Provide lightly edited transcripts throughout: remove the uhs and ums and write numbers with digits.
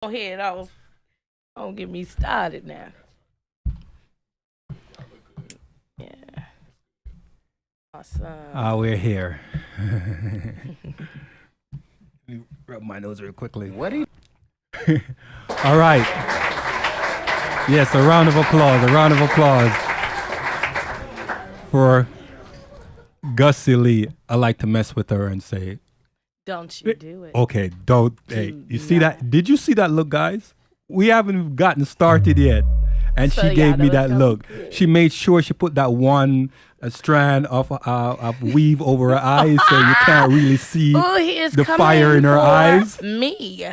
Go ahead. Don't get me started now. Yeah. Awesome. We're here. Let me rub my nose real quickly. What do you? All right. Yes, a round of applause. A round of applause for Gussie Lee. I like to mess with her and say, Don't you do it. okay, don't. Hey, Do you see not. that? Did you see that look, guys? We haven't even gotten started yet. And So, she yeah, gave I me know that it's gonna look. be good. She made sure she put that one strand of weave over her eyes so you can't really see Oh, he is the coming fire in her for eyes. Me.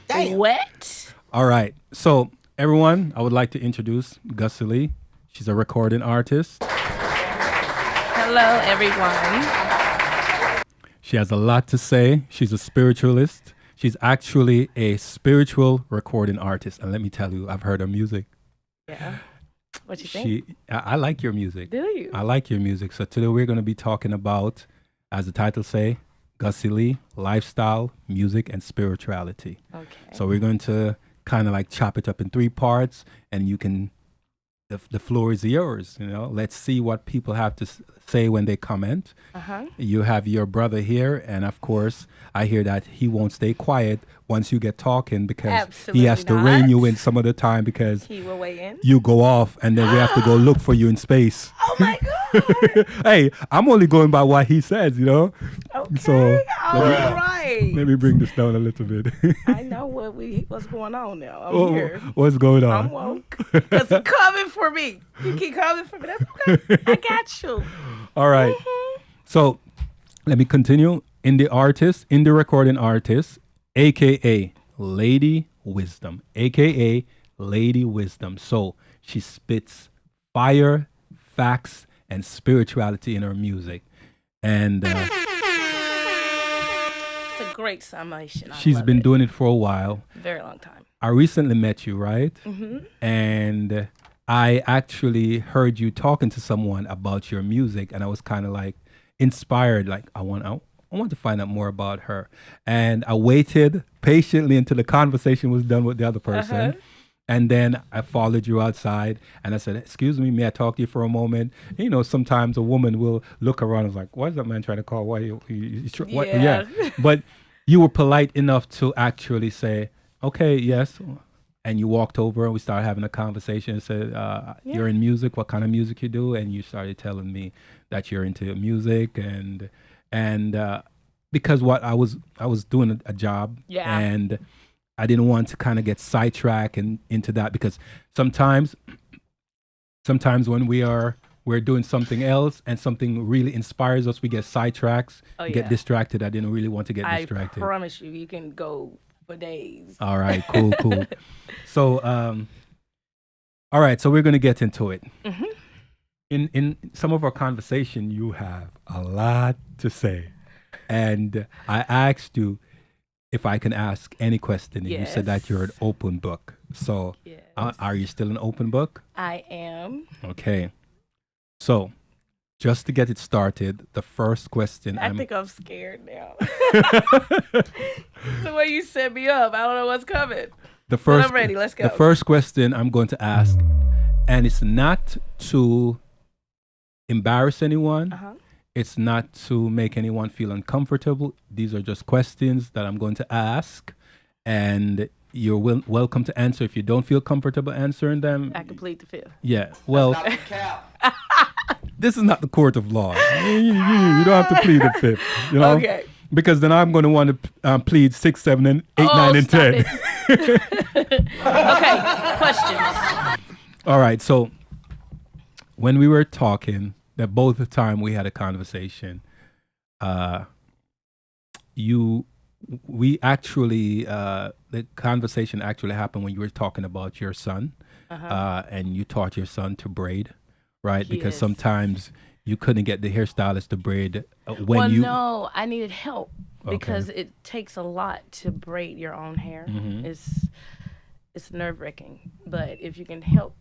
Damn. What? All right. So, everyone, I would like to introduce Gussie Lee. She's a recording artist. Hello, everyone. She has a lot to say. She's a spiritualist. She's actually a spiritual recording artist. And let me tell you, I've heard her music. Yeah. What you think? I like your music. Do you? I like your music. So today we're going to be talking about, as the title say, Gussie Lee, lifestyle, music, and spirituality. Okay. So we're going to kind of like chop it up in 3 parts, and you can, the floor is yours. You know, let's see what people have to say when they comment. You have your brother here, and of course, I hear that he won't stay quiet once you get talking because he has to Absolutely rein not. you in some of the time because He will weigh in. you go off, and then we have to go look for you in space. Oh my God. Hey, I'm only going by what he says, you know. Okay. So All right. let me bring this down a little bit. I know what's going on now. I'm Oh, here. what's going on? I'm woke. Because you're coming for me. You keep coming for me. That's okay. I got you. All right. So let me continue. Indie recording artist, aka Lady Wisdom, aka Lady Wisdom. So she spits fire, facts, and spirituality in her music. And It's a great summation. I she's love been it. doing it for a while. Very long time. I recently met you, right? Mm-hmm. And I actually heard you talking to someone about your music, and I was kind of like inspired. Like I want to find out more about her, and I waited patiently until the conversation was done with the other person. And then I followed you outside and I said, excuse me, may I talk to you for a moment? You know, sometimes a woman will look around and is like, what is that man trying to call? Why what? Yeah. But you were polite enough to actually say, okay, yes. And you walked over and we started having a conversation and said, you're in music, what kind of music you do? And you started telling me that you're into music and because what I was doing a job Yeah. and I didn't want to kind of get sidetracked and into that because sometimes when we're doing something else and something really inspires us, we get sidetracked, Oh, get yeah. distracted. I didn't really want to get I distracted. promise you can go for days. All right, cool. So, all right, so we're going to get into it. Mhm. In some of our conversation, you have a lot to say. And I asked you if I can ask any question. And you said that you're an Yes. open book. So Yes. are you still an open book? I am. Okay. So just to get it started, the first question I think I'm scared now. The way you set me up, I don't know what's coming. the But first I'm ready. Let's go. the first question I'm going to ask, and it's not to embarrass anyone. Uh-huh. It's not to make anyone feel uncomfortable. These are just questions that I'm going to ask, and you're welcome to answer. If you don't feel comfortable answering them, I complete the fifth. yeah. Well, Not the cap. this is not the court of law. You don't have to plead the fifth. You know, Okay. because then I'm going to want to plead 6, 7, and 8, 9, and stop 10. it. Okay. Questions. All right. So when we were talking, that both the time we had a conversation, we actually the conversation actually happened when you were talking about your son, and you taught your son to braid, right? Because Yes. sometimes you couldn't get the hairstylist to braid when Well, you. no, I needed help Okay. because it takes a lot to braid your own hair. Mhm. It's nerve wracking, but if you can help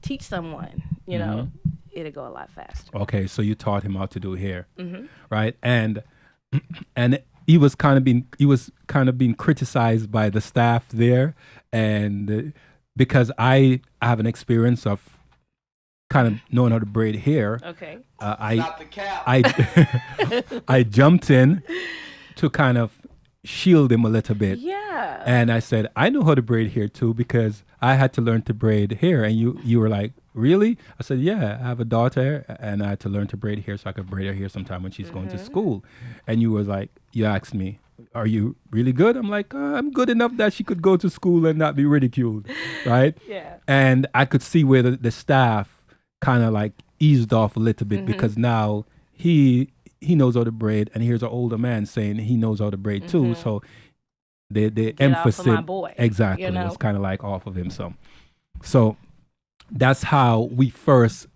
teach someone, you know, it'll go a lot faster. Okay, so you taught him how to do hair, right? And he was kind of being criticized by the staff there, and because I have an experience of kind of knowing how to braid hair. Okay. Stop the cap. I jumped in to kind of shield him a little bit. Yeah. And I said, I know how to braid hair too, because I had to learn to braid hair. And you were like, really? I said, yeah, I have a daughter and I had to learn to braid hair so I could braid her hair sometime when she's going to school. And you was like, you asked me, are you really good? I'm like, I'm good enough that she could go to school and not be ridiculed. Right? Yeah. And I could see where the staff kind of like eased off a little bit, because now he knows how to braid, and here's an older man saying he knows how to braid too. So the emphasis, off of my boy, exactly, you know? was kind of like off of him. So that's how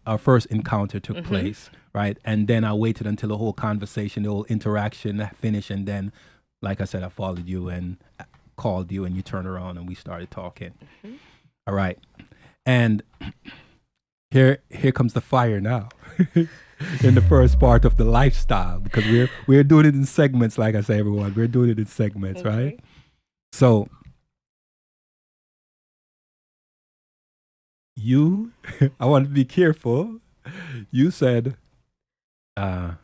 our first encounter took place, right? And then I waited until the whole conversation, the whole interaction finished, and then, like I said, I followed you and called you, and you turned around and we started talking. All right, and here comes the fire now. In the first part of the lifestyle, because we're doing it in segments. Like I say, everyone, we're doing it in segments, right? So you, I want to be careful. You said, I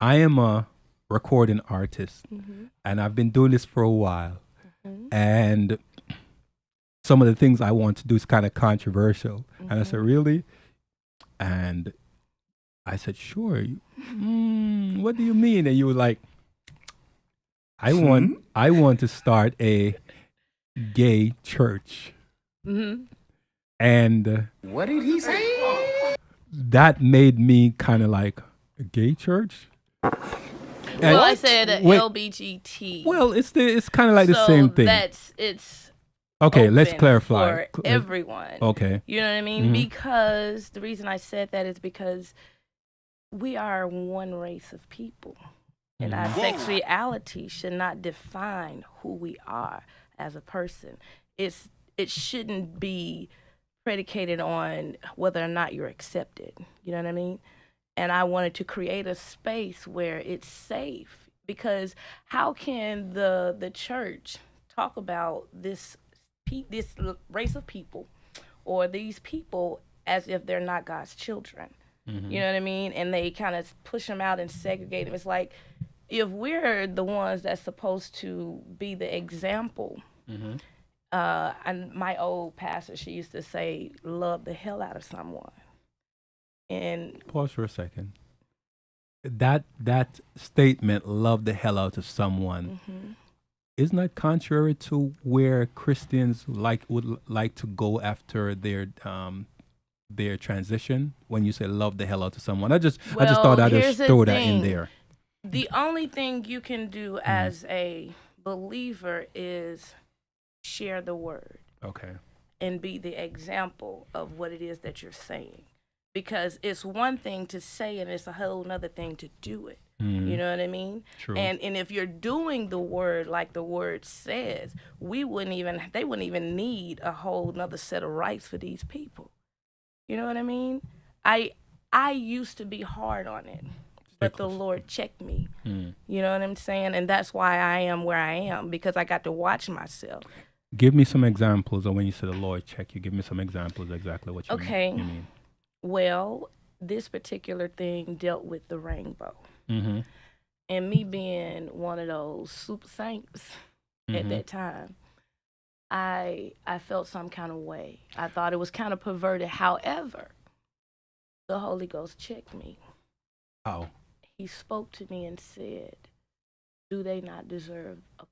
am a recording artist, and I've been doing this for a while, and some of the things I want to do is kind of controversial. And I said, really? And I said, sure. What do you mean? And you were like, I want to start a gay church. And what did he say? That made me kind of like, a gay church? Well, I said LBGT. Well, it's kind of like the same thing. It's okay. Let's clarify for everyone. Okay, you know what I mean? Because the reason I said that is because we are one race of people, and our sexuality should not define who we are as a person. It shouldn't be predicated on whether or not you're accepted. You know what I mean? And I wanted to create a space where it's safe, because how can the church talk about this race of people or these people as if they're not God's children? You know what I mean? And they kind of push them out and segregate them. It's like, if we're the ones that's supposed to be the example, and my old pastor, she used to say, love the hell out of someone. And pause for a second. That statement, love the hell out of someone, isn't that contrary to where Christians would like to go after their transition? When you say love the hell out of someone, I just thought I'd just throw that in there. The only thing you can do as a believer is share the word. Okay. And be the example of what it is that you're saying. Because it's one thing to say and it's a whole nother thing to do it. You know what I mean? True. And if you're doing the word like the word says, they wouldn't even need a whole nother set of rights for these people. You know what I mean? I used to be hard on it, but the Lord checked me. You know what I'm saying? And that's why I am where I am, because I got to watch myself. Give me some examples of when you say the Lord check you. Give me some examples exactly what you mean. Well, this particular thing dealt with the rainbow. And me being one of those super saints at that time, I felt some kind of way. I thought it was kind of perverted. However, the Holy Ghost checked me. How? He spoke to me and said, do they not deserve a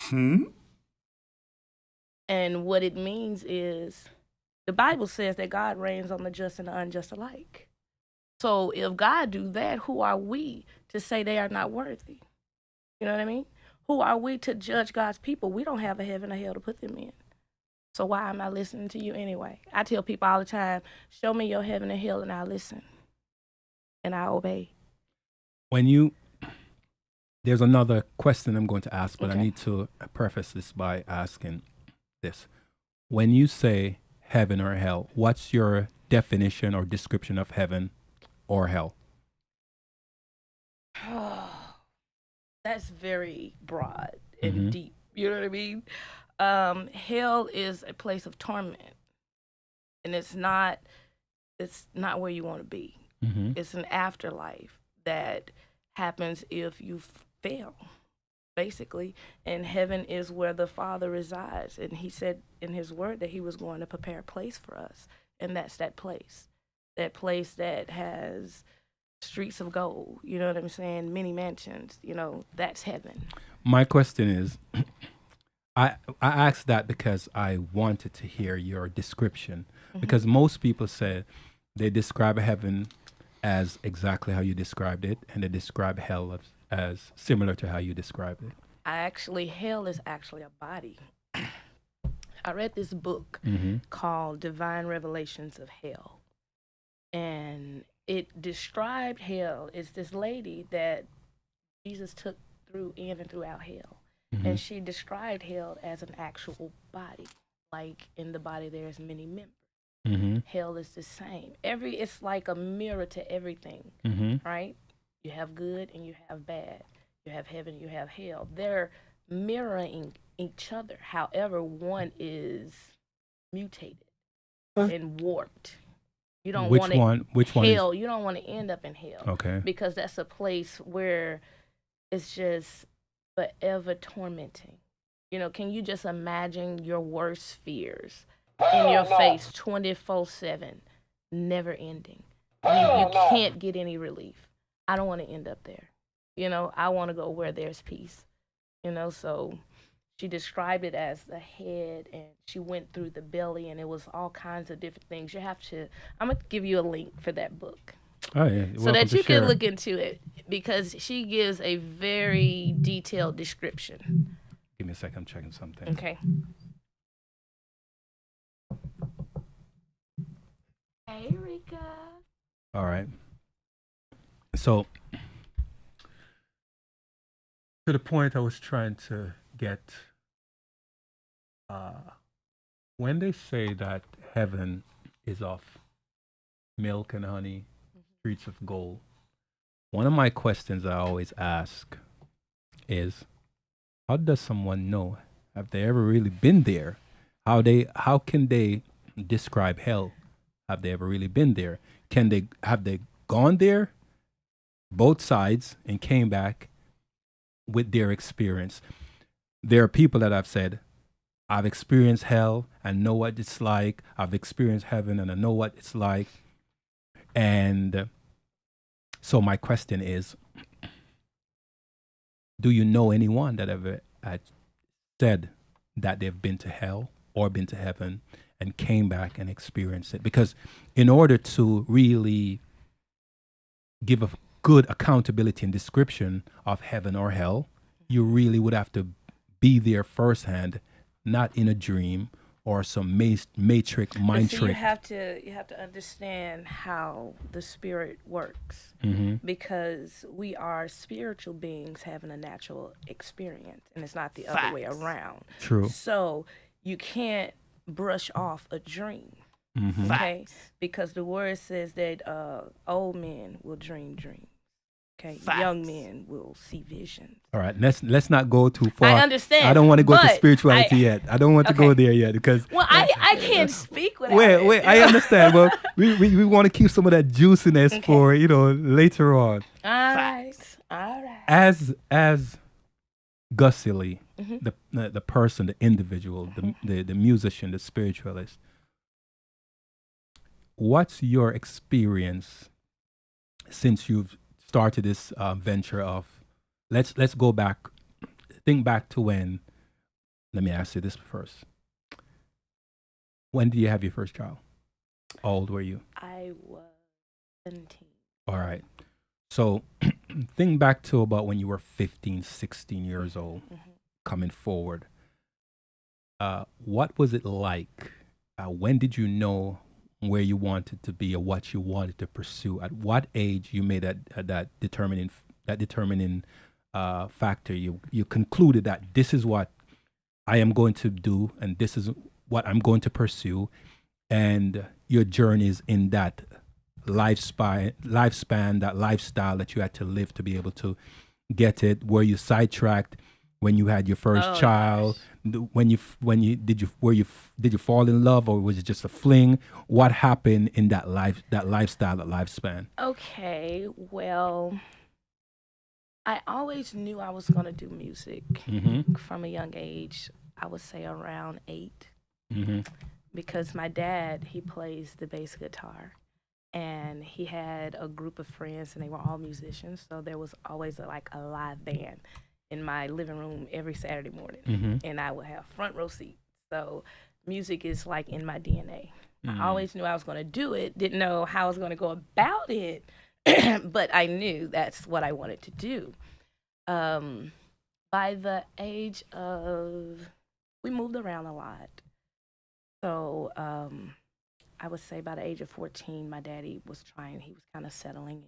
promise? And what it means is, the Bible says that God reigns on the just and the unjust alike. So if God do that, who are we to say they are not worthy? You know what I mean? Who are we to judge God's people? We don't have a heaven or hell to put them in. So why am I listening to you anyway? I tell people all the time, show me your heaven and hell and I'll listen. And I obey. There's another question I'm going to ask, but I need to preface this by asking this. When you say heaven or hell, what's your definition or description of heaven or hell? that's very broad and Mhm. deep. You know what I mean? Hell is a place of torment, and it's not where you want to be. Mm-hmm. It's an afterlife that happens if you fail, basically. And heaven is where the Father resides. And he said in his word that he was going to prepare a place for us. And that's that place. That place that has streets of gold, you know what I'm saying? Many mansions, that's heaven. My question is, I asked that because I wanted to hear your description. Because most people say they describe heaven as exactly how you described it, and they describe hell as similar to how you described it. Hell is actually a body. I read this book Mm-hmm. called Divine Revelations of Hell. And it described hell as this lady that Jesus took in and throughout hell. Mm-hmm. And she described hell as an actual body. Like in the body there's many members. Mm-hmm. Hell is the same. It's like a mirror to everything, Mm-hmm. right? You have good and you have bad. You have heaven, you have hell. They're mirroring each other. However, one is mutated and warped. You don't Which want one? Which one is? hell. You don't want to end up in hell. Okay. Because that's a place where it's just forever tormenting. Can you just imagine your worst fears in your face 24/7, never ending? You can't get any relief. I don't want to end up there. I want to go where there's peace. So she described it as the head, and she went through the belly, and it was all kinds of different things. I'm going to give you a link for that book. Oh yeah. So that you can look into it, because she gives a very detailed description. Give me a second. I'm checking something. Okay. Hey, Rika. All right. So, to the point I was trying to get, when they say that heaven is of milk and honey, streets of gold, one of my questions I always ask is, how does someone know? Have they ever really been there? How can they describe hell? Have they ever really been there? Have they gone there, both sides, and came back with their experience? There are people that have said, I've experienced hell and know what it's like. I've experienced heaven and I know what it's like. And so my question is, do you know anyone that ever had said that they've been to hell or been to heaven and came back and experienced it? Because in order to really give a good accountability and description of heaven or hell, you really would have to be there firsthand, not in a dream or some matrix mind So trick. you have to understand how the spirit works, because we are spiritual beings having a natural experience, and it's not the other way around. True. So you can't brush off a dream, Mm-hmm. okay? Because the word says that old men will dream dreams. Okay, young men will see visions. All right, let's not go too far. I understand. I don't want to go to but spirituality yet. I don't want to go there yet because. Well, I can't speak without Wait. I understand. Well, we want to keep some of that juiciness for later on. All right. As Gussie Lee, the person, the individual, the musician, the spiritualist. What's your experience since you've started this venture of let's go back, think back to when. Let me ask you this first. When did you have your first child? How old were you? I was 17. All right. So think back to about when you were 15, 16 years old, coming forward. What was it like? When did you know where you wanted to be or what you wanted to pursue? At what age you made that determining factor? You concluded that this is what I am going to do and this is what I'm going to pursue, and your journey is in that lifespan, that lifestyle that you had to live to be able to get it? Were you sidetracked when you had your first child? When you did you fall in love, or was it just a fling? What happened in that lifestyle, that lifespan? Okay, well, I always knew I was going to do music from a young age. I would say around 8, because my dad, he plays the bass guitar, and he had a group of friends, and they were all musicians. So there was always a live band in my living room every Saturday morning, and I would have front row seats. So music is like in my DNA. I always knew I was going to do it. Didn't know how I was going to go about it, but I knew that's what I wanted to do. By the age of, we moved around a lot. So I would say by the age of 14, my daddy he was kind of settling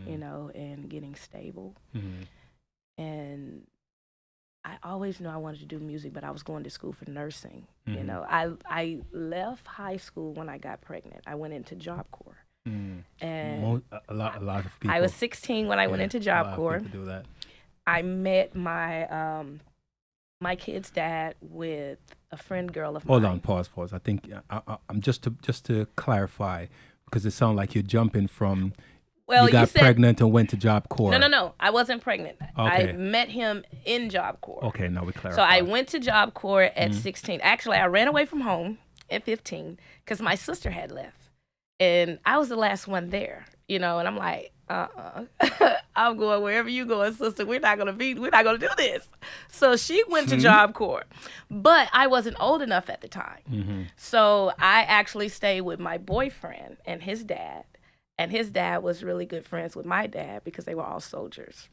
in, and getting stable. And I always knew I wanted to do music, but I was going to school for nursing. I left high school when I got pregnant. I went into Job Corps. And a lot of people. I was 16 when I went into Job Corps. Do that. I met my my kid's dad with a friend girl of mine. Hold on, pause. I think I'm just to clarify, because it sounds like you're jumping from. Well, you got pregnant and went to Job Corps. No. I wasn't pregnant. Okay. I met him in Job Corps. Okay, now we clarify. So I went to Job Corps at 16. Actually, I ran away from home at 15 because my sister had left. And I was the last one there, and I'm like, I'm going wherever you going, sister. We're not gonna do this. So she went to Job Corps, but I wasn't old enough at the time. So I actually stayed with my boyfriend and his dad. And his dad was really good friends with my dad because they were all soldiers.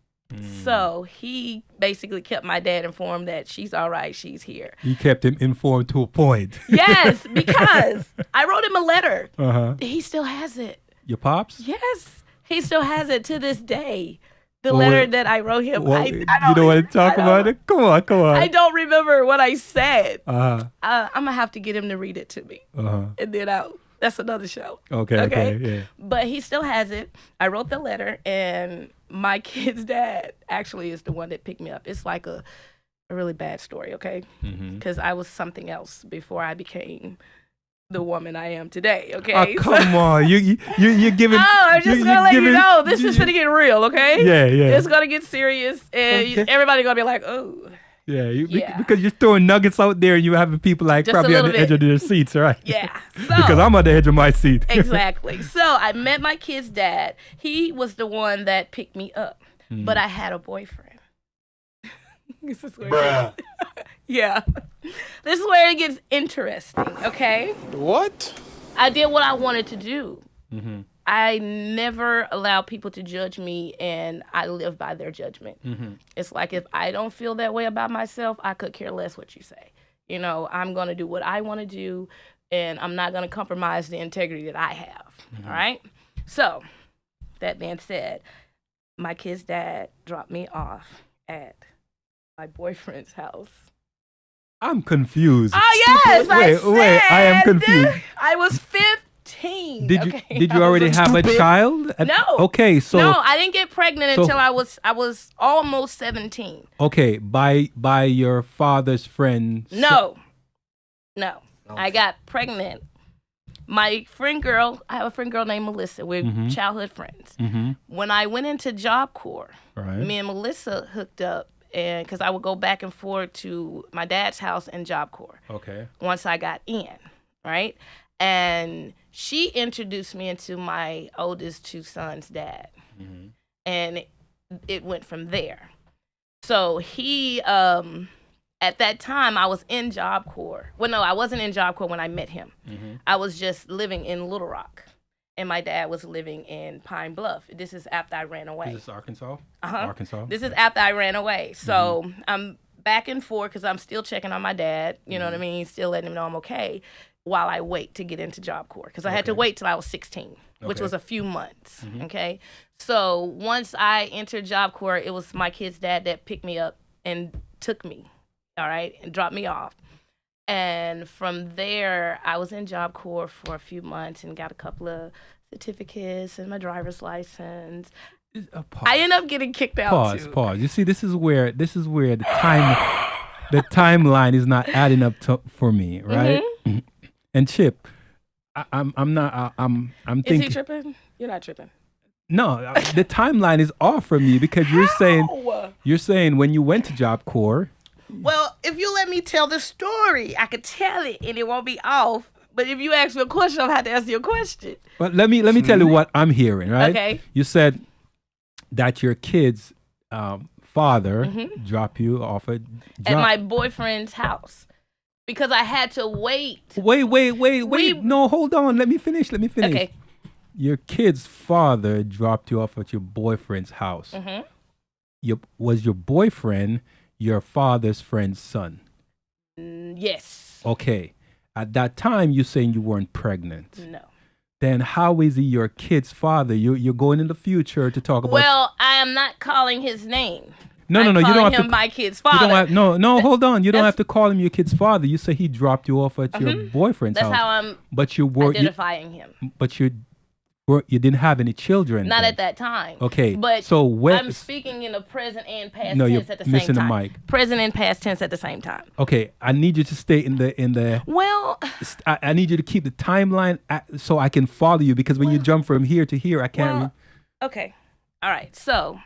So he basically kept my dad informed that she's all right, she's here. You kept him informed to a point. Yes, because I wrote him a letter. He still has it. Your pops? Yes, he still has it to this day. The letter that I wrote him. Well, you don't want to talk about it? Come on. I don't remember what I said. I'm going to have to get him to read it to me. And then that's another show. Okay, yeah. But he still has it. I wrote the letter, and my kid's dad actually is the one that picked me up. It's like a really bad story, okay? Because I was something else before I became the woman I am today, okay? Oh, come on. You're giving... Oh, I'm just going to let you know. This is going to get real, okay? Yeah. It's going to get serious, and everybody's going to be like, oh... Yeah, because you're throwing nuggets out there and you're having people like probably on the edge of their seats, right? Yeah. Because I'm on the edge of my seat. Exactly. So I met my kid's dad. He was the one that picked me up, but I had a boyfriend. This is where yeah. This is where it gets interesting, okay? What? I did what I wanted to do. I never allow people to judge me, and I live by their judgment. It's like if I don't feel that way about myself, I could care less what you say. I'm going to do what I want to do, and I'm not going to compromise the integrity that I have. All right? So, that being said, my kid's dad dropped me off at my boyfriend's house. I'm confused. Oh, yes! Wait, I am confused. I was 15. Did you already have a child? No. Okay, so no, I didn't get pregnant until I was almost 17. Okay, by your father's friend. No. I got pregnant. My friend girl, I have a friend girl named Melissa. We're childhood friends. When I went into Job Corps, me and Melissa hooked up, and because I would go back and forth to my dad's house and Job Corps. Okay. Once I got in, right? And she introduced me into my oldest 2 sons' dad. And it went from there. So he, at that time, I was in Job Corps. Well, no, I wasn't in Job Corps when I met him. I was just living in Little Rock. And my dad was living in Pine Bluff. This is after I ran away. Is this Arkansas? Arkansas. This is after I ran away. So I'm back and forth because I'm still checking on my dad. You know what I mean? Still letting him know I'm okay, while I wait to get into Job Corps. Because I had to wait till I was 16, which was a few months, okay? So once I entered Job Corps, it was my kid's dad that picked me up and took me, all right, and dropped me off. And from there, I was in Job Corps for a few months and got a couple of certificates and my driver's license. Pause. I end up getting kicked out Pause. too. Pause. You see, this is where the timeline is not adding up for me, right? Mm-hmm. And Chip, I'm not. I'm Is thinking. he tripping? You're not tripping. No, the timeline is off for me because you're saying when you went to Job Corps. Well, if you let me tell the story, I could tell it and it won't be off. But if you ask me a question, I'll have to answer your question. But let me tell you what I'm hearing, right? Okay. You said that your kid's father dropped you off at my boyfriend's house because I had to wait. Wait. No, hold on. Let me finish. Okay. Your kid's father dropped you off at your boyfriend's house. Was your boyfriend your father's friend's son? Yes. Okay. At that time, you're saying you weren't pregnant. No. Then how is he your kid's father? You're going in the future to talk about. Well, I am not calling his name. No. I'm You don't calling have him to. my kid's father. You don't have, hold on. You don't have to call him your kid's father. You say he dropped you off at your boyfriend's house. That's how I'm but you were identifying him. But you didn't have any children. Not then. at that time. Okay. But so when I'm speaking in the present and past No, tense you're at the same missing the time. mic. Present and past tense at the same time. Okay, I need you to stay in the. Well, I need you to keep the timeline so I can follow you because when you jump from here to here, I can't. well, okay. All right. So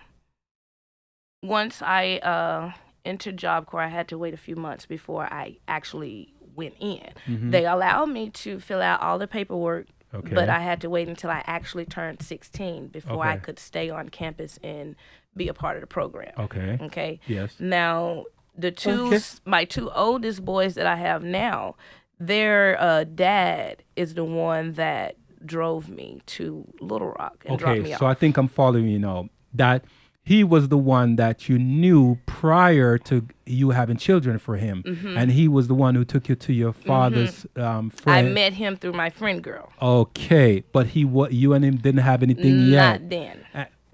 once I entered Job Corps, I had to wait a few months before I actually went in. They allowed me to fill out all the paperwork. Okay. But I had to wait until I actually turned 16 before I Okay. could stay on campus and be a part of the program. Okay. Okay. Yes. Now, my two oldest boys that I have now, their dad is the one that drove me to Little Rock and dropped me so off. I think I'm following you now. That he was the one that you knew prior to you having children for him, and he was the one who took you to your father's friend. I met him through my friend girl. Okay, but you and him didn't have anything yet. Not then.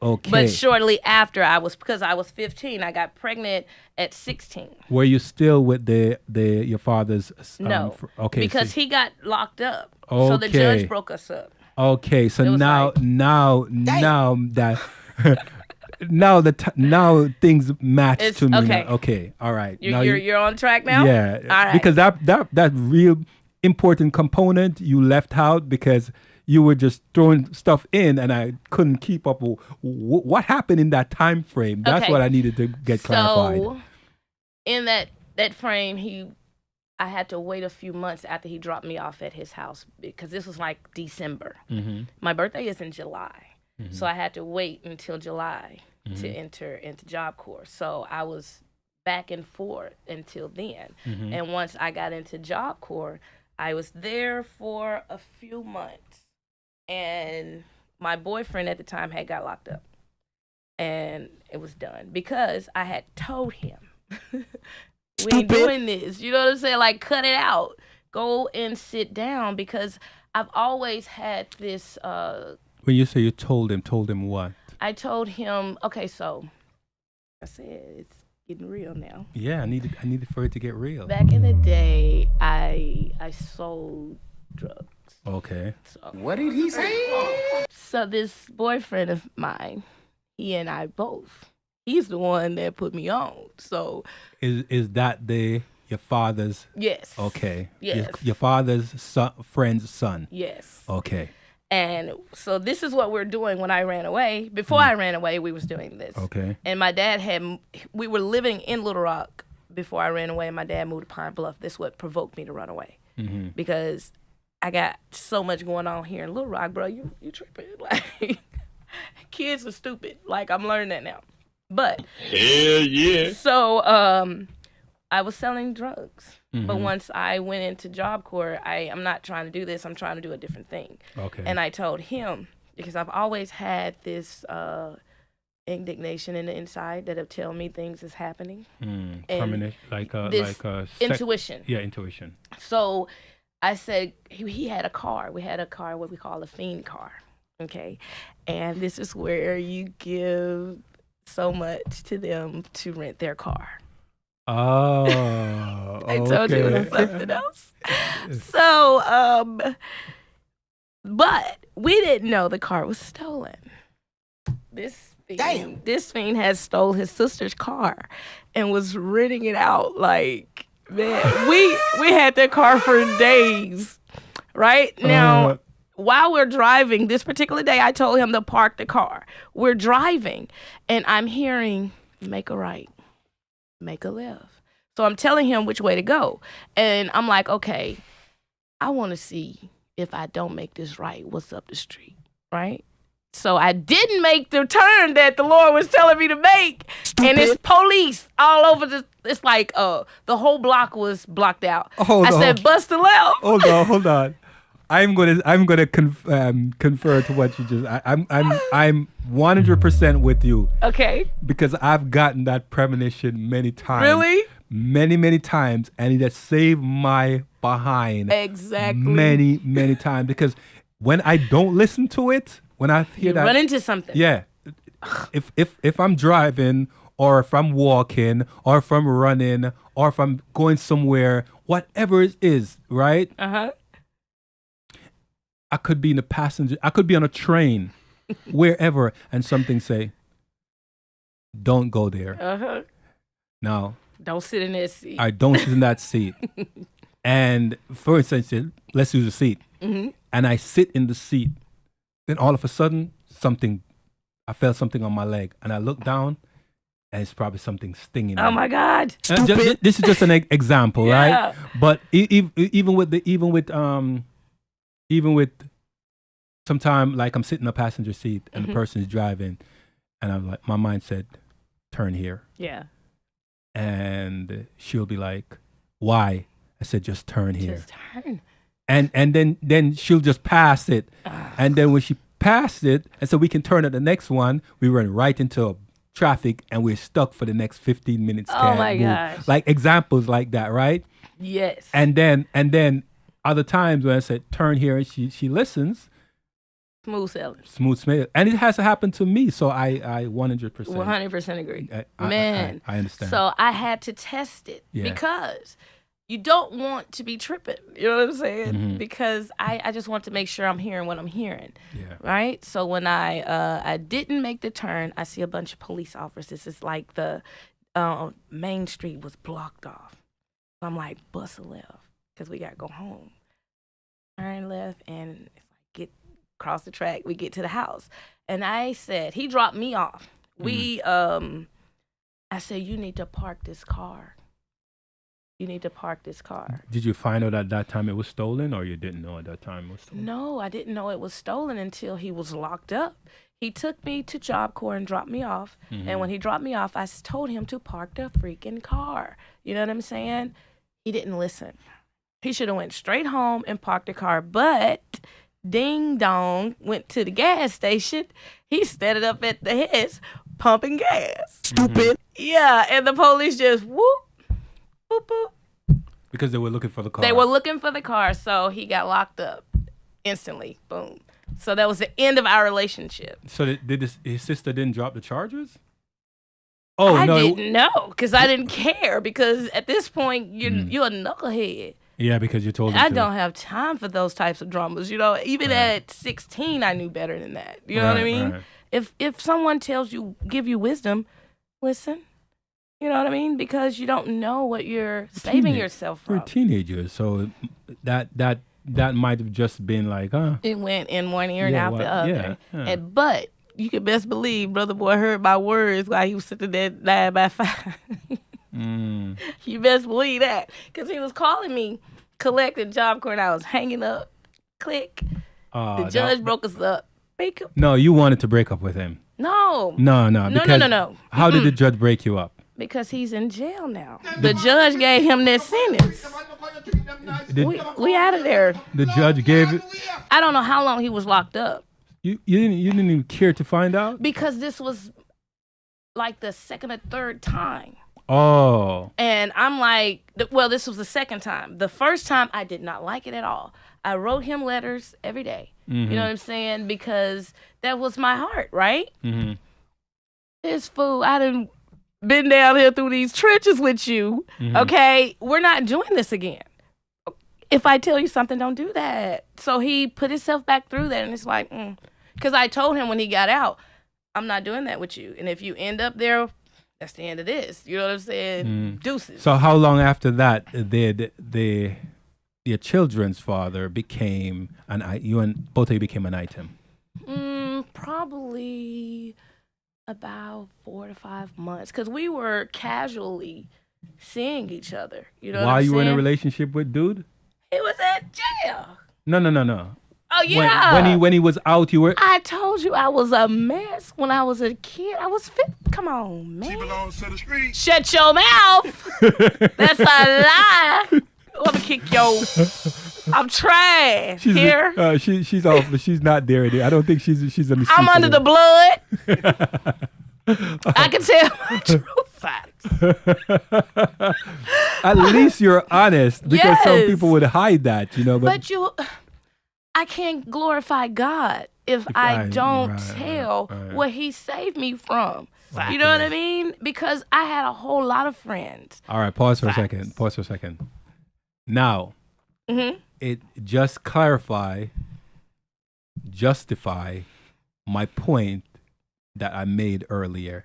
Okay. But shortly after because I was 15, I got pregnant at 16. Were you still with your father's? No. Okay. Because he got locked up. Okay. So the judge broke us up. Okay. So It was now that. Now things match It's- to me. okay. Now. Okay. All right. Now You're on track now? Yeah. All right. Because that real important component you left out because you were just throwing stuff in and I couldn't keep up with what happened in that time frame. That's Okay. what I needed to get clarified. So in that frame, I had to wait a few months after he dropped me off at his house because this was like December. My birthday is in July. So I had to wait until July to enter into Job Corps. So I was back and forth until then. And once I got into Job Corps, I was there for a few months. And my boyfriend at the time had got locked up. And it was done because I had told him, we ain't doing this. You know what I'm saying? Like, cut it out. Go and sit down because I've always had this... when you say you told him what? I told him, okay, so I said it's getting real now. Yeah, I needed for it to get real. Back in the day, I sold drugs. Okay. So, What did he say? so this boyfriend of mine, he and I both, he's the one that put me on. So Is that your father's? yes. Okay. Yes. Your father's friend's son. Yes. Okay. And so this is what we're doing when I ran away. Before I ran away, we was doing this. Okay. And my dad we were living in Little Rock before I ran away, and my dad moved to Pine Bluff. This is what provoked me to run away. Because I got so much going on here in Little Rock, bro. You tripping. Like, kids are stupid. Like, I'm learning that now. But Hell yeah. so I was selling drugs. But once I went into Job Corps, I'm not trying to do this. I'm trying to do a different thing. Okay. And I told him, because I've always had this indignation in the inside that have tell me things is happening. Permanent, this intuition. Yeah, intuition. So I said, he had a car. We had a car, what we call a fiend car. Okay. And this is where you give so much to them to rent their car. Oh, I told you it was something else. So, but we didn't know the car was stolen. This Damn. This fiend had stole his sister's car and was renting it out. Like, man, we had that car for days. Right now, while we're driving, this particular day, I told him to park the car. We're driving, and I'm hearing, make a right, make a left. So I'm telling him which way to go. And I'm like, okay, I want to see if I don't make this right, what's up the street, right? So I didn't make the turn that the Lord was telling me to make. Stupid. And it's police all over it's like the whole block was blocked out. I said, bust the left. Hold on. I'm gonna confer to what you just. I'm 100% with you. Okay. Because I've gotten that premonition many times. Really? Many times, and it has saved my behind. Exactly. Many times, because when I don't listen to it, when I hear that, run into something. Yeah. If I'm driving, or if I'm walking, or if I'm running, or if I'm going somewhere, whatever it is, right? I could be in a passenger. I could be on a train, wherever, and something say, "Don't go there." Now, don't sit in that seat. I don't sit in that seat. And for instance, let's use a seat. And I sit in the seat. Then all of a sudden, I felt something on my leg, and I look down, and it's probably something stinging. Oh my God! This is just an example, right? But even with sometime, like I'm sitting in a passenger seat and the person is driving, and I'm like, my mind said, turn here. Yeah. And she'll be like, why? I said, just turn here. Just turn. And then she'll just pass it. And then when she passed it, and so we can turn at the next one, we run right into traffic and we're stuck for the next 15 minutes. Oh my gosh. Like examples like that, right? Yes. And then other times when I said turn here and she listens. Smooth sailing. Smooth sailing. And it has happened to me, so I 100%. 100% agree. I understand. So I had to test it because you don't want to be tripping. You know what I'm saying? Because I just want to make sure I'm hearing what I'm hearing. Yeah. Right? So when I didn't make the turn, I see a bunch of police officers. It's like the main street was blocked off. So I'm like, bust a left because we got to go home. Turn left and it's like cross the track, we get to the house. And I said, he dropped me off. I said, you need to park this car. You need to park this car. Did you find out at that time it was stolen, or you didn't know at that time it was stolen? No, I didn't know it was stolen until he was locked up. He took me to Job Corps and dropped me off. And when he dropped me off, I told him to park the freaking car. You know what I'm saying? He didn't listen. He should have went straight home and parked the car, but ding dong, went to the gas station. He stood up at the heads, pumping gas. Stupid. Yeah, and the police just whoop, whoop, whoop. Because they were looking for the car. They were looking for the car, so he got locked up instantly. Boom. So that was the end of our relationship. So his sister didn't drop the charges? I didn't know, because I didn't care, because at this point, you're a knucklehead. Yeah, because you told him I don't have time for those types of dramas. You know, even at 16, I knew better than that. You know what I mean? Right. If someone tells you, give you wisdom, listen. You know what I mean? Because you don't know what you're saving yourself from. You're teenagers, so that might have just been like, it went in one ear and out the other. Yeah. But you can best believe Brother Boy heard my words while he was sitting there 9 by 5. You best believe that. Because he was calling me, collecting Job Corps, and I was hanging up. Click. The judge broke us up. No, you wanted to break up with him. No. No. No. How did the judge break you up? Because he's in jail now. The judge gave him that sentence. We out of there. The judge gave it. I don't know how long he was locked up. You didn't even care to find out? Because this was like the second or third time. Oh. And I'm like, well, this was the second time. The first time, I did not like it at all. I wrote him letters every day. You know what I'm saying? Because that was my heart, right? This fool, I done been down here through these trenches with you. Okay? We're not doing this again. If I tell you something, don't do that. So he put himself back through that, and it's like, because I told him when he got out, I'm not doing that with you. And if you end up there, that's the end of this. You know what I'm saying? Deuces. So how long after that did your children's father became you and both of you became an item? Probably about 4 to 5 months, because we were casually seeing each other. You know, while what I'm you were in a saying? relationship with dude? He was at jail. No. Oh yeah. When he was out, you were. I told you I was a mess when I was a kid. I was fit. Come on, man. She belongs to the street. Shut your mouth. That's a lie. I'm gonna kick your. I'm trash here. She's off, but she's not there. I don't think she's in the street. I'm under the blood. I can tell my true facts. At least you're honest, because some Yes. people would hide that, you know. But I can't glorify God if I don't right, tell right. what He saved me from. You know what I mean? Because I had a whole lot of friends. all right, pause for Facts. a second. Now, Mm-hmm. it just justify my point that I made earlier.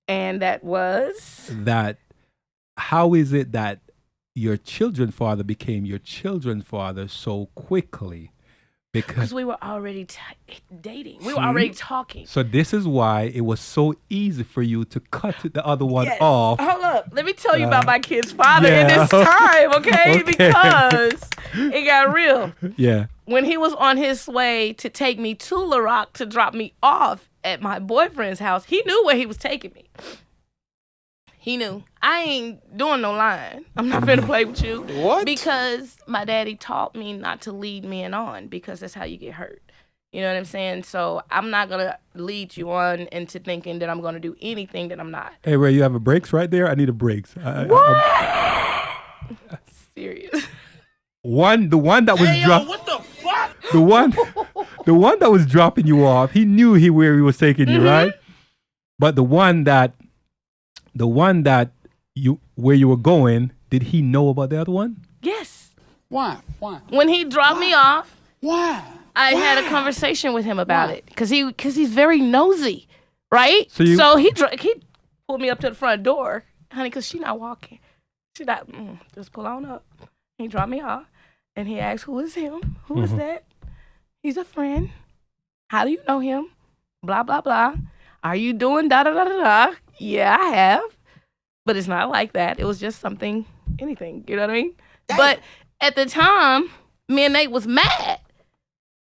And that was That how is it that your children's father became your children's father so quickly? because we were already dating. We were already talking. So this is why it was so easy for you to cut the other one Yes. off. Hold up. Let me tell you about my kid's father in yeah. this time, okay? Okay. Because it got real. Yeah. When he was on his way to take me to La Rock to drop me off at my boyfriend's house, he knew where he was taking me. He knew. I ain't doing no lying. I'm not finna play with you. What? Because my daddy taught me not to lead men on, because that's how you get hurt. You know what I'm saying? So I'm not going to lead you on into thinking that I'm going to do anything that I'm not. Hey, Ray, you have a brakes right there? I need a brakes. Serious. The one that was What the fuck? the one that was dropping you off, he knew where he was taking you, right? But the one that you where you were going, did he know about the other one? Yes. Why? When he dropped me off, Why? I had a conversation with him about it, because he's very nosy, right? So you- So he pulled me up to the front door, honey, because she not walking. She not, just pull on up. He dropped me off, and he asked, who is him? Who is that? He's a friend. How do you know him? Blah, blah, blah. Are you doing da-da-da-da-da? Yeah, I have. But it's not like that. It was just anything. You know what I mean? But at the time, me and Nate was mad,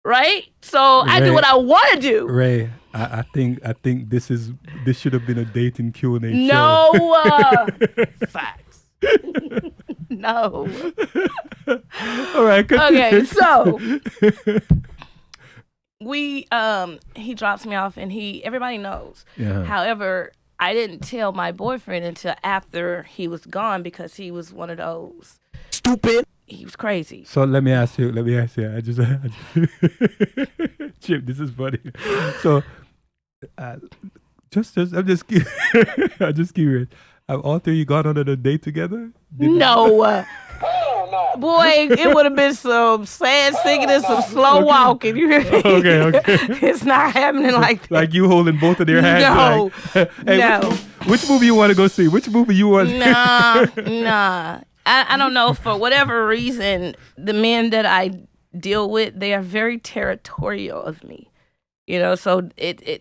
right? So I do Right. what I want to do. Ray, I think this should have been a dating Q&A show. No. Facts. No. All right, continue. Okay, so he drops me off, and everybody knows. Yeah. However, I didn't tell my boyfriend until after he was gone, because he was one of those Stupid. he was crazy. So let me ask you. I just Chip, this is funny. So, I'm just curious. Have all three of you gone on a date together? No. Boy, it would have been some sad singing and some slow walking. You hear me? Okay. It's not happening like that. Like you holding both of their hands. No. Like, hey, No. Which movie you want to go see? Which movie you want? Nah. I don't know, for whatever reason, the men that I deal with, they are very territorial of me. You know, so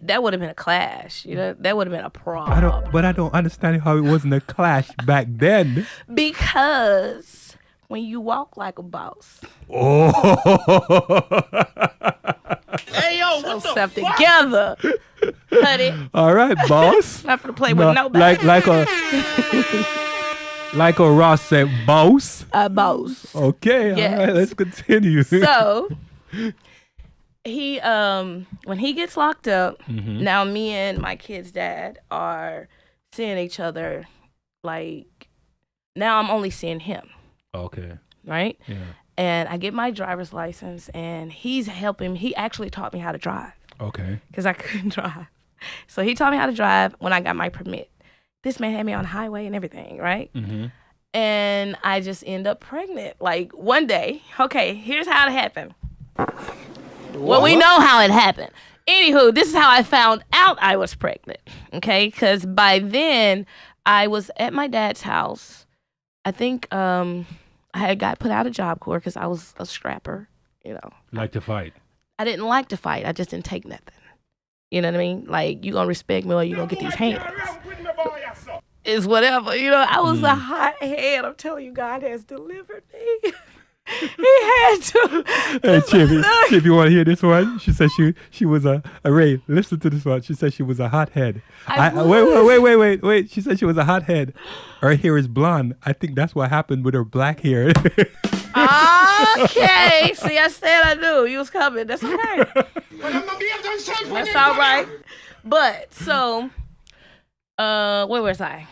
that would have been a clash. You know, that would have been a problem. I don't understand how it wasn't a clash back then. Because when you walk like a boss, Oh. Hey, yo, so what the stuff fuck? together, honey. All right, boss. Not gonna play with nobody. Like a Ross said, boss. A boss. Okay, Yes. all right, let's continue. So he when he gets locked up, now me and my kid's dad are seeing each other, like now I'm only seeing him, Okay. right? Yeah. And I get my driver's license, and he's helping. He actually taught me how to drive, Okay. because I couldn't drive. So he taught me how to drive when I got my permit. This man had me on the highway and everything, right? Mm-hmm. And I just end up pregnant. Like one day, okay, here's how it happened. Well, we know how it happened. Anywho, this is how I found out I was pregnant. Okay, because by then I was at my dad's house. I think I had got put out of Job Corps because I was a scrapper. You know, Like to fight. I didn't like to fight. I just didn't take nothing. You know what I mean? Like, you gonna respect me or you gonna get these hands. It's whatever. You know, I was a hot head. I'm telling you, God has delivered me. He had to. Hey, Chip, you want to hear this one? She said she was a Ray. Listen to this one. She said she was a hothead. Wait. She said she was a hothead. Her hair is blonde. I think that's what happened with her black hair. Okay. See, I said I knew you was coming. That's okay. That's all right. But so, where was I?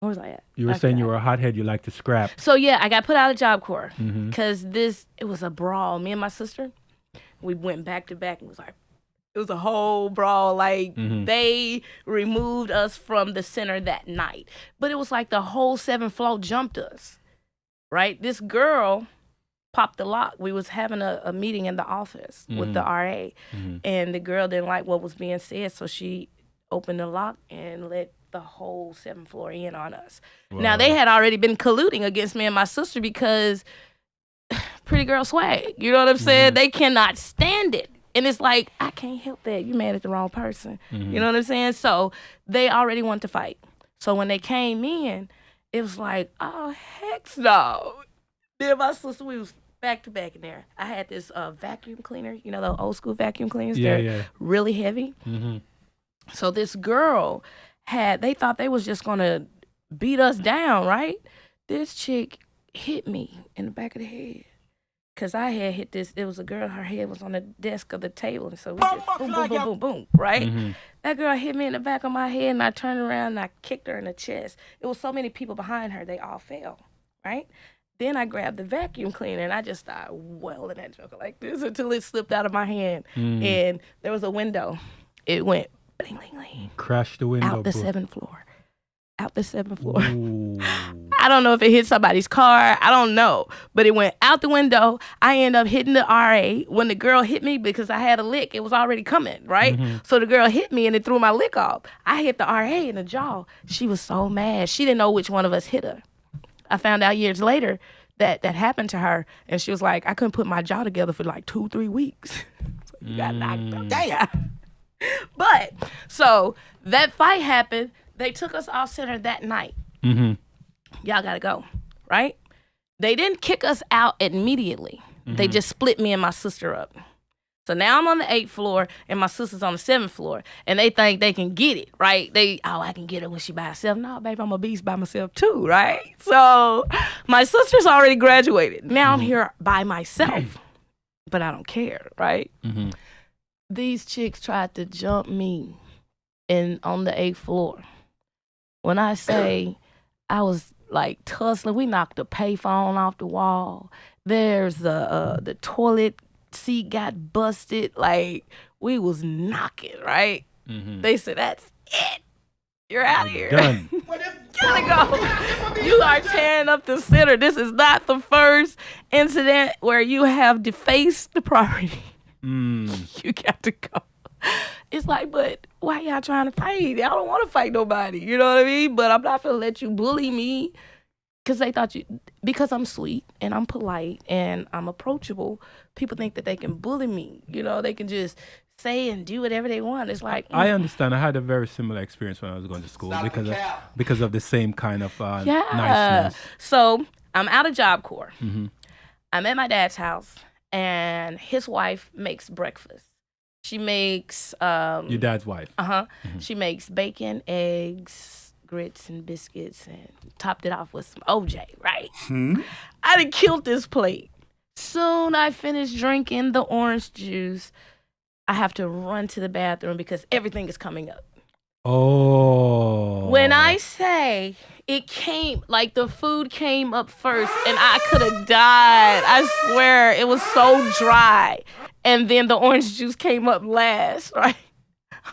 Where was I at? You were saying you were a hothead. You like to scrap. So yeah, I got put out of Job Corps because it was a brawl. Me and my sister, we went back to back and it was a whole brawl. Like they removed us from the center that night, but it was like the whole 7th floor jumped us. Right, this girl popped the lock. We was having a meeting in the office with the RA, and the girl didn't like what was being said, so she opened the lock and let the whole 7th floor in on us. Wow. Now, they had already been colluding against me and my sister because pretty girl swag. You know what I'm saying? They cannot stand it. And it's like, I can't help that. You mad at the wrong person. You know what I'm saying? So they already wanted to fight. So when they came in, it was like, oh, heck no. Then my sister, we was back to back in there. I had this vacuum cleaner, you know, the old school vacuum cleaners. They're really heavy. So this girl they thought they was just going to beat us down, right? This chick hit me in the back of the head. Because I had hit this. It was a girl, her head was on the desk of the table. And so we just boom, boom, boom, boom, boom, right? That girl hit me in the back of my head, and I turned around and I kicked her in the chest. It was so many people behind her, they all fell, right? Then I grabbed the vacuum cleaner, and I just started welling that joker like this until it slipped out of my hand. And there was a window. It went bling, bling, bling. Crashed the window. Out the 7th floor. Out the 7th floor. I don't know if it hit somebody's car. I don't know. But it went out the window. I ended up hitting the RA when the girl hit me because I had a lick. It was already coming, right? So the girl hit me and it threw my lick off. I hit the RA in the jaw. She was so mad. She didn't know which one of us hit her. I found out years later that happened to her. And she was like, I couldn't put my jaw together for like 2-3 weeks. So you got knocked out. Damn. But, so that fight happened. They took us off center that night. Y'all gotta go, right? They didn't kick us out immediately. They just split me and my sister up. So now I'm on the 8th floor and my sister's on the 7th floor, and they think they can get it, right? I can get her when she by herself. No, baby, I'm a beast by myself too, right? So my sister's already graduated. Now I'm here by myself, but I don't care, right? These chicks tried to jump me on the 8th floor. When I say I was like tussling, we knocked the payphone off the wall. There's the toilet seat got busted. Like, we was knocking, right? They said, that's it. You're out of here. Done. Gotta go. You are tearing up the center. This is not the first incident where you have defaced the property. You got to go. It's like, but why y'all trying to fight? Y'all don't want to fight nobody. You know what I mean? But I'm not going to let you bully me because they thought because I'm sweet and I'm polite and I'm approachable, people think that they can bully me. You know, they can just say and do whatever they want. It's like, I understand. I had a very similar experience when I was going to school because of the same kind of niceness. So I'm out of Job Corps. I'm at my dad's house, and his wife makes breakfast. She makes your dad's wife. She makes bacon, eggs, grits, and biscuits, and topped it off with some OJ, right? I done killed this plate. Soon I finished drinking the orange juice. I have to run to the bathroom because everything is coming up. Oh. When I say it came, like the food came up first and I could have died. I swear, it was so dry. And then the orange juice came up last, right?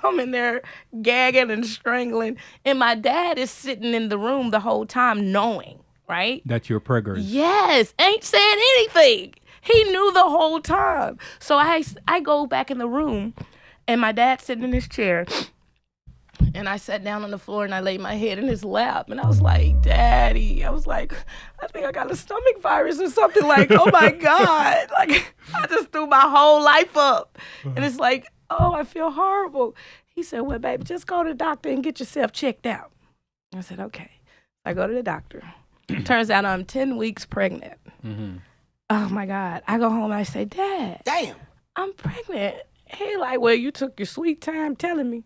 I'm in there gagging and strangling. And my dad is sitting in the room the whole time knowing, right? That you're pregnant. Yes, ain't saying anything. He knew the whole time. So I go back in the room And my dad's sitting in his chair. And I sat down on the floor and I laid my head in his lap. And I was like, Daddy. I was like, I think I got a stomach virus or something. Like, oh my God. Like, I just threw my whole life up. And it's like, oh, I feel horrible. He said, well, baby, just go to the doctor and get yourself checked out. I said, okay. I go to the doctor. Turns out I'm 10 weeks pregnant. Mm-hmm. Oh my God. I go home and I say, Dad. Damn. I'm pregnant. He like, well, you took your sweet time telling me.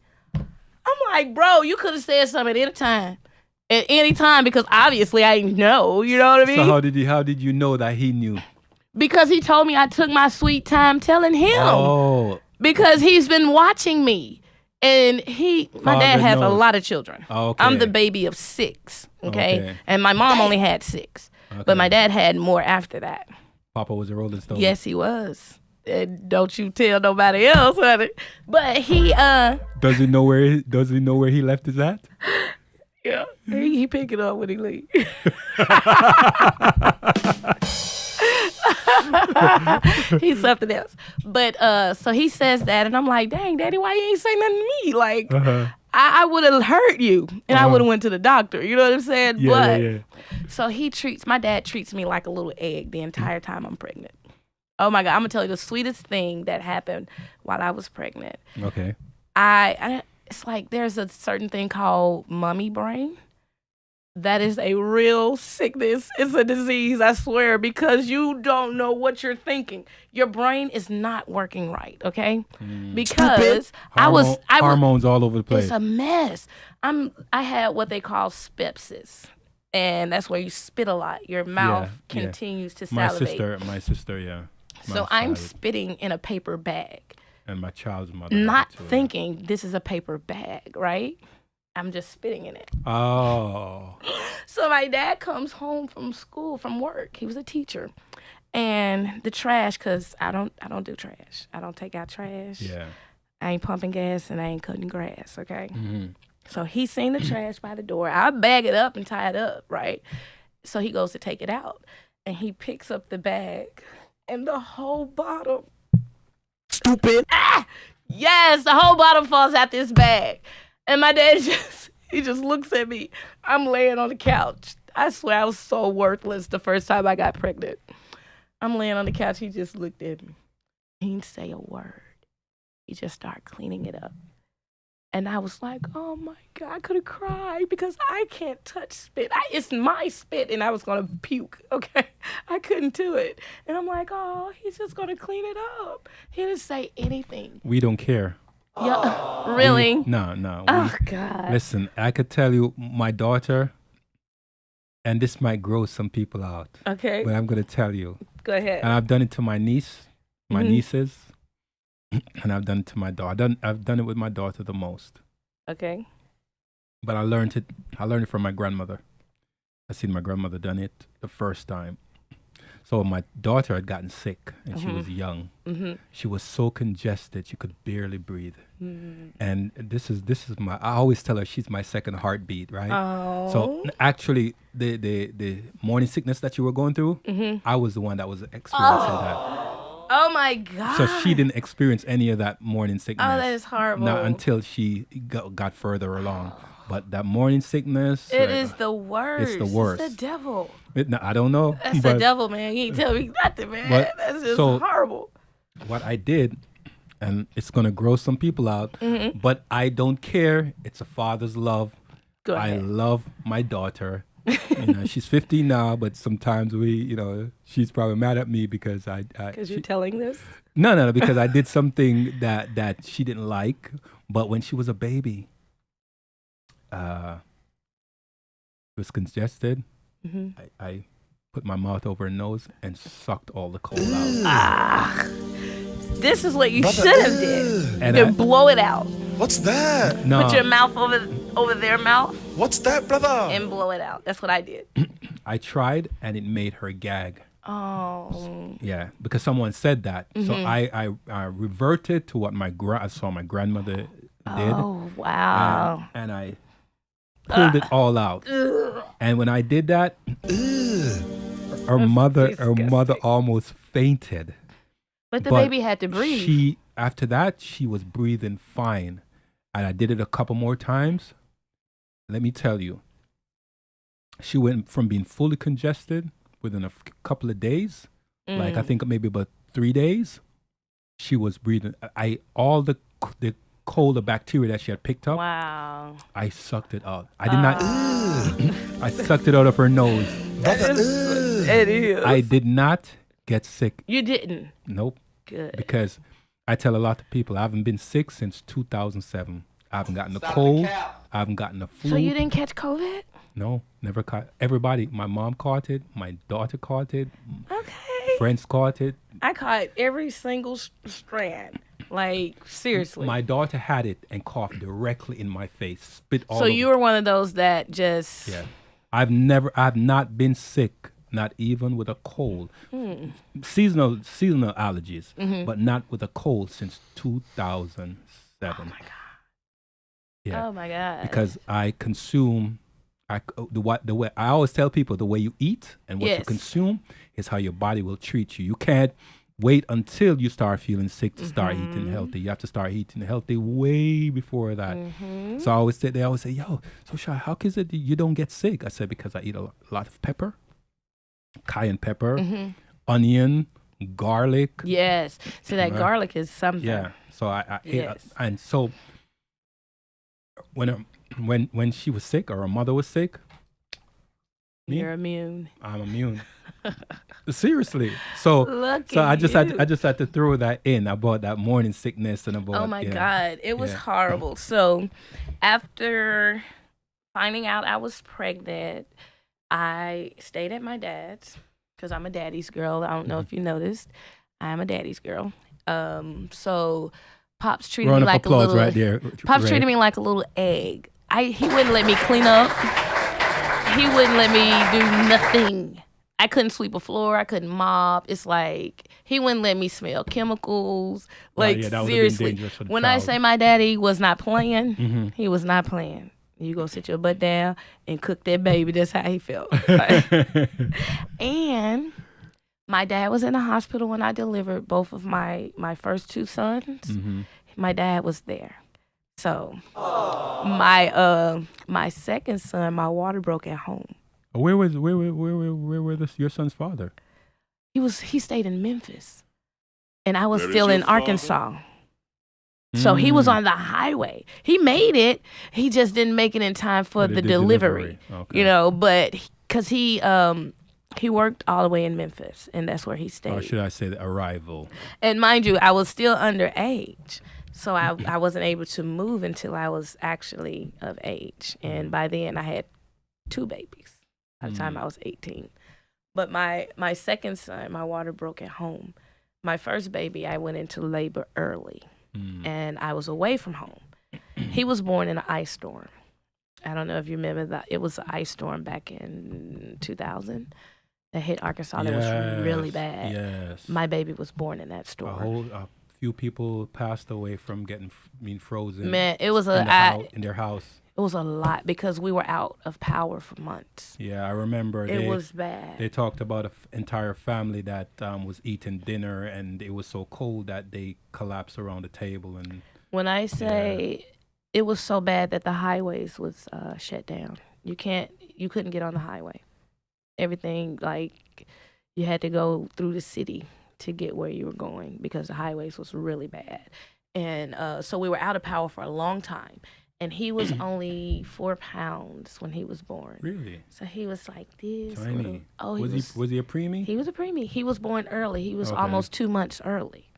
I'm like, bro, you could have said something at any time. At any time, because obviously I didn't know. You know what I mean? So how did you know that he knew? Because he told me I took my sweet time telling him. Oh. Because he's been watching me. And my dad has a lot of children. Okay. I'm the baby of 6, okay? And my mom only had 6. Okay. But my dad had more after that. Papa was a Rolling Stone. Yes, he was. And don't you tell nobody else, honey. But he Does he know where he left his at? Yeah. He pick it up when he leave. He's something else. But so he says that and I'm like, dang, Daddy, why you ain't say nothing to me? Like I would have hurt you and I would have went to the doctor. You know what I'm saying? Yeah. So my dad treats me like a little egg the entire time I'm pregnant. Oh my God, I'm gonna tell you the sweetest thing that happened while I was pregnant. Okay. It's like there's a certain thing called mummy brain. That is a real sickness. It's a disease, I swear, because you don't know what you're thinking. Your brain is not working right, okay? Because hormones all over the place. It's a mess. I had what they call spepsis. And that's where you spit a lot. Your mouth continues to salivate. My sister, yeah. So I'm spitting in a paper bag. And my child's mother. Not thinking this is a paper bag, right? I'm just spitting in it. Oh. So my dad comes home from work. He was a teacher. And the trash, because I don't do trash. I don't take out trash. Yeah. I ain't pumping gas and I ain't cutting grass, okay? Mm-hmm. So he seen the trash by the door. I bag it up and tie it up, right? So he goes to take it out. And he picks up the bag. And the whole bottom. Stupid. Yes, the whole bottom falls out this bag. And my dad just looks at me. I'm laying on the couch. I swear I was so worthless the first time I got pregnant. I'm laying on the couch. He just looked at me. He didn't say a word. He just started cleaning it up. And I was like, oh my God, I could have cried because I can't touch spit. It's my spit and I was going to puke, okay? I couldn't do it. And I'm like, oh, he's just going to clean it up. He didn't say anything. We don't care. Yeah, really? No. Oh, God. Listen, I could tell you my daughter, and this might gross some people out. Okay. But I'm going to tell you. Go ahead. And I've done it to my nieces. And I've done it to my daughter. I've done it with my daughter the most. Okay. But I learned it from my grandmother. I seen my grandmother done it the first time. So my daughter had gotten sick and she was young. Mm-hmm. She was so congested she could barely breathe. Mm-hmm. And this is I always tell her she's my second heartbeat, right? Oh. So actually the morning sickness that you were going through, I was the one that was experiencing that. Oh my God. So she didn't experience any of that morning sickness. Oh, that is horrible. Not until she got further along. But that morning sickness. It is the worst. It's the worst. It's the devil. I don't know. That's the devil, man. You ain't tell me nothing, man. That's just horrible. What I did, and it's going to gross some people out, but I don't care. It's a father's love. Go ahead. I love my daughter. She's 15 now, but sometimes she's probably mad at me because because you're telling this? No, because I did something that she didn't like. But when she was a baby, it was congested. Mm-hmm. I put my mouth over her nose and sucked all the cold out. This is what you should have did. And blow it out. What's that? No. Put your mouth over their mouth. What's that, brother? And blow it out. That's what I did. I tried, and it made her gag. Oh. Yeah, because someone said that. Mm-hmm. So I reverted to what I saw my grandmother did. Oh, wow. And I pulled it all out. And when I did that, her mother almost fainted. But the But baby had to breathe. After that, she was breathing fine. And I did it a couple more times. Let me tell you, she went from being fully congested within a couple of days, like I think maybe about 3 days, she was breathing. All the cold, the bacteria that she had picked up, Wow. I sucked it out. I did not. I sucked it out of her nose. It is. I did not get sick. You didn't? Nope. Good. Because I tell a lot of people I haven't been sick since 2007. I haven't gotten a cold. I haven't gotten a flu. So you didn't catch COVID? No, never caught. Everybody, my mom caught it. My daughter caught it. Okay. Friends caught it. I caught every single strand. Like, seriously. My daughter had it and coughed directly in my face. Spit all So over. you were one of those that just... Yeah. I've not been sick, not even with a cold. Seasonal allergies, but not with a cold since 2007. Oh, my God. Yeah. Oh, my God. Because I consume... the way I always tell people, the way you eat and what you consume is how your body will treat you. You can't wait until you start feeling sick to start eating healthy. You have to start eating healthy way before that. So they always say, yo, so Shai, how is it that you don't get sick? I said, because I eat a lot of pepper, cayenne pepper, onion, garlic. Yes. So that garlic is something. Yeah. So I Yes. and so when she was sick or her mother was sick, You're immune. I'm immune. Seriously. So Look so at I just had to throw that in about that morning sickness and about Oh my God. It was horrible. So after finding out I was pregnant, I stayed at my dad's because I'm a daddy's girl. I don't know if you noticed. I'm a daddy's girl. So Pops treated me like a little right there. Pops treated me like a little egg. He wouldn't let me clean up. He wouldn't let me do nothing. I couldn't sweep a floor. I couldn't mop. It's like he wouldn't let me smell chemicals. Like that would've been seriously, dangerous for the when I child. say my daddy was not playing, he was not playing. You go sit your butt down and cook that baby. That's how he felt. And my dad was in the hospital when I delivered both of my first two sons. My dad was there. So my second son, my water broke at home. Where were your son's father? He stayed in Memphis, and I was Where is still your in father? Arkansas. So he was on the highway. He made it. He just didn't make it in time for the delivery. Okay. You know, but because he worked all the way in Memphis, and that's where he stayed. Or should I say the arrival? And mind you, I was still underage. So I wasn't able to move until I was actually of age. And by then I had 2 babies by the time I was 18. But my second son, my water broke at home. My first baby, I went into labor early. And I was away from home. He was born in an ice storm. I don't know if you remember that. It was an ice storm back in 2000 that hit Arkansas. That was really bad. Yes. My baby was born in that storm. A few people passed away from being frozen. Man, it was in their house. It was a lot because we were out of power for months. Yeah, I remember. It was bad. They talked about an entire family that was eating dinner, and it was so cold that they collapsed around the table. And when I say it was so bad that the highways was shut down. You couldn't get on the highway. Everything, like, you had to go through the city to get where you were going because the highways was really bad. And so we were out of power for a long time. And he was only 4 pounds when he was born. Really? So he was like this. Tiny. Was he a preemie? He was a preemie. He was born early. He was almost 2 months early.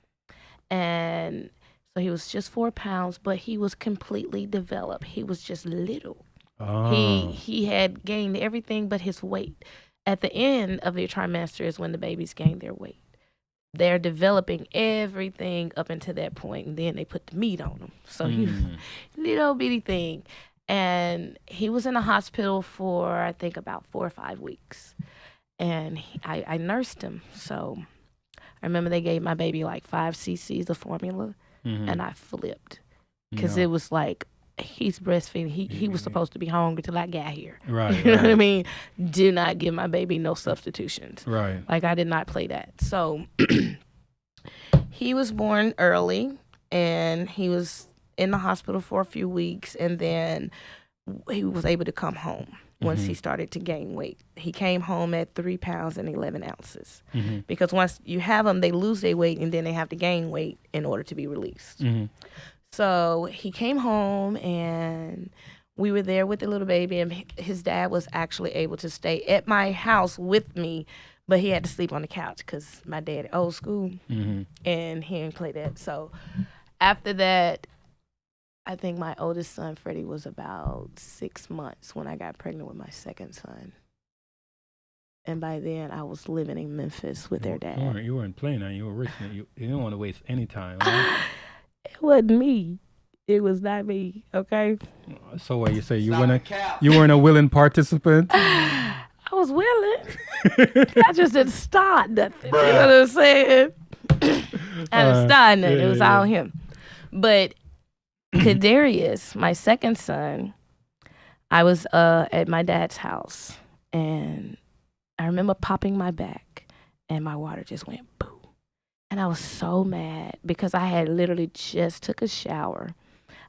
And so he was just 4 pounds, but he was completely developed. He was just little. Oh. He had gained everything but his weight. At the end of their trimester is when the babies gain their weight. They're developing everything up until that point, and then they put the meat on them. So he was a little bitty thing. And he was in the hospital for, I think, about 4 or 5 weeks. And I nursed him. So I remember they gave my baby like 5 cc's of formula, and I flipped. Because it was like, he's breastfeeding. He was supposed to be hungry till I got here. Right. You know what I mean? Do not give my baby no substitutions. Right. Like, I did not play that. So He was born early, and he was in the hospital for a few weeks, and then he was able to come home once he started to gain weight. He came home at 3 pounds and 11 ounces. Because once you have them, they lose their weight, and then they have to gain weight in order to be released. So he came home, and we were there with the little baby, and his dad was actually able to stay at my house with me, but he had to sleep on the couch because my dad old school, and he didn't play that. So after that, I think my oldest son, Freddie, was about 6 months when I got pregnant with my second son. And by then, I was living in Memphis with their dad. You weren't playing that. You were rich. You didn't want to waste any time. Right? It wasn't me. It was not me, okay? So what you say? You weren't a willing participant? I was willing. I just didn't start nothing. You know what I'm saying? I didn't start nothing. It was all him. But Kadarius, my second son, I was at my dad's house, and I remember popping my back, and my water just went boom. And I was so mad because I had literally just took a shower.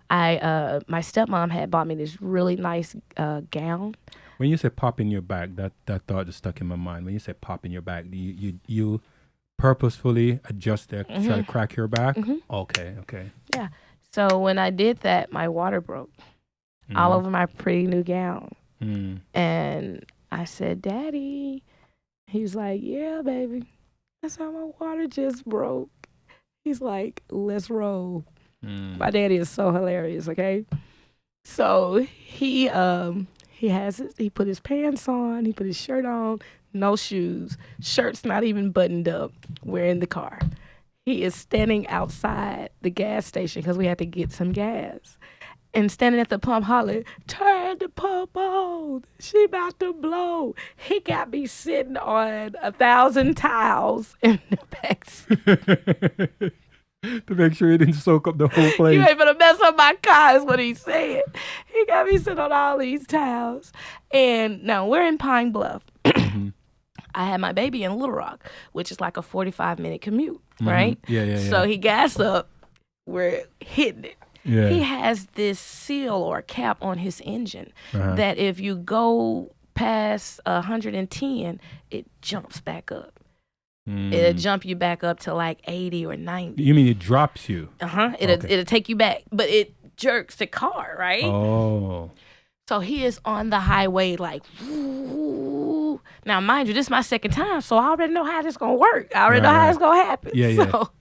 My stepmom had bought me this really nice gown. When you say pop in your back, that thought just stuck in my mind. When you say pop in your back, you purposefully adjust there, try to crack your back? Okay. Yeah. So when I did that, my water broke all over my pretty new gown. And I said, Daddy. He was like, yeah, baby. That's how my water just broke. He's like, let's roll. My daddy is so hilarious, okay? So he put his pants on, he put his shirt on, no shoes, shirt's not even buttoned up. We're in the car. He is standing outside the gas station because we had to get some gas. And standing at the pump hollering, turn the pump on. She about to blow. He got me sitting on 1,000 towels in the backseat. To make sure it didn't soak up the whole place. You ain't gonna mess up my car is what he said. He got me sitting on all these towels. And now we're in Pine Bluff. I had my baby in Little Rock, which is like a 45-minute commute, right? Yeah. So he gassed up. We're hitting it. Yeah. He has this seal or cap on his engine that if you go past 110, it jumps back up. It'll jump you back up to like 80 or 90. You mean it drops you? It'll take you back, but it jerks the car, right? Oh. So he is on the highway like, woo. Now, mind you, this is my second time, so I already know how this going to work. I already know how it's going to happen. So,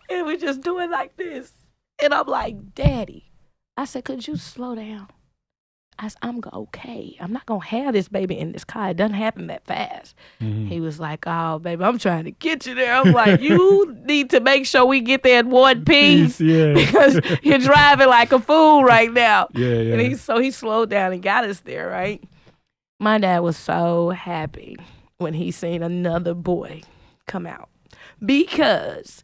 and we just do it like this. And I'm like, Daddy, I said, could you slow down? I said, I'm okay. I'm not going to have this baby in this car. It doesn't happen that fast. He was like, oh, baby, I'm trying to get you there. I'm like, you need to make sure we get there in one piece because you're driving like a fool right now. And he slowed down and got us there, right? My dad was so happy when he seen another boy come out because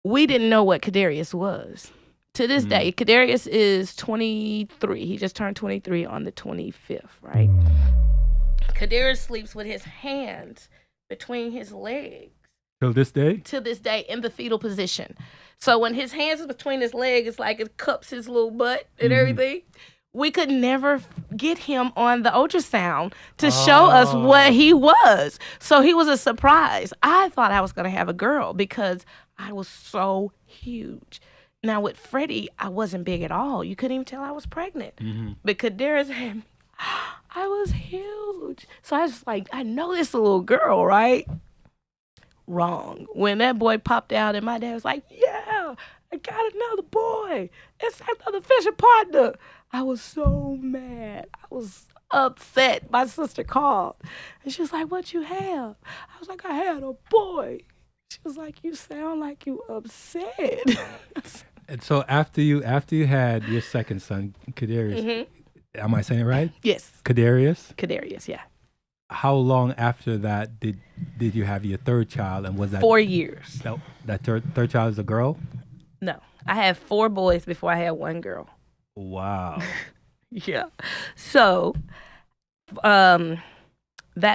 we didn't know what Kadarius was. To this day, Kadarius is 23. He just turned 23 on the 25th, right? Kadarius sleeps with his hands between his legs. Till this day? To this day, in the fetal position. So when his hands is between his legs, it's like it cups his little butt and everything. We could never get him on the ultrasound to show us what he was. So he was a surprise. I thought I was going to have a girl because I was so huge. Now, with Freddie, I wasn't big at all. You couldn't even tell I was pregnant. But Kadarius had me. I was huge. So I was like, I know this little girl, right? Wrong. When that boy popped out and my dad was like, yeah, I got another boy. It's another fishing partner. I was so mad. I was upset. My sister called. And she was like, what you have? I was like, I had a boy. She was like, you sound like you upset. And so after you had your second son, Kadarius, am I saying it right? Yes. Kadarius, yeah. How long after that did you have your third child, and was that 4 years? No, that third child is a girl? No, I had 4 boys before I had 1 girl. Wow. Yeah. So, that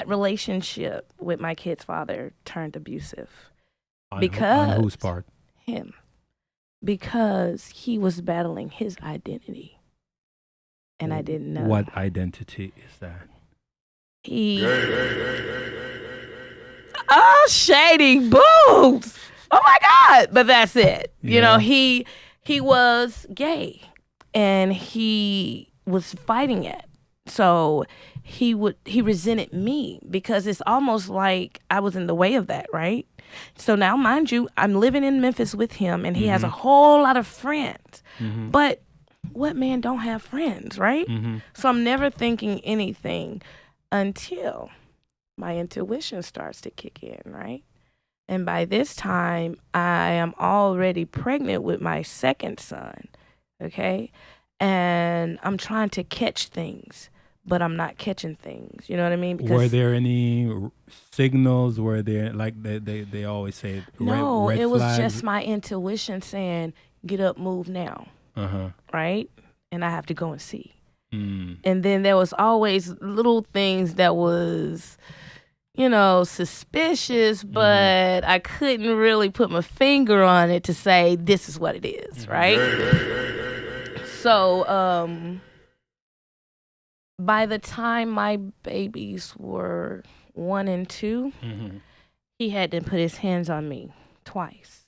relationship with my kid's father turned abusive. because on whose part? him, because he was battling his identity, and I didn't know. What identity is that? He oh, shady boobs. Oh my God. But that's it. You know, he was gay and he was fighting it. So he resented me because it's almost like I was in the way of that, right? So now, mind you, I'm living in Memphis with him and he has a whole lot of friends. But what man don't have friends, right? So I'm never thinking anything until my intuition starts to kick in, right? And by this time, I am already pregnant with my second son, okay? And I'm trying to catch things, but I'm not catching things. You know what I mean? Because were there any signals? Were there, like they always say, no, red it was flags? just my intuition saying, get up, move now, right? And I have to go and see. And then there was always little things that was, you know, suspicious, but I couldn't really put my finger on it to say this is what it is, right? So by the time my babies were 1 and 2, he had to put his hands on me twice,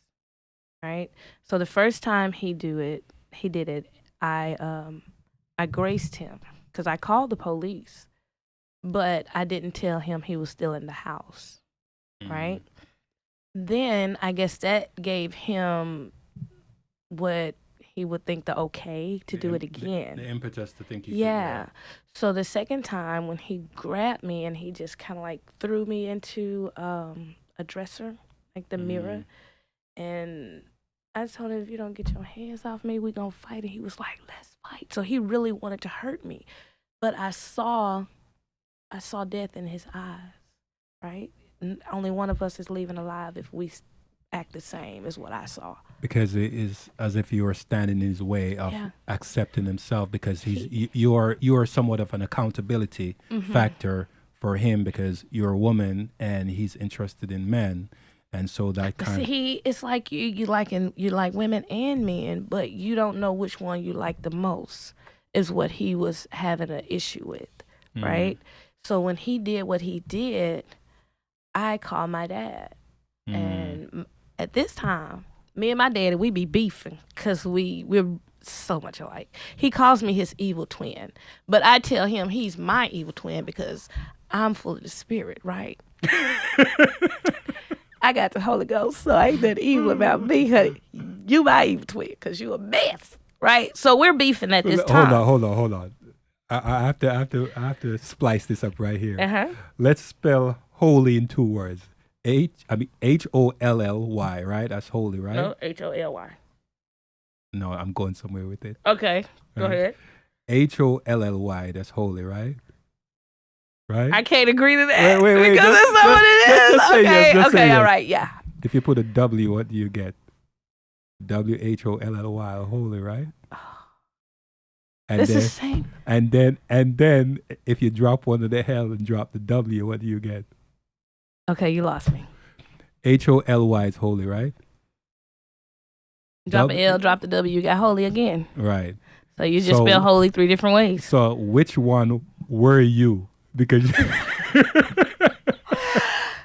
right? So the first time he did it, I graced him because I called the police, but I didn't tell him he was still in the house, right? Then I guess that gave him what he would think the okay to do it again. The impetus to think he yeah. So the second time when he grabbed me and he just kind of like threw me into a dresser, like the mirror, and I told him, if you don't get your hands off me, we're going to fight. And he was like, let's fight. So he really wanted to hurt me. But I saw death in his eyes, right? Only one of us is leaving alive if we act the same, is what I saw. Because it is as if you were standing in his way of accepting himself, because you are somewhat of an accountability factor for him, because you're a woman and he's interested in men. And so that kind of it's like you like women and men, but you don't know which one you like the most, is what he was having an issue with, right? So when he did what he did, I called my dad, and at this time, me and my daddy, we be beefing because we're so much alike. He calls me his evil twin, but I tell him he's my evil twin because I'm full of the spirit, right? I got the Holy Ghost, so ain't that evil about me, honey. You my evil twin, because you a mess, right? So we're beefing at this time. Hold on. I have to splice this up right here. Let's spell holy in 2 words. H-O-L-L-Y, right? That's holy, right? No, H-O-L-Y. No, I'm going somewhere with it. Okay, go ahead. H-O-L-L-Y, that's holy, right? Right? I can't agree to that. Wait, because that's not what it is. Okay, all right, yeah. If you put a W, what do you get? W-H-O-L-L-Y, holy, right? And it's the same. And then if you drop one of the L and drop the W, what do you get? Okay, you lost me. H-O-L-Y is holy, right? Drop an L, drop the W, you got holy again. Right. So you just spell holy 3 different ways. So which one were you? Because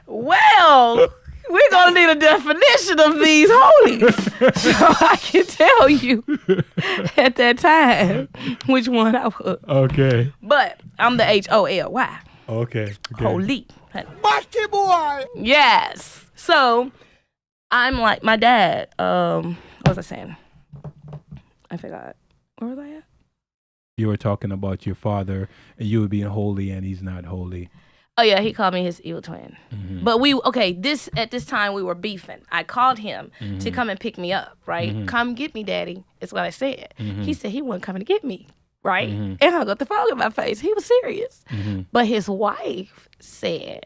well, we're going to need a definition of these holies. So I can tell you at that time which one I was. Okay. But I'm the H-O-L-Y. Okay. Holy. Bucky boy. Yes. So I'm like my dad. What was I saying? I forgot. Where was I at? You were talking about your father and you were being holy and he's not holy. Oh yeah, he called me his evil twin. But at this time we were beefing. I called him to come and pick me up, right? Come get me, daddy. Is what I said. He said he wasn't coming to get me, right? And I got the phone in my face. He was serious. But his wife said,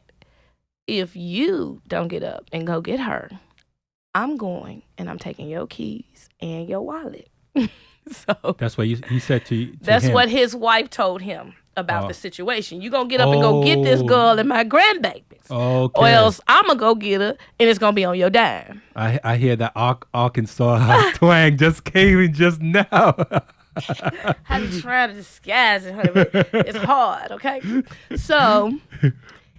if you don't get up and go get her, I'm going and I'm taking your keys and your wallet. So that's what he said to that's him. what his wife told him. about the situation. You gonna get up and go get this girl and my grandbabies. Okay. Or else I'm gonna go get her and it's gonna be on your dime. I hear that Arkansas twang just came in just now. I'm trying to disguise it, honey, but it's hard, okay? So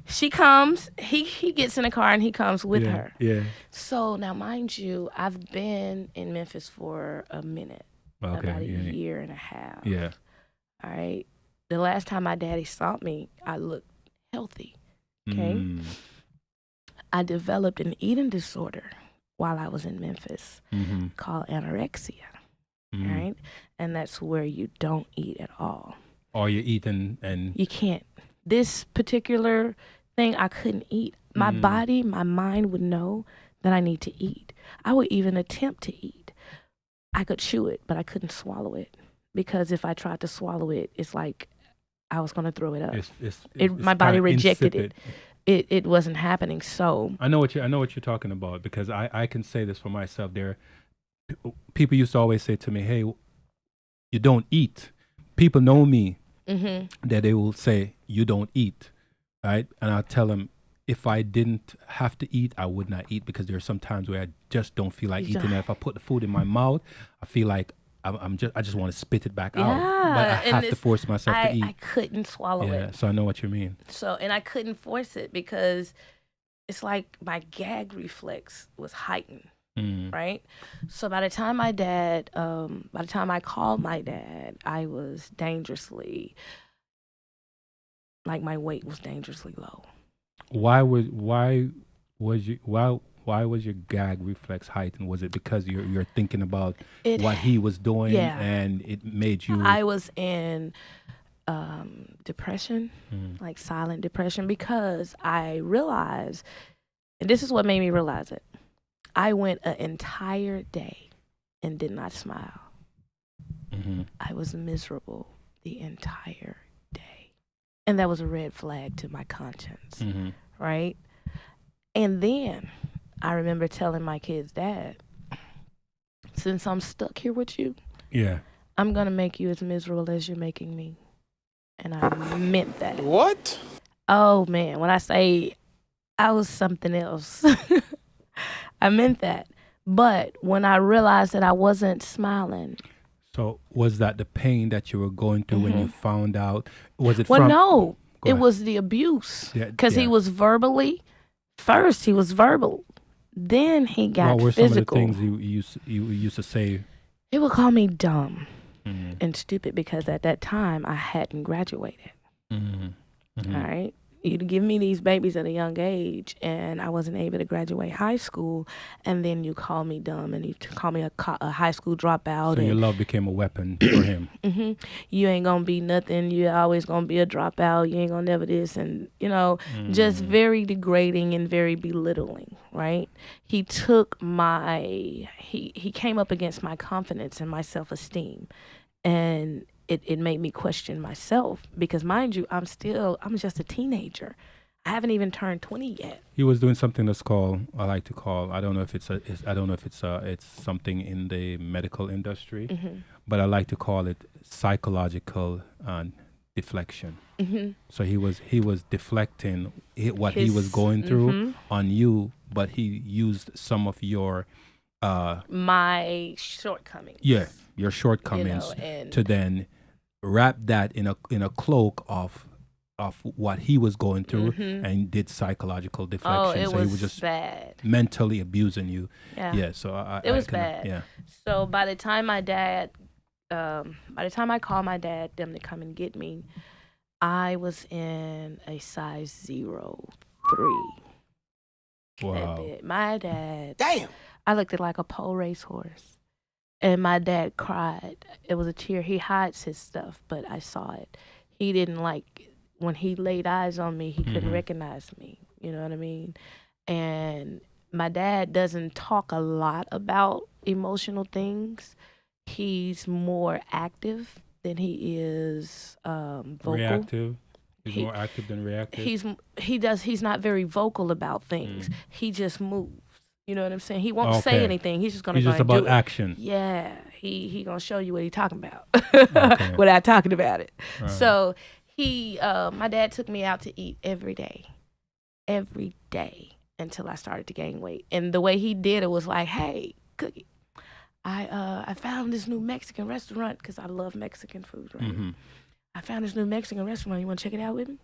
she comes, he gets in the car and he comes with her. Yeah. So now, mind you, I've been in Memphis for a minute, about a year and a half. Yeah. All right. The last time my daddy saw me, I looked healthy. Okay. I developed an eating disorder while I was in Memphis called anorexia. Right? And that's where you don't eat at all. Or you're eating and you can't. This particular thing, I couldn't eat. My body, my mind would know that I need to eat. I would even attempt to eat. I could chew it, but I couldn't swallow it. Because if I tried to swallow it, it's like I was going to throw it up. My body rejected it. It wasn't happening. So I know what you're talking about, because I can say this for myself. People used to always say to me, "Hey, you don't eat." People know me that they will say, "You don't eat," right? And I'll tell them, if I didn't have to eat, I would not eat, because there are some times where I just don't feel like eating. And if I put the food in my mouth, I feel like I just want to spit it back out. But I have to force myself to eat. I couldn't swallow it. So I know what you mean. And I couldn't force it because it's like my gag reflex was heightened. Right? So by the time I called my dad, I was dangerously, like my weight was dangerously low. Why was your gag reflex heightened? Was it because you're thinking about what he was doing and it made you? I was in depression, like silent depression, because I realized, and this is what made me realize it. I went an entire day and did not smile. I was miserable the entire day. And that was a red flag to my conscience, right? And then I remember telling my kid's dad, since I'm stuck here with you, I'm going to make you as miserable as you're making me. And I meant that. What? Oh, man. When I say I was something else, I meant that. But when I realized that I wasn't smiling. So was that the pain that you were going through when you found out? Was it Well, from? no. It was the abuse. Because he was verbally. First, he was verbal. Then he got what were physical. Some of the things you used to say? He would call me dumb and stupid because at that time I hadn't graduated. All right. You'd give me these babies at a young age and I wasn't able to graduate high school, and then you call me dumb and you call me a high school dropout. So your love became a weapon for him. You ain't gonna be nothing. You're always gonna be a dropout. You ain't gonna never this, and just very degrading and very belittling. Right? He took he came up against my confidence and my self-esteem, and it made me question myself, because mind you, I'm just a teenager. I haven't even turned 20 yet. He was doing something that's called, I don't know if it's something in the medical industry, but I like to call it psychological deflection. So he was deflecting what he was going through on you, but he used some of your my shortcomings. Yeah, your shortcomings to then wrap that in a cloak of what he was going through and did psychological deflection. So he was just bad. Mentally abusing you. Yeah. So it was bad. Yeah. So by the time I called my dad, them to come and get me, I was in a size 0-3. Wow. My dad. Damn. I looked like a pole racehorse. And my dad cried. It was a tear. He hides his stuff, but I saw it. He didn't when he laid eyes on me, he couldn't recognize me. You know what I mean? And my dad doesn't talk a lot about emotional things. He's more active than he is vocal. Reactive. He's more active than reactive. He's not very vocal about things. He just moves. You know what I'm saying? He won't say anything. He's just gonna. He's just about action. Yeah, he gonna show you what he's talking about Okay. without talking about it. Right. So my dad took me out to eat every day until I started to gain weight. And the way he did it was like, hey, Cookie, I found this new Mexican restaurant because I love Mexican food, right? Mm-hmm. I found this new Mexican restaurant. You want to check it out with me?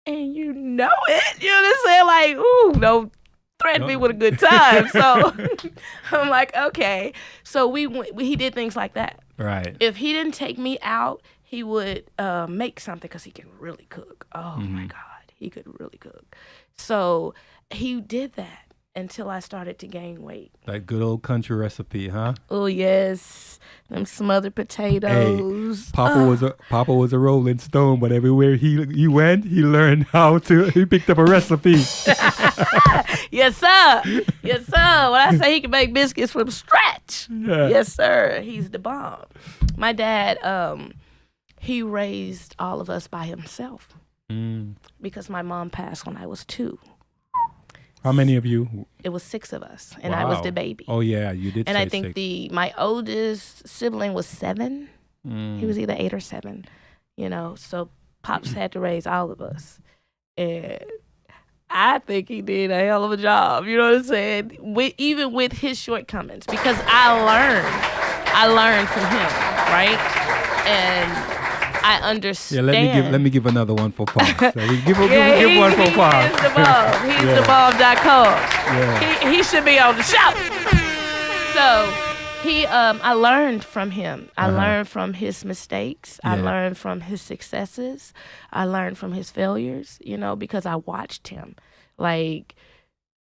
And you know it. You know what I'm saying? Like, ooh, don't threaten me with a good time. So I'm like, okay. So he did things like that. Right. If he didn't take me out, he would make something because he can really cook. Oh, my God. He could really cook. So he did that until I started to gain weight. That good old country recipe, huh? Oh, yes. Them smothered potatoes. Hey, Papa was a Rolling Stone, but everywhere he went, he learned he picked up a recipe. Yes, sir. Yes, sir. When I say he can make biscuits from scratch. Yeah. Yes, sir. He's the bomb. My dad, he raised all of us by himself because my mom passed when I was 2. How many of you? It was 6 of us, and I was the baby. Oh, yeah, you did and say I think 6. my oldest sibling was 7. He was either 8 or 7, so Pops had to raise all of us. And I think he did a hell of a job, you know what I'm saying? Even with his shortcomings, because I learned from him, right? And I understand. Yeah, let me give another one for Pops. So we give one for Pops. He's the bomb. He's the bomb.com. Yeah. He should be on the show. So I learned from him. I learned from his mistakes. I learned from his successes. I learned from his failures, because I watched him. Like,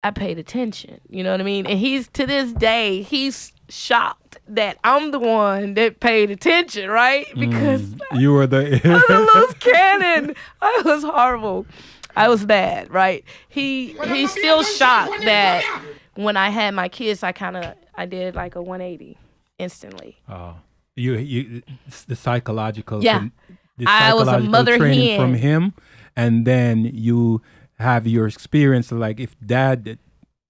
I paid attention, you know what I mean? And to this day, he's shocked that I'm the one that paid attention, right? Because you were the I was a loose cannon. I was horrible. I was bad, right? He's still shocked that when I had my kids, I did like a 180 instantly. Oh, you the psychological. Yeah, The I was a mother training hen from him, and then you have your experience. Like, if Dad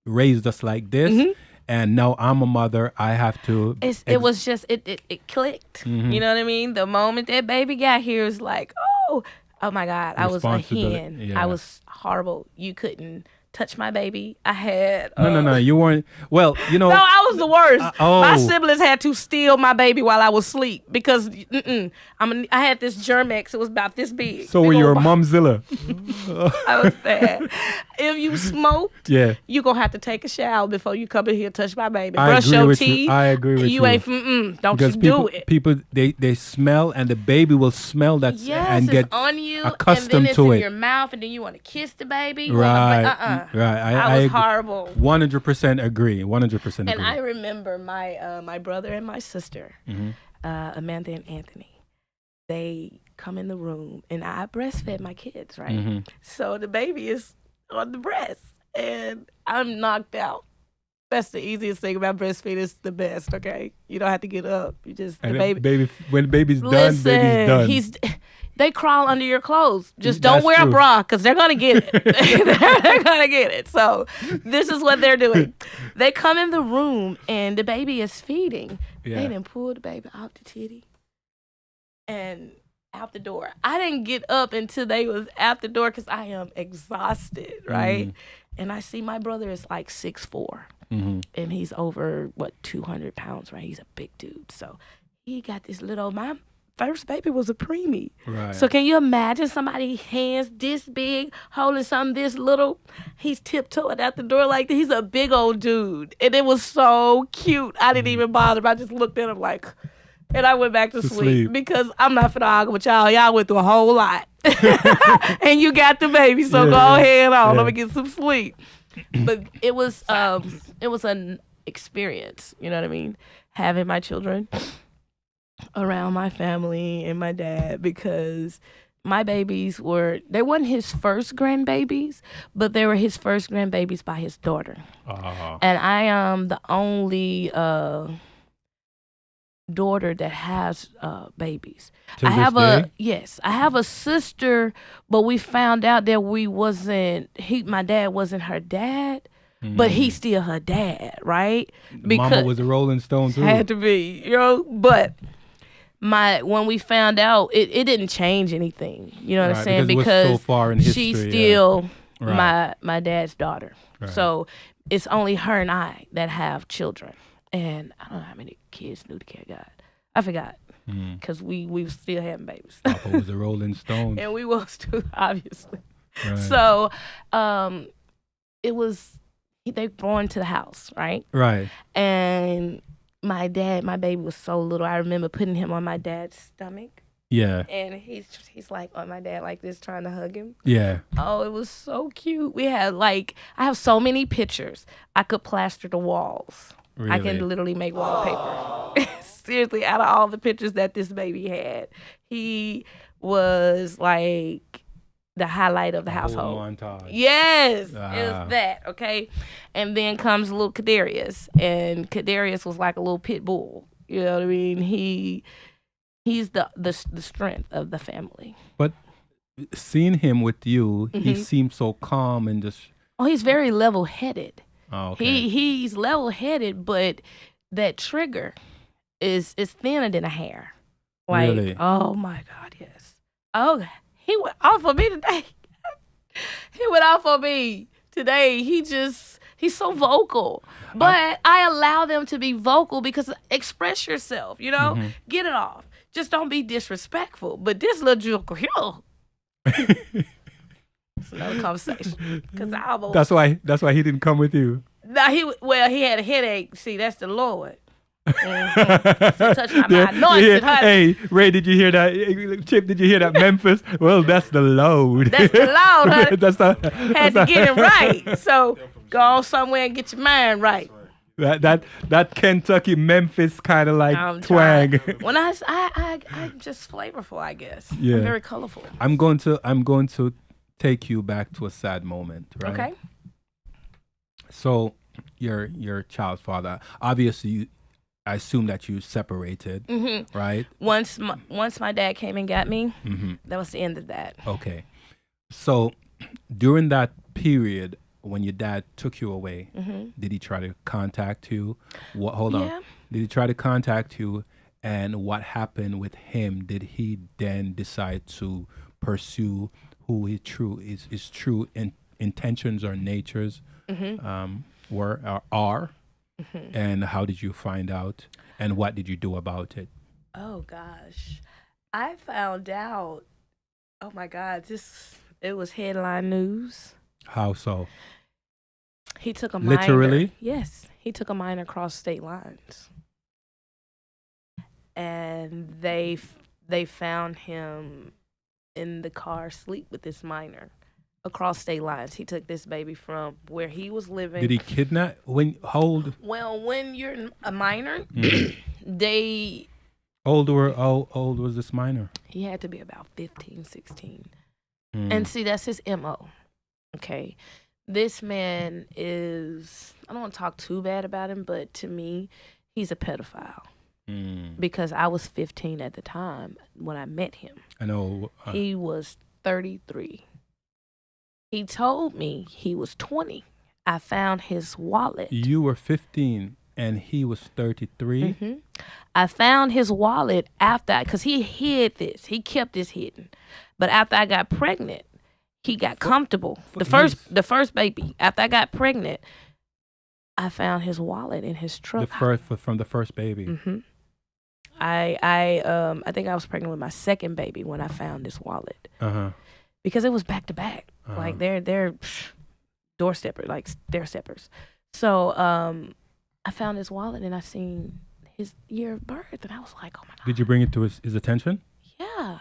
raised us like this, and now I'm a mother, I have to. It was just it clicked. You know what I mean? The moment that baby got here, it was like, oh my God, I was a hen. Yeah. I was horrible. You couldn't touch my baby. I had no, you weren't. Well, No, I was the worst. My oh. siblings had to steal my baby while I was asleep because I had this Germex. It was about this big. So were you a momzilla? I was bad. If you smoked, Yeah. you gonna have to take a shower before you come in here and touch my baby. I Brush agree your with you. teeth. I agree with you. You ain't. Don't Because you do it. people they smell, and the baby will smell that Yes, and it's get on you, accustomed and then it's to in it. your mouth, and then you want to kiss the baby. You Right, wanna, right. I was agree. horrible. 100% agree. 100% agree. And I remember my brother and my sister, Amanda and Anthony. They come in the room, and I breastfed my kids, right? So the baby is on the breast, and I'm knocked out. That's the easiest thing about breastfeeding. It's the best, okay? You don't have to get up. You just, and the baby. when the baby's Listen, done, baby's done. They crawl under your clothes. Just don't That's wear true. a bra because they're going to get it. They're going to get it. So this is what they're doing. They come in the room and the baby is feeding. Yeah. They didn't pull the baby out the titty and out the door. I didn't get up until they was out the door because I am exhausted, right? And I see my brother is like 6'4". And he's over 200 pounds, right? He's a big dude. So he got this my first baby was a preemie. Right. So can you imagine somebody's hands this big holding something this little? He's tiptoeing out the door like this. He's a big old dude. And it was so cute. I didn't even bother. I just looked at him like, and I went back to sleep because I'm not finna argue with y'all. Y'all went through a whole lot. And you got the baby, so go ahead on. Let me get some sleep. But it was an experience, you know what I mean? Having my children around my family and my dad, because my babies they weren't his first grandbabies, but they were his first grandbabies by his daughter. And I am the only daughter that has babies. I have a sister, but we found out that my dad wasn't her dad, but he's still her dad, right? Mama was a Rolling Stone too. Had to be, but when we found out, it didn't change anything. You know what I'm saying? Because it was so far in history, she's still Right. my dad's daughter. Right. So it's only her and I that have children. And I don't know how many kids New Cat got. I forgot. Because we were still having babies. Papa was a Rolling Stone. And we was too, obviously. Right. So it was, they born to the house, right? Right. And my baby was so little. I remember putting him on my dad's stomach. Yeah. And he's like on my dad like this, trying to hug him. Yeah. Oh, it was so cute. We had I have so many pictures. I could plaster the walls. Really? I can literally make wallpaper. Seriously, out of all the pictures that this baby had, he was like the highlight of the household. Whole montage. Yes, it was that, okay? And then comes little Kadarius, and Kadarius was like a little pit bull. You know what I mean? He's the strength of the family. But seeing him with you, he seemed so calm and just... Oh, he's very level-headed. Oh, okay. He's level-headed, but that trigger is thinner than a hair. Like, Really? oh my God, yes. Oh, he went off on me today. He went off on me today. He's so vocal. But I allow them to be vocal because express yourself, you know? Get it off. Just don't be disrespectful. But this little joker here. It's another conversation. Cause I almost. That's why he didn't come with you. Nah, he had a headache. See, that's the Lord. So touch my anointed, honey. Hey, Ray, did you hear that? Chip, did you hear that? Memphis? Well, that's the Lord. That's the Lord, honey. Had to get it right. So go on somewhere and get your mind right. That Kentucky Memphis kind of like twang. When I'm just flavorful, I guess. Yeah. I'm very colorful. I'm going to take you back to a sad moment, right? Okay. So your child's father, obviously, I assume that you separated, right? Once my dad came and got me, that was the end of that. Okay. So during that period when your dad took you away, did he try to contact you? Hold on. Did he try to contact you? And what happened with him? Did he then decide to pursue who his true intentions or natures were or are? And how did you find out? And what did you do about it? Oh gosh, I found out. Oh my God, it was headline news. How so? He took a minor. Literally? Yes, he took a minor across state lines, and they found him in the car asleep with this minor across state lines. He took this baby from where he was living. Did he kidnap? Well, when you're a minor, they. How old was this minor? He had to be about 15, 16. And see, that's his MO. Okay. This man is, I don't want to talk too bad about him, but to me, he's a pedophile. Because I was 15 at the time when I met him. I know. He was 33. He told me he was 20. I found his wallet. You were 15 and he was 33? I found his wallet after, because he hid this. He kept this hidden. But after I got pregnant, he got comfortable. The first baby. After I got pregnant, I found his wallet in his truck. From the first baby? I think I was pregnant with my second baby when I found this wallet. Because it was back to back. Like they're doorsteppers, like stair steppers. So I found his wallet and I seen his year of birth and I was like, oh my God. Did you bring it to his attention? Yeah.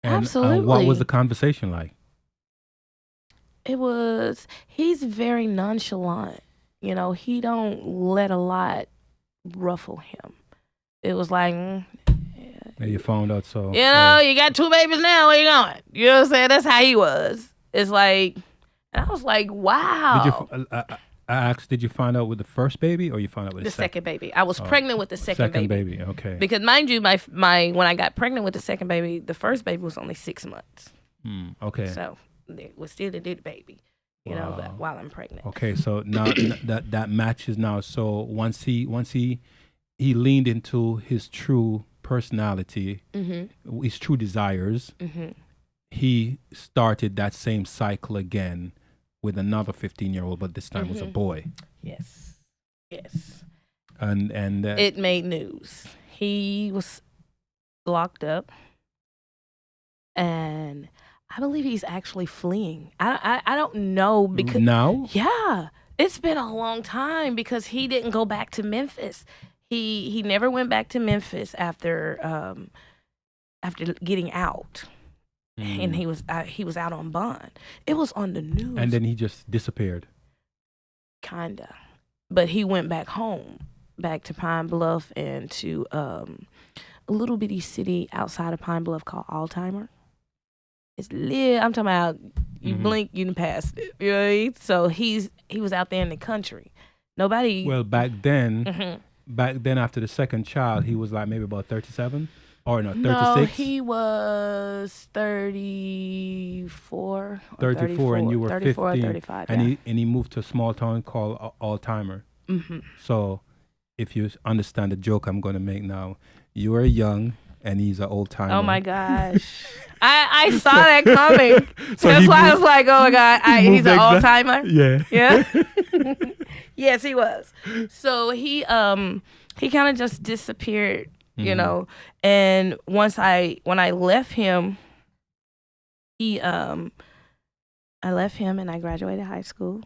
And, absolutely. What was the conversation like? He's very nonchalant. You know, he don't let a lot ruffle him. It was like, Yeah, you found out, so. You know, you got 2 babies now, where you going? You know what I'm saying? That's how he was. It's like, and I was like, wow. I asked, did you find out with the first baby or you found out with the second baby? I was pregnant with the second baby. Second baby, okay. Because mind you, my when I got pregnant with the second baby, the first baby was only 6 months. Okay. So it was still a little baby, you know, but while I'm pregnant. Okay, so now that matches now. So once he leaned into his true personality, Mm-hmm. his true desires, Mm-hmm. he started that same cycle again with another 15-year-old, but this time was a Mhm. boy. Yes. Yes. And It made news. He was locked up, and I believe he's actually fleeing. I don't know because now, yeah, it's been a long time because he didn't go back to Memphis. He never went back to Memphis after getting out, and he was out on bond. It was on the news, and then he just disappeared. kinda, but he went back home, back to Pine Bluff and to a little bitty city outside of Pine Bluff called Alzheimer. It's lit. I'm talking about you blink, you done passed it. You know what I mean? So he was out there in the country. Nobody. Well, back then, Mhm. after the second child, he was like maybe about 37 or no, 36. No, he was 34. Or 34, and you were 34 15, or 35. and he moved to a small town called Alzheimer. Mm-hmm. So, if you understand the joke I'm going to make now, you are young and he's an old timer. Oh my gosh. I saw that coming. So That's he why I moved- was like, oh my God, he's an old timer. Yeah. Yeah. Yes, he was. So he kind of just disappeared, you know. And when I left him, I left him and I graduated high school.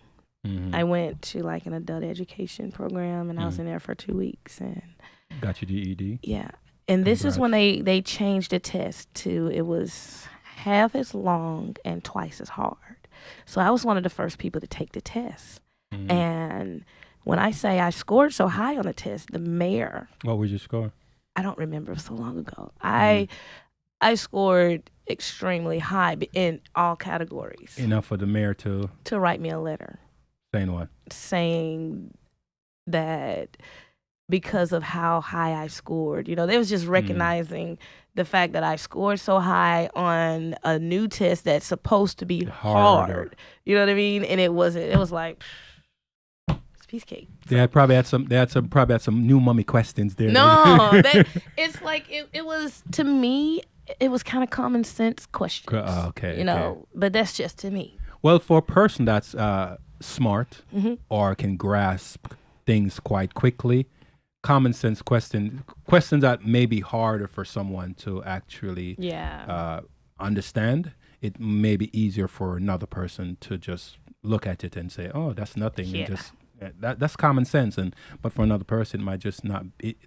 I went to like an adult education program, and I was in there for 2 weeks, and Got your GED. yeah. And this is Congrats. when they changed the test to it was half as long and twice as hard. So I was one of the first people to take the test. And when I say I scored so high on the test, the mayor, What was your score? I don't remember, it was so long ago. I scored extremely high in all categories Enough for the mayor to to write me a letter saying what? saying that because of how high I scored, they was just recognizing the fact that I scored so high on a new test that's supposed to be Harder. hard. You know what I mean? And it wasn't. It was like it's a piece of cake. They probably had some new mummy questions there. No, it's like it was to me. It was kind of common sense questions. Okay. But that's just to me. Well, for a person that's smart Mm-hmm. or can grasp things quite quickly, common sense questions that may be harder for someone to actually understand, it may be easier for another person to just look at it and say, oh, that's nothing. Yeah. And just that's common sense. But for another person, it might just not. It's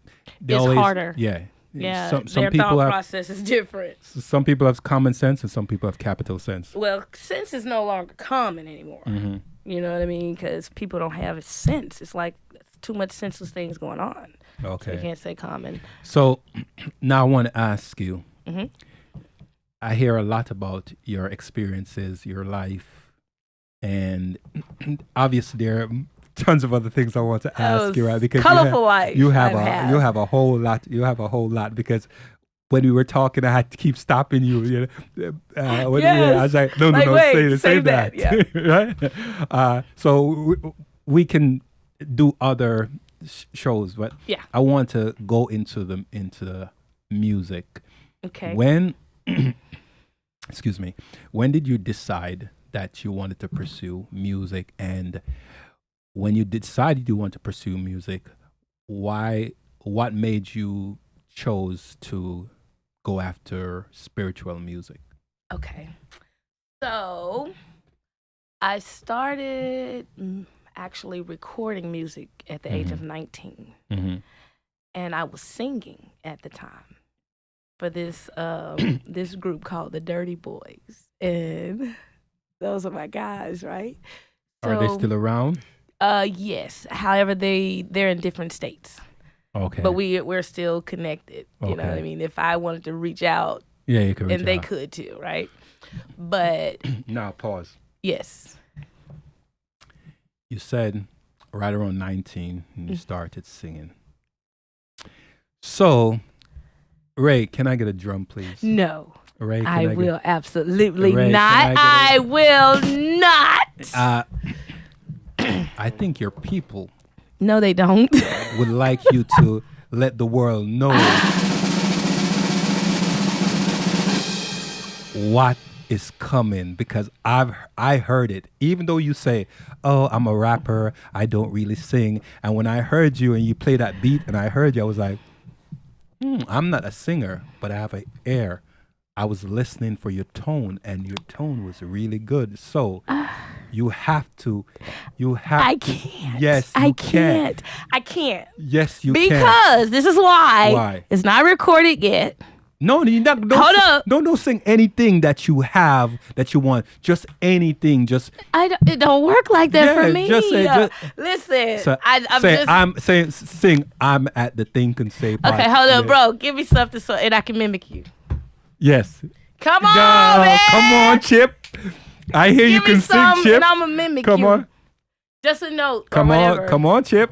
harder. Yeah. Yeah, Some their people thought have process is different. some people have common sense and some people have capital sense. Well, sense is no longer common anymore. You know what I mean? Because people don't have sense. It's like too much senseless things going on. Okay. So you can't say common. So now I want to ask you. Mhm. I hear a lot about your experiences, your life, and obviously there are tons of other things I want to ask you, right? Because colorful life. you have I've a had. whole lot. You have a whole lot because when we were talking, I had to keep stopping you. I was like, no, wait, say save that, right? So we can do other shows, but Yeah. I want to go into the music. Okay. When, excuse me, when did you decide that you wanted to pursue music? And when you decided you want to pursue music, what made you chose to go after spiritual music? Okay. So I started actually recording music at the age of 19. Mm-hmm. And I was singing at the time for this this group called the Dirty Boys. And those are my guys, right? Are they still around? Yes. However, they're in different states. Okay. But we're still connected. You know what I Okay. mean? If I wanted to reach out, Yeah, you could. and they could too, right? But Now pause. yes. You said right around 19 and you started singing. So, Ray, can I get a drum, please? No. Ray, can I get- will absolutely Ray, can not. I I will not. I think your people No, they don't. would like you to let the world know what is coming, because I heard it. Even though you say, "Oh, I'm a rapper, I don't really sing," and when I heard you and you play that beat, and I heard you, I was like, I'm not a singer, but I have an air. I was listening for your tone, and your tone was really good. So you have to. I can't. Yes, you can. I can't. Yes, you can. Because this is why. Why? It's not recorded yet. No, you don't. Hold up. Don't sing anything that you have that you want. Just anything. Just It don't work like that for me. Just say. Listen, So, I'm say, just. I'm saying sing. I'm at the Think and Say. Okay, hold up, bro. Give me something so and I can mimic you. Yes. Come on, man. Come on, Chip. I hear you can sing, Chip. And I'm gonna mimic you. Come on. Just a note. Come or on. whatever. Come on, Chip.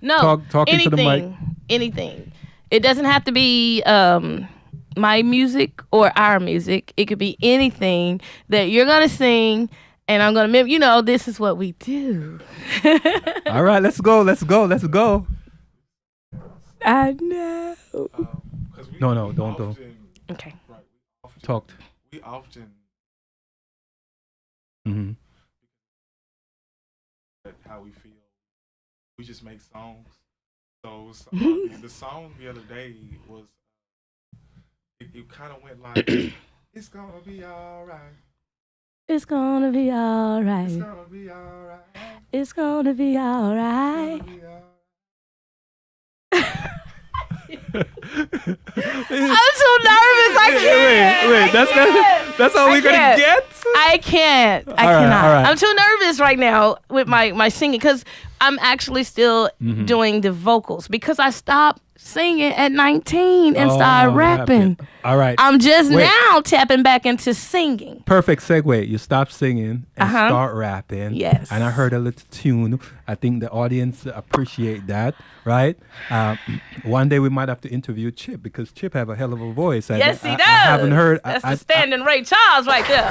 No. Talk into the mic. Anything. It doesn't have to be my music or our music. It could be anything that you're gonna sing, and I'm gonna mimic. This is what we do. All right, let's go. I know. No, don't. Okay. Talked. We often Mm-hmm. how we feel. We just make songs. So the song the other day was it kind of went like it's gonna be alright. It's gonna be alright. It's gonna be alright. It's gonna be alright. I'm so nervous. I can't. Wait. That's all we're gonna get. I can't. I cannot. all right. I'm too nervous right now with my singing because I'm actually still doing the vocals because I stopped singing at 19 and started rapping. All right. I'm just now tapping back into singing. Perfect segue. You stop singing and Uh-huh. start rapping. Yes. And I heard a little tune. I think the audience appreciate that, right? One day we might have to interview Chip because Chip have a hell of a voice. Yes, he does. I haven't heard. That's the standing Ray Charles right there.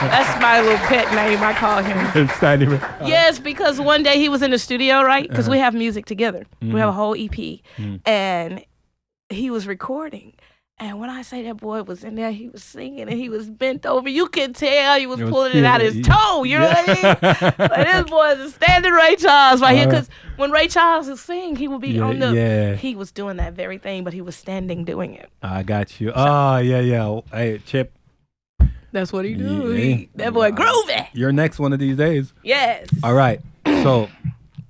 That's my little pet name. I call him. Standing. Yes, because one day he was in the studio, right? Because we have music together. We have a whole EP. And he was recording. And when I say that boy was in there, he was singing and he was bent over. You can tell he was pulling it out of his toe. You know what I mean? But this boy is a standing Ray Charles right here. Because when Ray Charles is singing, he would be on the... Yeah. He was doing that very thing, but he was standing doing it. I got you. Oh, yeah. Hey, Chip. That's what he do. Yeah. That boy groovy. You're next one of these days. Yes. All right. So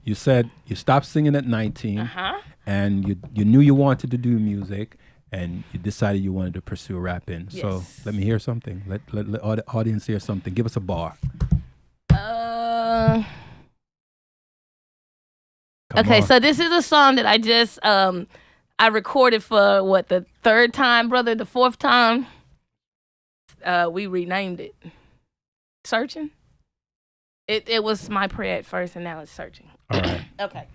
you said you stopped singing at 19 and you knew you wanted to do music and you decided you wanted to pursue rapping. Yes. So let me hear something. Let the audience hear something. Give us a bar. Okay, on. so this is a song that I just I recorded for the third time, brother, the fourth time. We renamed it. Searching. It was my prayer at first, and now it's searching. All right. Okay.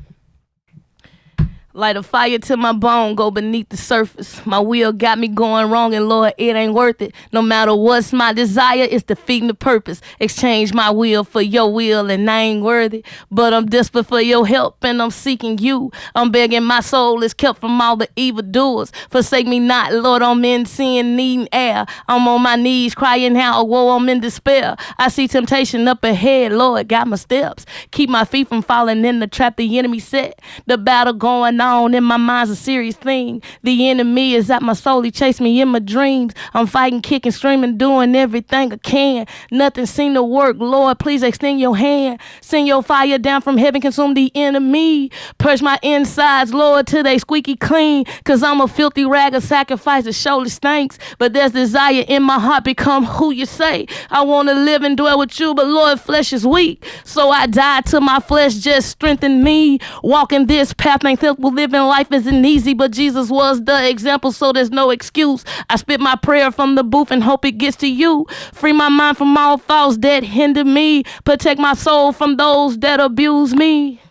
Light a fire to my bone, go beneath the surface. My will got me going wrong, and Lord, it ain't worth it. No matter what's my desire, it's defeating the purpose. Exchange my will for your will, and I ain't worthy. But I'm desperate for your help, and I'm seeking you. I'm begging my soul is kept from all the evildoers. Forsake me not, Lord, I'm in sin, needing air. I'm on my knees, crying out, whoa, I'm in despair. I see temptation up ahead, Lord, got my steps. Keep my feet from falling in the trap the enemy set. The battle going on in my mind's a serious thing. The enemy is at my soul, he chased me in my dreams. I'm fighting, kicking, screaming, doing everything I can. Nothing seem to work, Lord, please extend your hand. Send your fire down from heaven, consume the enemy. Purge my insides, Lord, till they squeaky clean. Cause I'm a filthy rag of sacrifice that surely stinks. But there's desire in my heart, become who you say. I wanna live and dwell with you, but Lord, flesh is weak. So I die till my flesh just strengthen me. Walking this path ain't simple, living life isn't easy, but Jesus was the example, so there's no excuse. I spit my prayer from the booth and hope it gets to you. Free my mind from all thoughts that hinder me. Protect my soul from those that abuse me.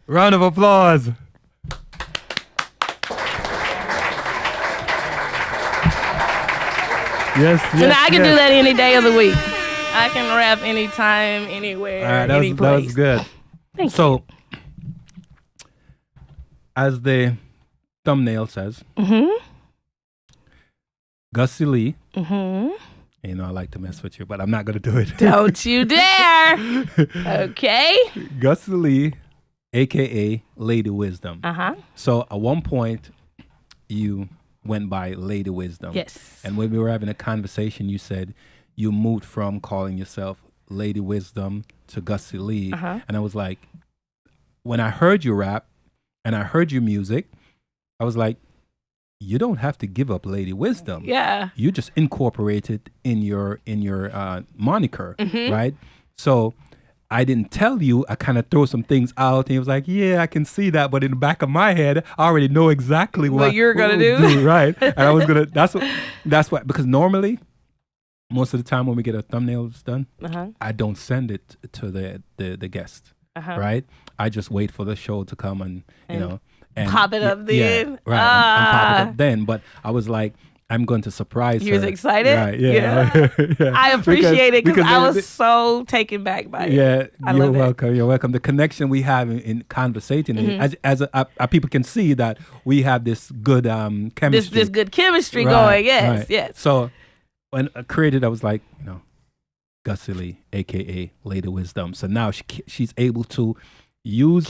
Round of applause. Yes. And I can do that any day of the week. I can rap anytime, anywhere, All right, any place. that was good. Thank so, you. As the thumbnail says, Gussie Lee. Mm-hmm. You know, I like to mess with you, but I'm not going to do it. Don't you dare. Okay. Gussie Lee, a.k.a. Lady Wisdom. Uh-huh. So at one point, you went by Lady Wisdom. Yes. And when we were having a conversation, you said you moved from calling yourself Lady Wisdom to Gussie Lee. Uh-huh. And I was like, when I heard you rap and I heard your music, I was like, you don't have to give up Lady Wisdom. Yeah. You just incorporate it in your moniker, right? So I didn't tell you. I kind of throw some things out, and he was like, "Yeah, I can see that," but in the back of my head, I already know exactly what you're gonna do, right? And I was gonna. That's what because normally, most of the time when we get our thumbnails done, I don't send it to the guest, right? I just wait for the show to come and you know. And pop it up then. Yeah, right. I'm pop it up then. But I was like, I'm going to surprise her. You was excited? Right, yeah. Yeah. I appreciate it because I they- was so taken back by it. Yeah, I you're love it. welcome. You're welcome. The connection we have in conversating, as people can see that we have this good chemistry. This good chemistry Right, going. Yes, right. yes. So when I created, I was like, you know, Gussie Lee, a.k.a. Lady Wisdom. So now she's able to use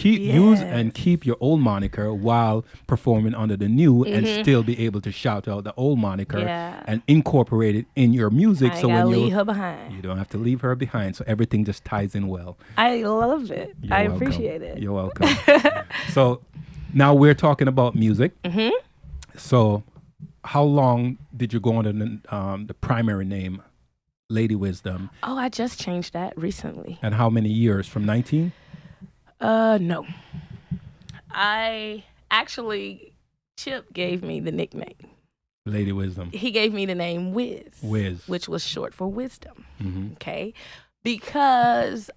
use and keep your old moniker while performing under the new and still be able to shout out the old moniker and incorporate it in your music. I So when leave her behind. you don't have to leave her behind. So everything just ties in well. I love it. You're I welcome. appreciate it. You're welcome. So now we're talking about music. So how long did you go under the primary name, Lady Wisdom? Oh, I just changed that recently. And how many years? From 19? No. I actually, Chip gave me the nickname. Lady Wisdom. He gave me the name Wiz. Which was short for wisdom. Okay? Because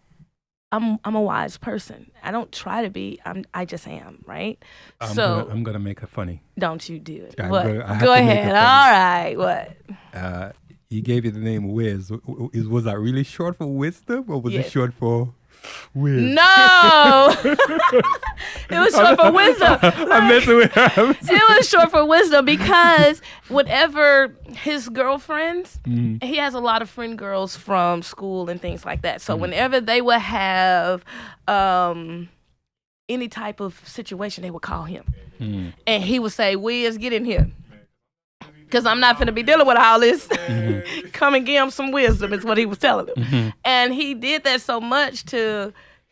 I'm a wise person. I don't try to be. I just am, right? I'm gonna make it funny. Don't you do it. I What? have Go to make ahead. it All funny. right. What? He gave you the name Wiz. Was that really short for wisdom, or was it Yes. short for Wiz? No. It was short for wisdom. I'm messing with him. It was short for wisdom because whatever his girlfriends, he has a lot of friend girls from school and things like that. So whenever they would have any type of situation, they would call him. And he would say, Wiz, get in here. Because I'm not finna be dealing with all this. Come and give him some wisdom is what he was telling them. And he did that so much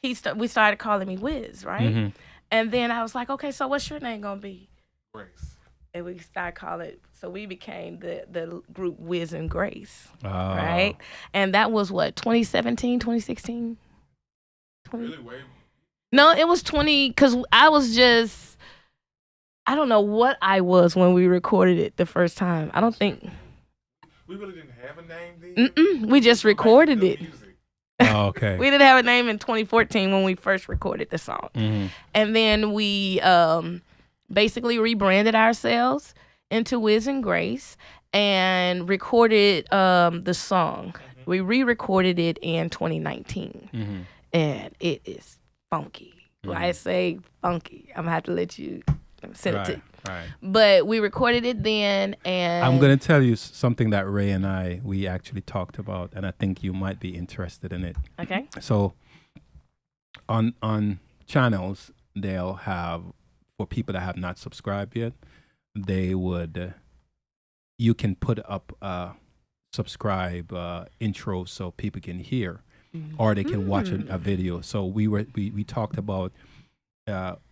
we started calling me Wiz, right? And then I was like, okay, so what's your name gonna be? Grace. And we started calling it, so we became the group Wiz and Grace, Oh. right? And that was what, 2017, 2016? Really way. No, it was 20, because I don't know what I was when we recorded it the first time. I don't think. We really didn't have a name then. We just recorded Good it. music. Oh, okay. We didn't have a name in 2014 when we first recorded the song. And then we basically rebranded ourselves into Wiz and Grace and recorded the song. We re-recorded it in 2019. And it is funky. When I say funky, I'm going to have to let you send it to you. Right. But we recorded it then, and I'm going to tell you something that Ray and we actually talked about, and I think you might be interested in it. Okay. So on channels, they'll have, for people that have not subscribed yet, they would, you can put up a subscribe intro so people can hear, or they can watch a video. So we talked about,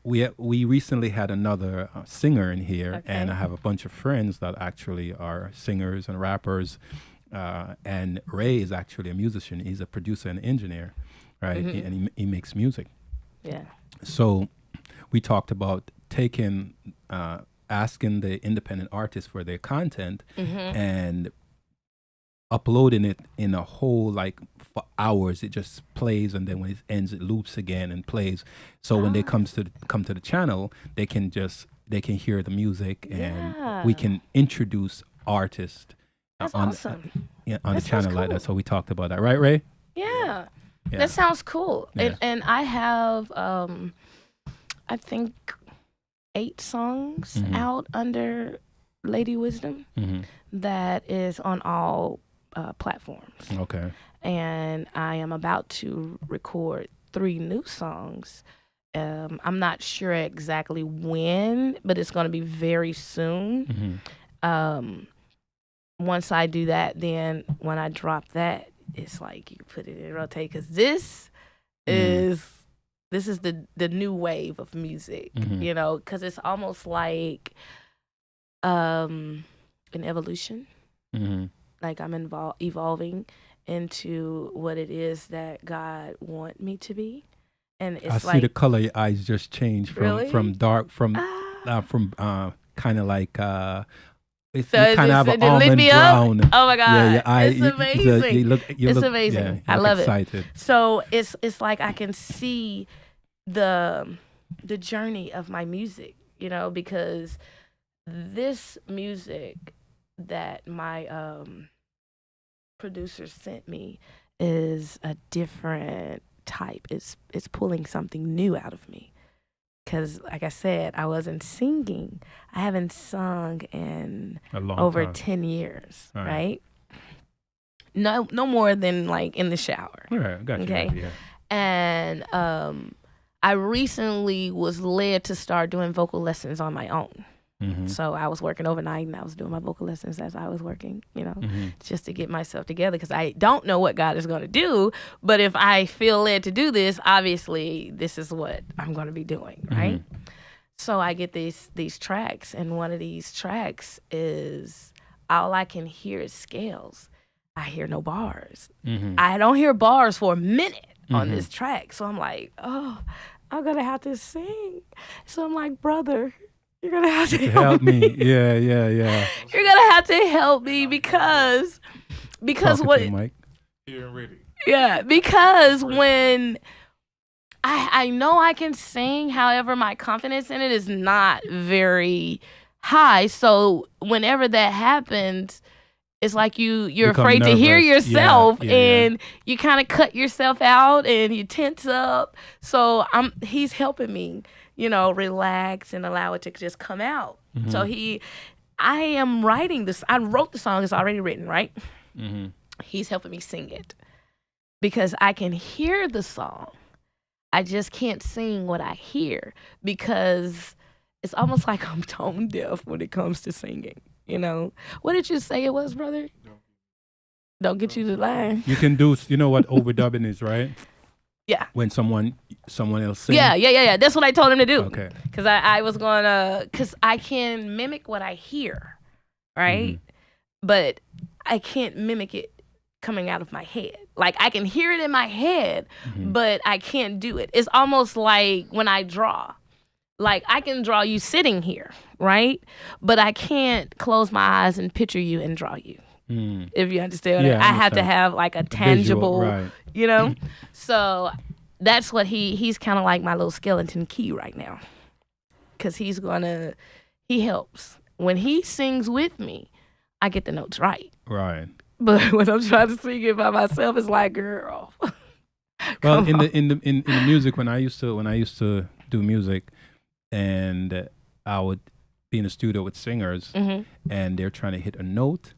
we recently had another singer in here, and I have a bunch of friends that actually are singers and rappers. And Ray is actually a musician. He's a producer and engineer, right? And he makes music. Yeah. So we talked about taking, asking the independent artists for their content and uploading it in a whole, like, for hours. It just plays, and then when it ends, it loops again and plays. So when they come to the channel, they can hear the music, and we can introduce artists That's on awesome. on That the channel sounds like that. cool. So we talked about that, right, Ray? Yeah. Yeah. That sounds cool. Yeah. And I have, I think, 8 songs out under Lady Wisdom. That is on all platforms. Okay. And I am about to record 3 new songs. I'm not sure exactly when, but it's going to be very soon. Once I do that, then when I drop that, it's like you put it in rotate, because this is the new wave of music, you know, because it's almost like an evolution. Like I'm evolving into what it is that God want me to be. And it's I see the color of your eyes just change from dark from kind of like it's so kind of have an lit almond me brown. Up. Oh my God, yeah, your eye, it's amazing. You it's look, amazing. Yeah, you I look love excited. it. So it's like I can see the journey of my music, you know, because this music that my producer sent me is a different type. It's pulling something new out of me. Because, like I said, I wasn't singing. I haven't sung in over time. 10 years, right? No more than like in the shower. All right, I got you. Okay. Yeah. And I recently was led to start doing vocal lessons on my own. So I was working overnight and I was doing my vocal lessons as I was working, you know, just to get myself together, because I don't know what God is going to do. But if I feel led to do this, obviously this is what I'm going to be doing, right? So I get these tracks, and one of these tracks is all I can hear is scales. I hear no bars. I don't hear bars for a minute on this track. So I'm like, oh, I'm going to have to sing. So I'm like, brother, you're going to have to help me. Yeah. You're going to have to help me because what... Mike. Here and ready. Yeah, because when I know I can sing, however, my confidence in it is not very high. So whenever that happens, it's like you're afraid to hear yourself, and you kind of cut yourself out and you tense up. So he's helping me, you know, relax and allow it to just come out. So I am writing this. I wrote the song. It's already written, right? He's helping me sing it because I can hear the song. I just can't sing what I hear, because it's almost like I'm tone deaf when it comes to singing. You know, what did you say it was, brother? Don't get you to lie. You can do, you know what overdubbing is, right? Yeah. When someone else sings. Yeah. That's what I told him to do. Okay. Because I was going to, because I can mimic what I hear, right? But I can't mimic it coming out of my head. Like, I can hear it in my head, but I can't do it. It's almost like when I draw. Like, I can draw you sitting here, right? But I can't close my eyes and picture you and draw you. If you understand what I have to have like a tangible, right. You know? So that's what he's kind of like my little skeleton key right now. Because he helps. When he sings with me, I get the notes right. Right. But when I'm trying to sing it by myself, it's like, girl. Well, in the music, when I used to do music, and I would be in the studio with singers, and they're trying to hit a note,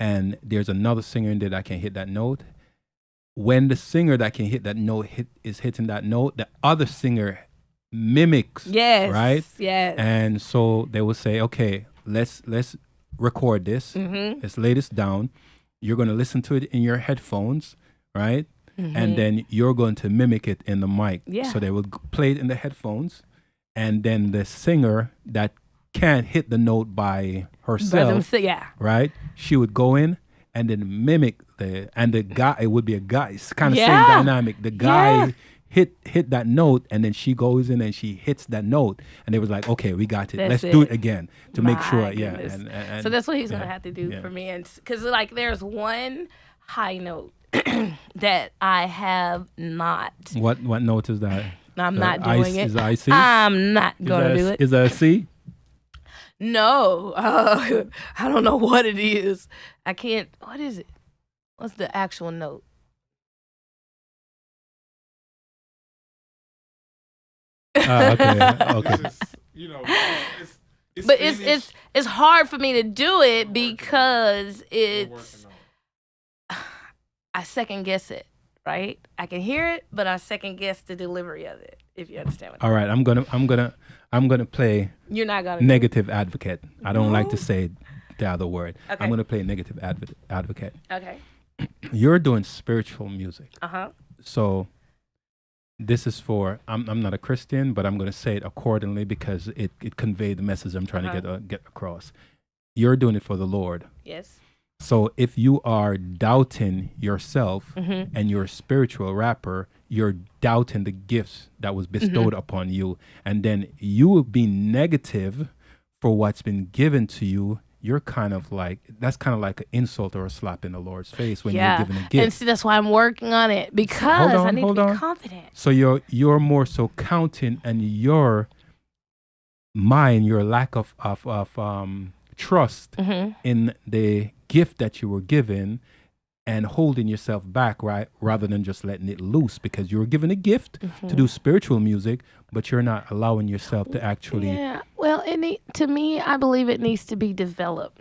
and there's another singer in there that can hit that note. When the singer that can hit that note is hitting that note, the other singer mimics. Yes. Right. Yes. And so they will say, okay, let's record this. Let's lay this down. You're going to listen to it in your headphones, right? And then you're going to mimic it in the mic. Yeah. So they will play it in the headphones, and then the singer that can't hit the note by herself, right? She would go in and then mimic the guy. It would be a guy. It's kind of same dynamic. The guy hit that note, and then she goes in and she hits that note, and they was like, okay, we got it. Let's do it again to make sure. Goodness. And so that's what he's gonna have to do for me, and because like there's one high note that I have not. What note is that? I'm not doing it. Is it IC? I'm not gonna do it. Is that a C? No, I don't know what it is. I can't. What is it? What's the actual note? Okay. It's just, But it's hard for me to do it because it's I second guess it, right? I can hear it, but I second guess the delivery of it. If you understand what All right, I'm gonna play you're not gonna negative advocate. I don't like to say the other word. Okay. I'm gonna play negative advocate. Okay. You're doing spiritual music, Uh-huh. so this is for. I'm not a Christian, but I'm gonna say it accordingly because it conveyed the message I'm trying to get across. You're doing it for the Lord. Yes. So if you are doubting yourself and you're a spiritual rapper, you're doubting the gifts that was bestowed upon you. And then you will be negative for what's been given to you. You're kind of like, that's kind of like an insult or a slap in the Lord's face when you're given a gift. And see, that's why I'm working on it because I need to be confident. So you're more so counting and your mind, your lack of trust in the gift that you were given and holding yourself back, right, rather than just letting it loose because you were given a gift to do spiritual music, but you're not allowing yourself to actually. Yeah, well, to me, I believe it needs to be developed.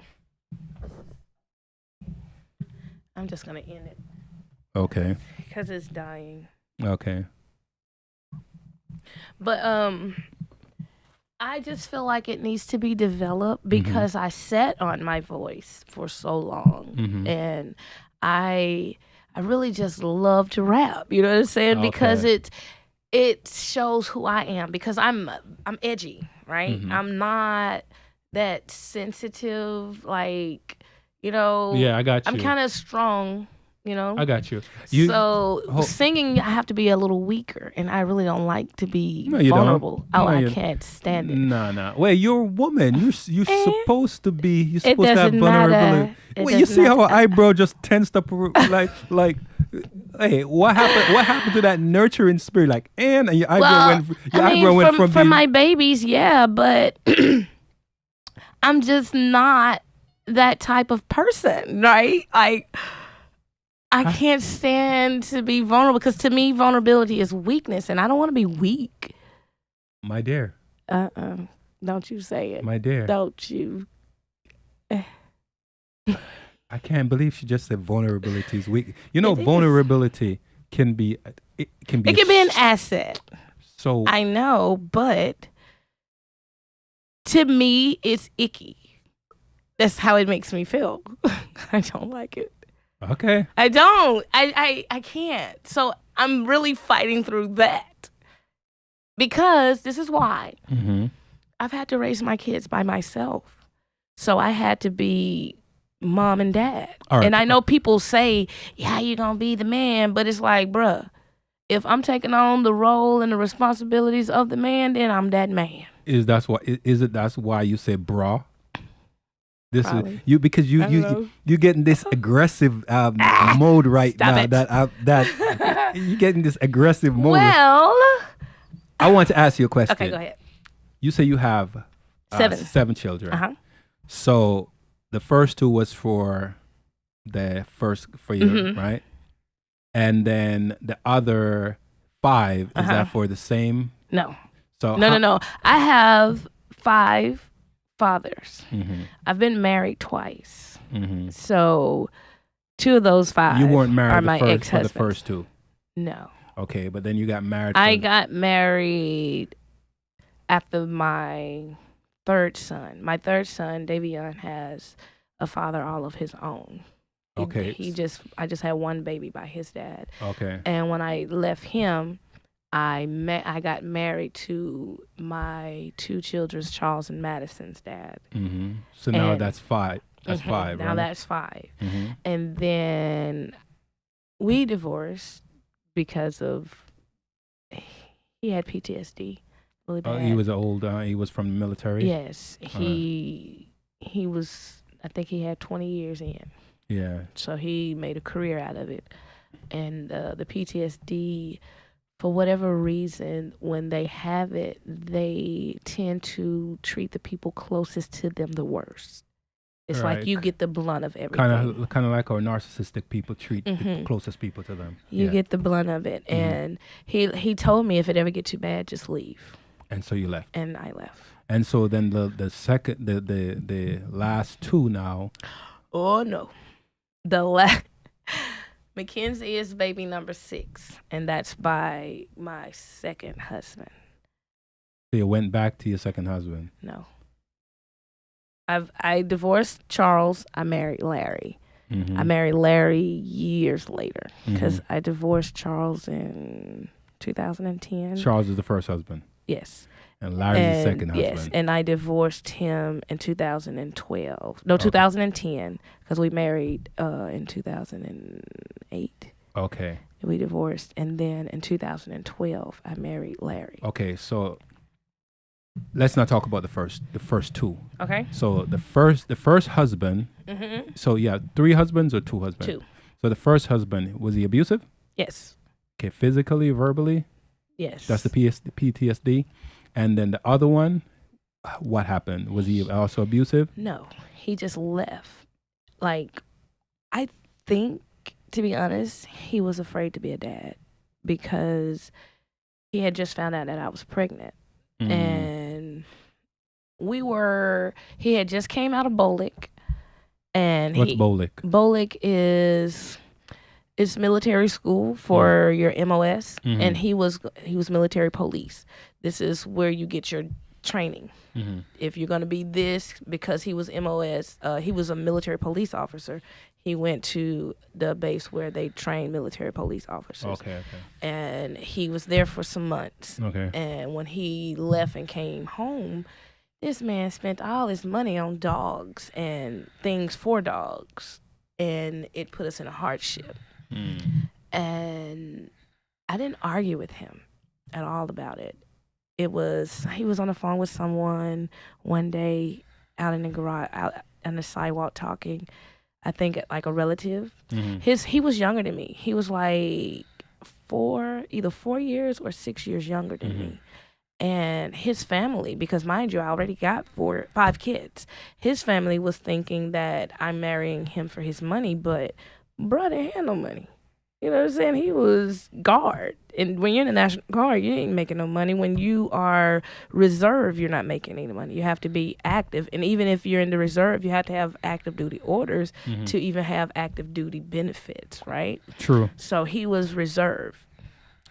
I'm just gonna end it. Okay. Because it's dying. Okay. But I just feel like it needs to be developed because I sat on my voice for so long, and I really just love to rap. You know what I'm saying? Okay. Because it shows who I am. Because I'm edgy, right? I'm not that sensitive, like, you know. Yeah, I got you. I'm kind of strong. You know, I got you. Singing, I have to be a little weaker, and I really don't like to be No, you vulnerable. don't. I can't stand it. No. Wait, you're a woman. You're supposed to be. You're It supposed to have doesn't matter. vulnerability. Wait, you see how her eyebrow just tensed up, like. Hey, what happened? What happened to that nurturing spirit? Like, and your eyebrow went from for my babies, yeah, but I'm just not that type of person, right? I can't stand to be vulnerable because to me, vulnerability is weakness, and I don't want to be weak. My dear. Don't you say it. My dear. Don't you. I can't believe she just said vulnerability is weak. You know, vulnerability can be an asset. So I know, but to me, it's icky. That's how it makes me feel. I don't like it. Okay. I don't. I can't. So I'm really fighting through that. Because this is why. I've had to raise my kids by myself. So I had to be mom and dad. All right. And I know people say, yeah, you're going to be the man. But it's like, bruh, if I'm taking on the role and the responsibilities of the man, then I'm that man. That's why you say bra? This Probably. is you because you getting this aggressive mode right Stop now. it. That you getting this aggressive mode. Well, I want to ask you a question. okay, go ahead. You say you have 7 children. So the first 2 was for you, right? And then the other 5 is that for the same? No. So No. I have 5 fathers. I've been married twice. So 2 of those 5 you weren't married are my for ex-husbands. the first 2. No. Okay, but then you got married. I got married after my 3rd son. My 3rd son, Davion, has a father all of his own. Okay. I just had one baby by his dad. Okay. And when I left him, I got married to my 2 children's, Charles and Madison's dad. So now that's 5. That's 5. Now right? that's 5. And then we divorced because of he had PTSD really bad. He was he was from the military. Yes, he was. I think he had 20 years in. Yeah. So he made a career out of it, and the PTSD. For whatever reason, when they have it, they tend to treat the people closest to them the worst. It's like you get the blunt of everything. Kind of like how narcissistic people treat the closest people to them. You get the blunt of it. And he told me if it ever gets too bad, just leave. And so you left. And I left. And so then the second the last two now. Oh no, Mackenzie is baby number 6, and that's by my second husband. So you went back to your second husband. No, I divorced Charles. I married Larry. Mm-hmm. I married Larry years later because I divorced Charles in 2010. Charles is the first husband. Yes. And Larry's the second husband. Yes, and I divorced him in 2012. No, 2010, because we married in 2008. Okay. We divorced, and then in 2012, I married Larry. Okay, so let's not talk about the first two. Okay. So the first husband. Mm-hmm. So yeah, 3 husbands or 2 husbands? 2. So the first husband, was he abusive? Yes. Okay, physically, verbally. Yes. That's the PTSD. And then the other one, what happened? Was he also abusive? No, he just left. Like, I think, to be honest, he was afraid to be a dad because he had just found out that I was pregnant. And he had just came out of Bolic. And What's Bolic? Bolic is military school for your MOS, and he was military police. This is where you get your training. If you're going to be this, because he was MOS, he was a military police officer. He went to the base where they train military police officers. Okay. And he was there for some months. Okay. And when he left and came home, this man spent all his money on dogs and things for dogs, and it put us in a hardship. And I didn't argue with him at all about it. He was on the phone with someone one day out in the garage, out on the sidewalk talking. I think like a relative. He was younger than me. He was like either 4 years or 6 years younger than me. And his family, because mind you, I already got 5 kids. His family was thinking that I'm marrying him for his money, but brother had no money. You know what I'm saying? He was guard. And when you're in the National Guard, you ain't making no money. When you are reserve, you're not making any money. You have to be active. And even if you're in the reserve, you have to have active duty orders to even have active duty benefits, right? True. So he was reserve.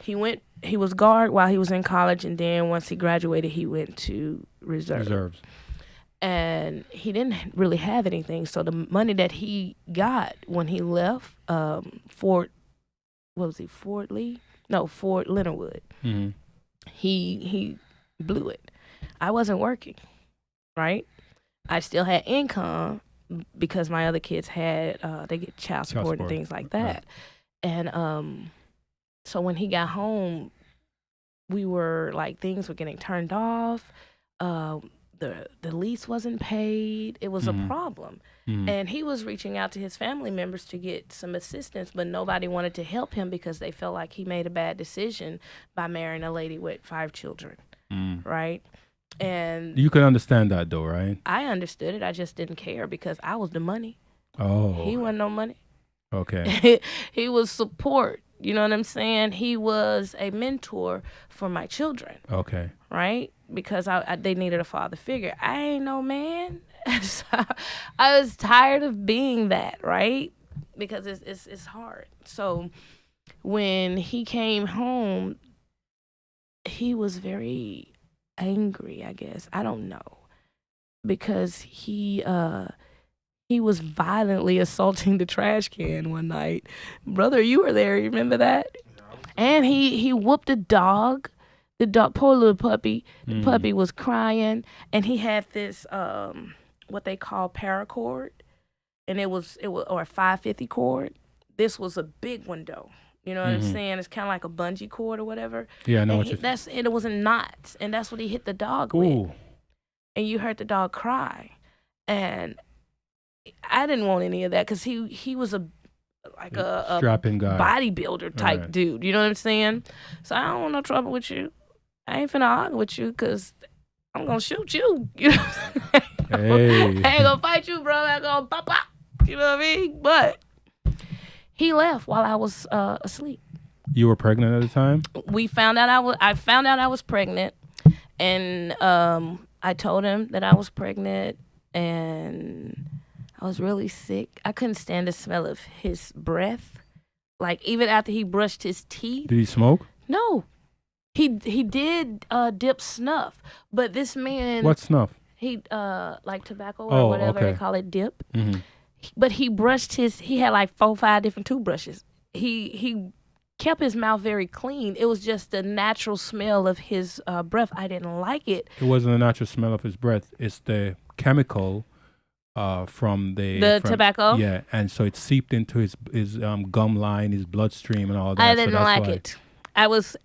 He was guard while he was in college, and then once he graduated, he went to reserves. And he didn't really have anything. So the money that he got when he left Fort Lee? No, Fort Leonardwood. He blew it. I wasn't working, right? I still had income because my other kids had they get child support and things like that. Right. And so when he got home, we were like, things were getting turned off. The lease wasn't paid. It was a problem. And he was reaching out to his family members to get some assistance, but nobody wanted to help him because they felt like he made a bad decision by marrying a lady with 5 children, right? And you could understand that though, right? I understood it. I just didn't care because I was the money. Oh. He wasn't no money. Okay. He was support. You know what I'm saying? He was a mentor for my children. Okay. Right? Because they needed a father figure. I ain't no man. So I was tired of being that, right? Because it's hard. So when he came home, he was very angry, I guess. I don't know. Because he was violently assaulting the trash can one night. Brother, you were there. You remember that? And he whooped a dog. The dog, poor little puppy. The puppy was crying, and he had this what they call paracord, and it was or a 550 cord. This was a big one though. You know what I'm saying? It's kind of like a bungee cord or whatever. Yeah, I know what it was in knots, and that's what he hit the dog with. And you heard the dog cry, and I didn't want any of that because he was a strapping guy, bodybuilder type dude. You know what I'm saying? So I don't want no trouble with you. I ain't finna argue with you because I'm gonna shoot you. You know what I'm saying? Hey. I ain't gonna fight you, bro. I ain't gonna pop. You know what I mean? But he left while I was asleep. You were pregnant at the time? I found out I was pregnant, and I told him that I was pregnant and I was really sick. I couldn't stand the smell of his breath. Like, even after he brushed his teeth. Did he smoke? No. He did dip snuff, but this man. What snuff? He like tobacco or whatever okay. they call it, dip. Mm-hmm. But he brushed he had like 4-5 different toothbrushes. He kept his mouth very clean. It was just the natural smell of his breath. I didn't like it. It wasn't the natural smell of his breath. It's the chemical from tobacco. Yeah, and so it seeped into his gum line, his bloodstream, and all that. I didn't so like it.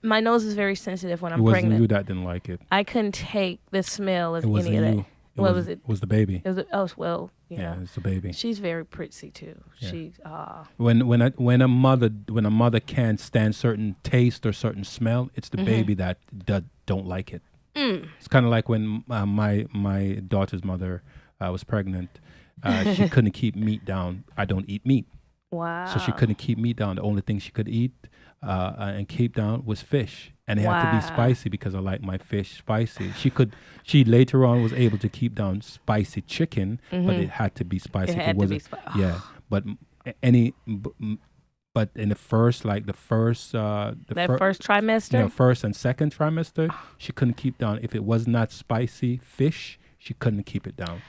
My nose is very sensitive when I'm pregnant. It wasn't pregnant. you that didn't like it. I couldn't take the smell of It wasn't any of you. that. What was it? It was the baby. It was Yeah, it's the baby. She's very pretty too. Yeah. She's when a mother can't stand certain taste or certain smell, it's the baby that don't like it. It's kind of like when my daughter's mother was pregnant. She couldn't keep meat down. I don't eat meat. Wow. So she couldn't keep meat down. The only thing she could eat and keep down was fish. And it had to be spicy because I like my fish spicy. She later on was able to keep down spicy chicken, but it had to be spicy. It wasn't. Yeah. But but in the first first trimester, first and second trimester, she couldn't keep down. If it was not spicy fish, she couldn't keep it down.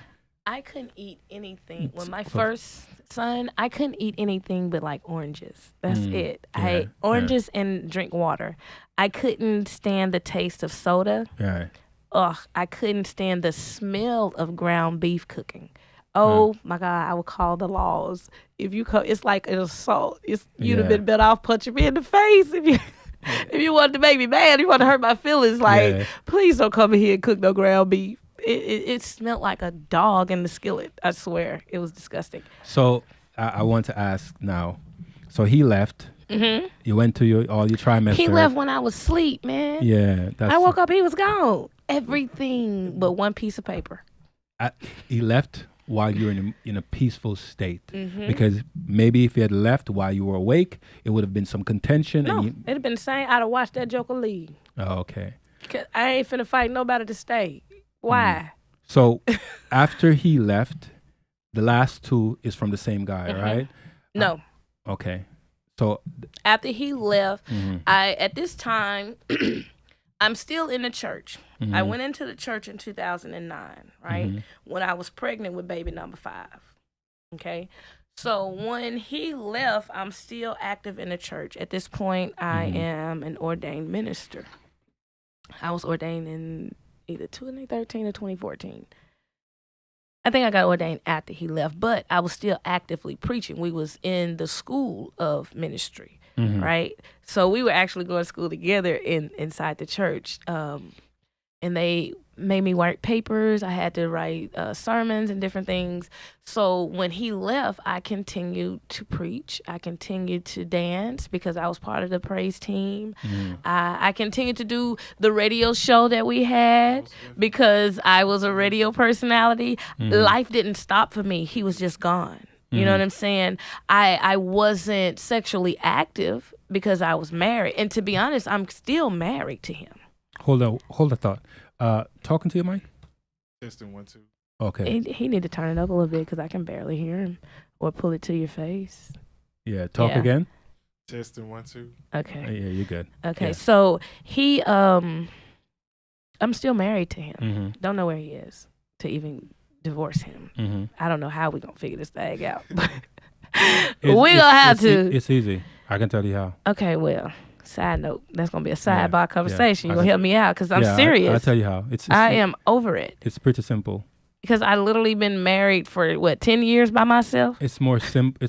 I couldn't eat anything. When my first son, I couldn't eat anything but like oranges. That's it. Yeah, Oranges and drink water. I couldn't stand the taste of soda. Yeah. Ugh, I couldn't stand the smell of ground beef cooking. Oh my God, I would call the laws. If you come, it's like an assault. You'd have been better off punching me in the face if you wanted to make me mad. You want to hurt my feelings. Like, please don't come in here and cook no ground beef. It smelled like a dog in the skillet. I swear, it was disgusting. So I want to ask now. So he left. Mm-hmm. You went to all your trimester. He left when I was asleep, man. Yeah, I woke up, he was gone. Everything but one piece of paper. He left while you were in a peaceful state, because maybe if he had left while you were awake, it would have been some contention. No, it'd have been the same. I'd have watched that joker leave. Oh, okay. 'Cause I ain't finna fight nobody to stay. Why? So after he left, the last two is from the same guy, right? No. Okay. So after he left, at this time, I'm still in the church. I went into the church in 2009, right? When I was pregnant with baby number 5. Okay. So when he left, I'm still active in the church. At this point, I am an ordained minister. I was ordained in either 2013 or 2014. I think I got ordained after he left, but I was still actively preaching. We was in the school of ministry, right? So we were actually going to school together inside the church. And they made me write papers. I had to write sermons and different things. So when he left, I continued to preach. I continued to dance because I was part of the praise team. I continued to do the radio show that we had because I was a radio personality. Life didn't stop for me. He was just gone. You know what I'm saying? I wasn't sexually active because I was married. And to be honest, I'm still married to him. Hold a thought. Talking to your mic? Testing 1 2. Okay. He need to turn it up a little bit because I can barely hear him, or pull it to your face. Yeah. Talk again. Testing 1 2. Okay. Yeah, you're good. Okay. Yeah. So he, I'm still married to him. Don't know where he is to even divorce him. I don't know how we gonna figure this thing out. We gonna have to. It's easy. I can tell you how. Okay. Well. Side note, that's gonna be a sidebar conversation. Yeah. You're gonna help me out because I'm serious. I'll tell you how. I am over it. It's pretty simple. Because I literally been married for 10 years by myself. It's more simple.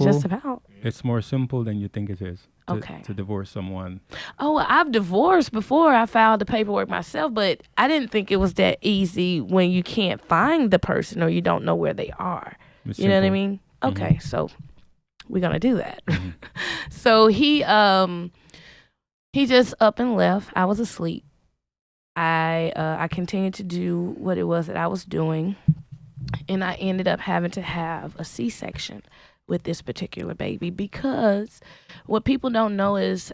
Just about. It's more simple than you think it is. Okay. To divorce someone. Oh, well, I've divorced before. I filed the paperwork myself, but I didn't think it was that easy when you can't find the person or you don't know where they are. It's you know what I simple. mean? Okay, so we're gonna do that. So he just up and left. I was asleep. I continued to do what it was that I was doing, and I ended up having to have a C-section with this particular baby because what people don't know is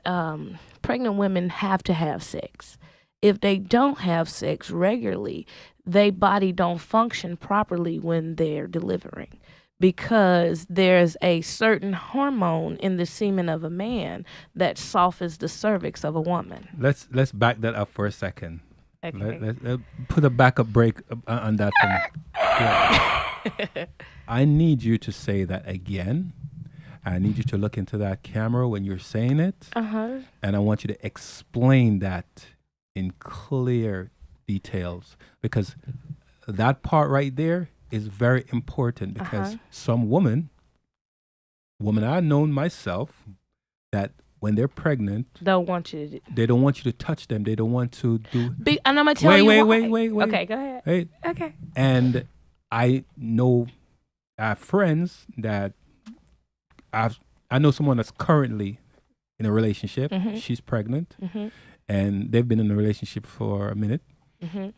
pregnant women have to have sex. if they don't have sex regularly, their body don't function properly when they're delivering, because there's a certain hormone in the semen of a man that softens the cervix of a woman. Let's back that up for a second. Okay. Let put a backup break on that for me. Yeah. I need you to say that again. I need you to look into that camera when you're saying it. And I want you to explain that in clear details, because that part right there is very important, because some women I've known myself, that when they're pregnant, Don't want you to. they don't want you to touch them. They don't want to do. And I'm gonna tell you why. Wait. Okay, go ahead. Hey, Okay. and I know, I have friends that I know someone that's currently in a relationship. She's pregnant, and they've been in a relationship for a minute,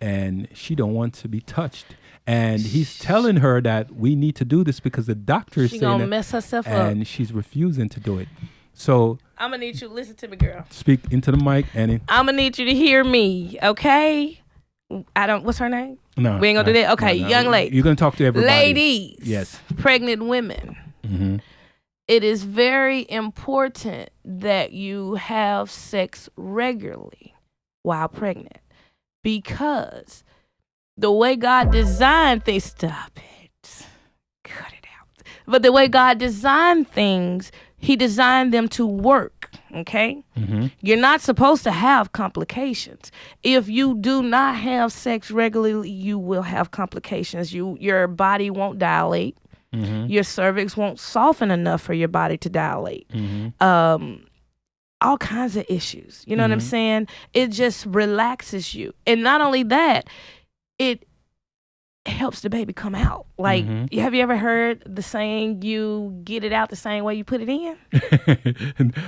and she don't want to be touched. And he's telling her that we need to do this because the doctor is She saying gonna that, mess herself up. and she's refusing to do it. So I'm gonna need you to listen to me, girl. speak into the mic, Annie. I'm gonna need you to hear me, okay? What's her name? No, We ain't gonna do that? Okay, young lady. You're gonna talk to everybody. Ladies. Yes. Pregnant women. It is very important that you have sex regularly while pregnant, because the way God designed things, stop it, cut it out. But the way God designed things, He designed them to work. Okay, you're not supposed to have complications. If you do not have sex regularly, you will have complications. Your body won't dilate. Your cervix won't soften enough for your body to dilate. All kinds of issues. You know what I'm saying? It just relaxes you. And not only that, it helps the baby come out. Like, have you ever heard the saying, you get it out the same way you put it in?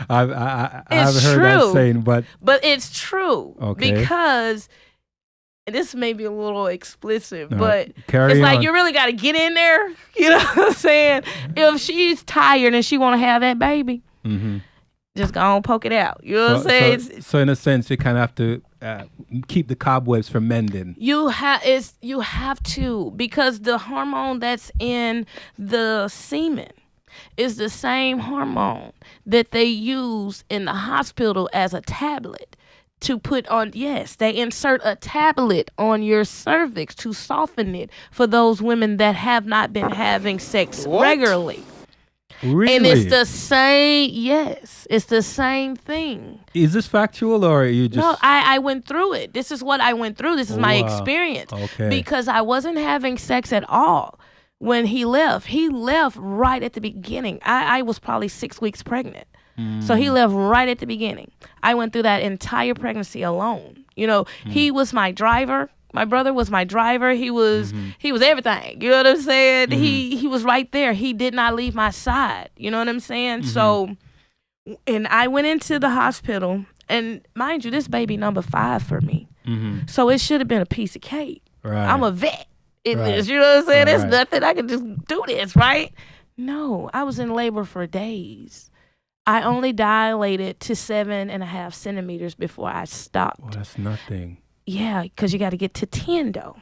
I haven't heard that saying, but it's true. Okay. Because this may be a little explicit, No, but carry it's like on. you really got to get in there. You know what I'm saying? If she's tired and she want to have that baby, just go on, poke it out. You know what I'm saying? So in a sense, you kind of have to keep the cobwebs from mending. You have to, because the hormone that's in the semen is the same hormone that they use in the hospital as a tablet to put on. Yes, they insert a tablet on your cervix to soften it for those women that have not been having sex regularly. Really? And it's the same. Yes, it's the same thing. Is this factual, or are you just? No, I went through it. This is what I went through. This is my Wow. experience. Okay. Because I wasn't having sex at all when he left. He left right at the beginning. I was probably 6 weeks pregnant. So he left right at the beginning. I went through that entire pregnancy alone. You know, he was my driver. My brother was my driver. He was everything. You know what I'm saying? He was right there. He did not leave my side. You know what I'm saying? So, and I went into the hospital, and mind you, this baby number 5 for me. So it should have been a piece of cake. Right. I'm a vet in Right. this. You know what I'm saying? There's Right. nothing. I can just do this, right? No, I was in labor for days. I only dilated to 7.5 centimeters before I stopped. Well, that's nothing. Yeah, because you got to get to 10 though.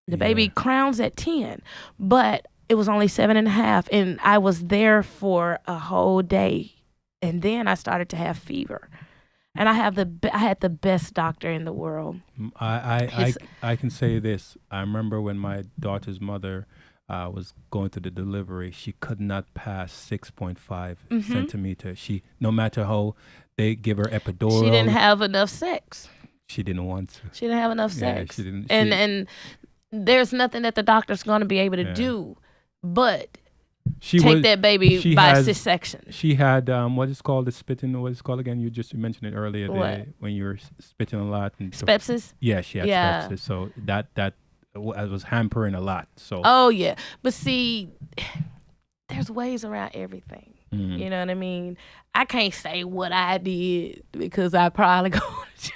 The baby Yeah. crowns at 10, but it was only 7.5, and I was there for a whole day, and then I started to have fever, and I had the best doctor in the world. I can say this. I remember when my daughter's mother was going through the delivery, she could not pass 6.5 centimeters. She, no matter how they give her epidural, She didn't have enough sex. she didn't want to. She didn't have enough Yeah, sex. she didn't- And there's nothing that the doctor's going to be able to Yeah. do but She take was- that baby she by has- C-section. She had what is called the spitting. What is it called again? You mentioned it earlier What? when you were spitting a lot. And so, Sepsis? yeah, she had Yeah. sepsis. So that was hampering a lot. So Oh, yeah. But see, there's ways around everything. You know what I mean? I can't say what I did because I probably go to jail.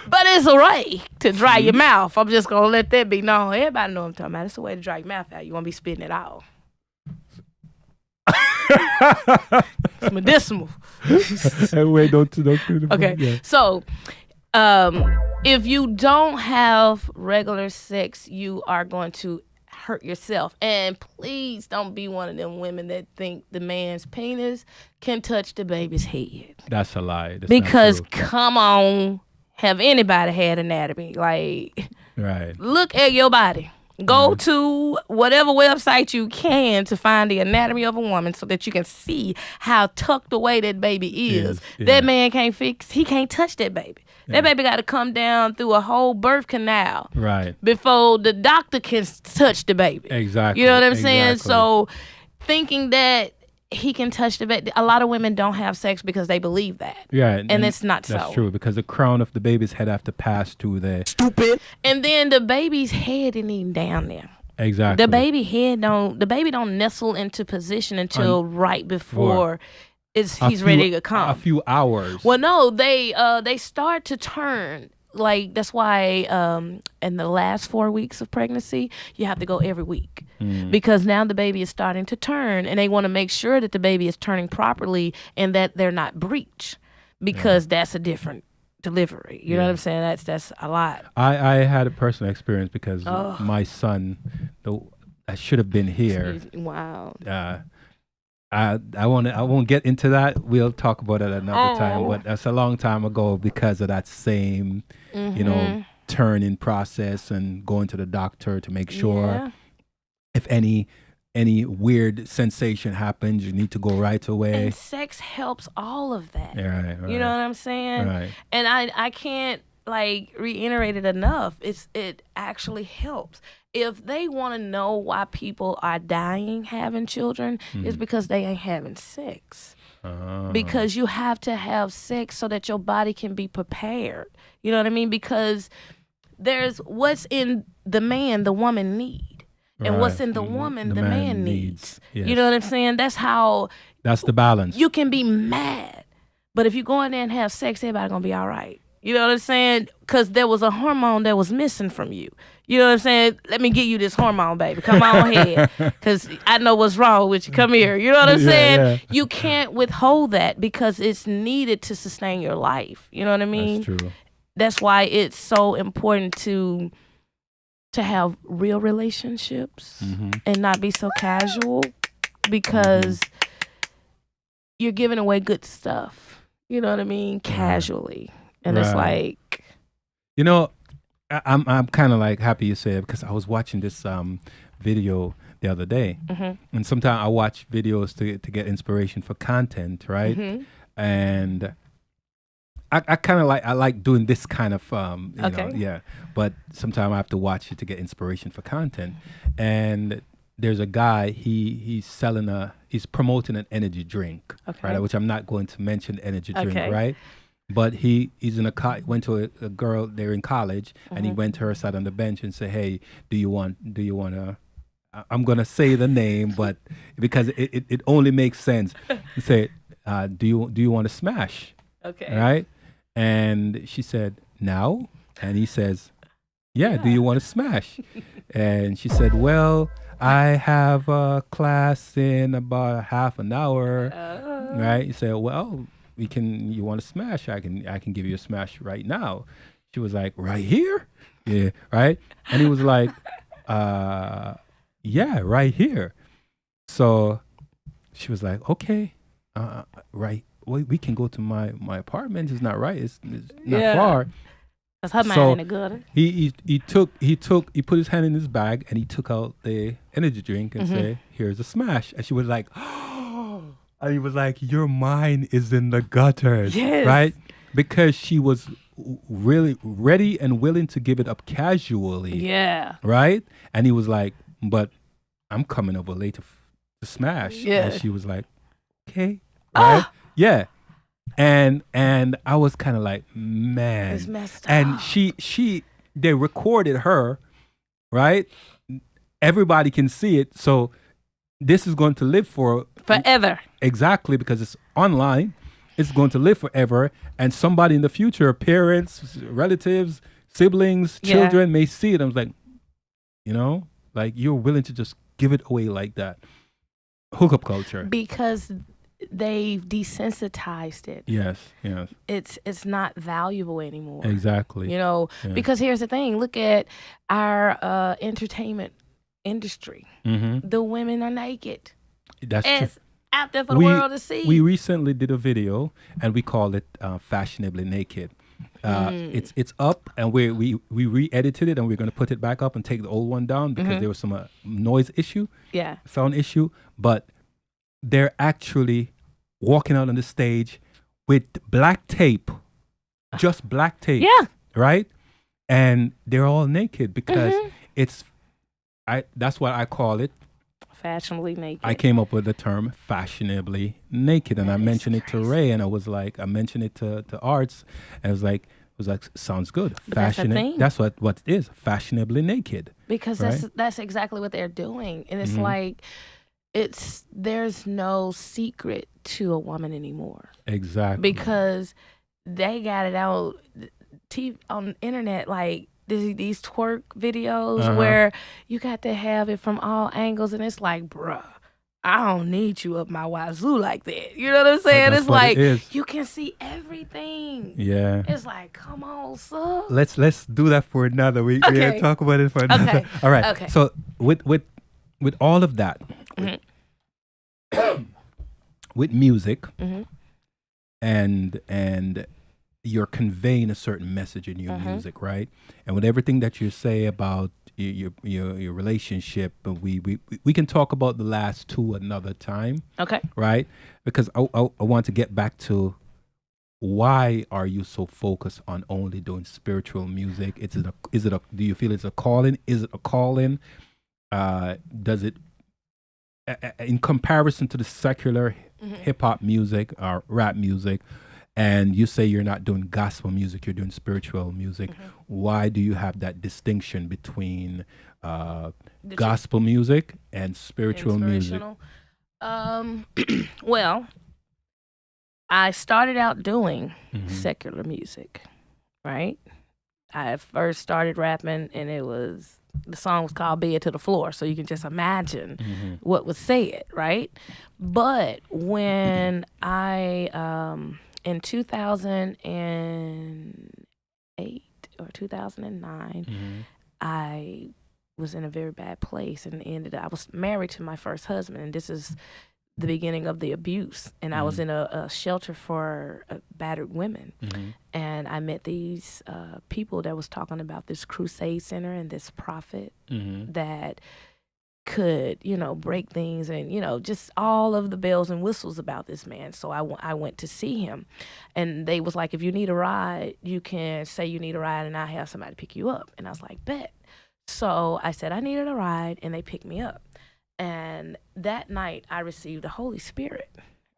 But it's a way to dry your mouth. I'm just going to let that be known. Everybody know what I'm talking about. It's a way to dry your mouth out. You won't be spitting it out. It's medicinal. Wait, don't do the Okay. Yeah. So, if you don't have regular sex, you are going to hurt yourself. And please don't be one of them women that think the man's penis can touch the baby's head. That's a lie. That's not Because true. come on, have anybody had anatomy? Like, Right. look at your body. Go to whatever website you can to find the anatomy of a woman so that you can see how tucked away that baby is. Yeah. That man can't he can't touch that baby. That baby got to come down through a whole birth canal Right. before the doctor can touch the baby. Exactly. You know what I'm saying? Exactly. So thinking that he can touch the baby, a lot of women don't have sex because they believe that. Yeah, And it's not that's so. true because the crown of the baby's head have to pass through the Stupid. And then the baby's head isn't even down there. exactly The baby don't nestle into position until right before he's ready to come. A few hours. Well, no, they start to turn. Like that's why in the last 4 weeks of pregnancy, you have to go every week because now the baby is starting to turn, and they want to make sure that the baby is turning properly and that they're not breech because that's a different delivery. You know what I'm saying? That's a lot. I had a personal experience because my son, I should have been here. Wow. I won't get into that. We'll talk about it another time. But that's a long time ago because of that same, turning process and going to the doctor to make sure if any weird sensation happens, you need to go right away. And sex helps all of that. Right. You know what I'm saying? Right. And I can't reiterate it enough. It actually helps. If they want to know why people are dying having children, it's because they ain't having sex. Because you have to have sex so that your body can be prepared. You know what I mean? Because there's what's in the man, the woman need. And what's in the woman, the man needs. Yes. You know what I'm saying? That's the balance. You can be mad, but if you go in there and have sex, everybody gonna be all right. You know what I'm saying? Because there was a hormone that was missing from you. You know what I'm saying? Let me give you this hormone, baby. Come on ahead. Because I know what's wrong with you. Come here. You know what I'm saying? Yeah. You can't withhold that because it's needed to sustain your life. You know what I mean? That's true. That's why it's so important to have real relationships and not be so casual because you're giving away good stuff. You know what I mean? Casually. And it's like, you know, I'm kind of like happy you say it because I was watching this video the other day, and sometimes I watch videos to get inspiration for content, right? And I kind of like doing this kind of but sometimes I have to watch it to get inspiration for content. And there's a guy he's promoting an energy drink, right? Which I'm not going to mention energy drink, right? But he's in went to a girl there in college, and he went to her, sat on the bench, and said, "Hey, do you want to?" I'm gonna say the name, but because it only makes sense. He said, "Do you want to smash?" okay, Right? And she said, "Now," and he says, "Yeah. Do you want to smash?" And she said, "Well, I have a class in about half an hour." Right? He said, "Well, you want to smash? I can give you a smash right now." She was like, "Right here?" Yeah, right? And he was like, "Yeah, right here." So she was like, "Okay, right. We can go to my apartment. It's not right. It's not far." That's her mind in the gutter. He put his hand in his bag and he took out the energy drink and said, "Here's a smash." And she was like, and he was like, "Your mind is in the gutters," right? Because she was really ready and willing to give it up casually, right? And he was like, "But I'm coming over later to smash." And she was like, "Okay, right?" Yeah. And I was kind of like, man. It's messed up. And they recorded her, right? Everybody can see it. So this is going to live forever. Exactly, because it's online. It's going to live forever. And somebody in the future, parents, relatives, siblings, children may see it. I was like, you're willing to just give it away like that. Hookup culture. Because they've desensitized it. Yes. It's not valuable anymore. Exactly. You know, Yeah. because here's the thing. Look at our entertainment industry. Mm-hmm. The women are naked. That's true. It's out there for the world to see. We recently did a video and we called it Fashionably Naked. It's up and we re-edited it and we're going to put it back up and take the old one down because there was some noise issue, sound issue. But they're actually walking out on the stage with black tape, just black tape. Yeah. Right? And they're all naked because that's what I call it. Fashionably naked. I came up with the term fashionably naked, and I mentioned it to Ray, and I was like, I mentioned it to Arts, and it was like, sounds good. That's what it is, fashionably naked. Because right? that's exactly what they're doing, and it's like, there's no secret to a woman anymore. Exactly. Because they got it out on the internet, like these twerk videos where you got to have it from all angles, and it's like, bruh, I don't need you up my wazoo like that. You know what I'm saying? It's like you can see everything. Yeah. It's like, come on, sir. Let's do that for another week. Okay. Yeah, talk about it for another. Okay. All right. Okay. So with all of that, with music, and you're conveying a certain message in your music, right? And with everything that you say about your relationship, we can talk about the last two another time. Okay. Right? Because I want to get back to why are you so focused on only doing spiritual music? Do you feel it's a calling? Is it a calling? Does it, in comparison to the secular hip hop music or rap music, and you say you're not doing gospel music, you're doing spiritual music. Why do you have that distinction between gospel music and spiritual music? Well, I started out doing secular music, right? I first started rapping, and the song was called Bed to the Floor, so you can just imagine what was said, right? But when I... in 2008 or 2009, I was in a very bad place and I was married to my first husband, and this is the beginning of the abuse. And I was in a shelter for battered women. And I met these people that was talking about this crusade center and this prophet that could, break things and, just all of the bells and whistles about this man. So I went to see him, and they was like, if you need a ride, you can say you need a ride and I'll have somebody pick you up. And I was like, bet. So I said I needed a ride, and they picked me up. And that night I received the Holy Spirit,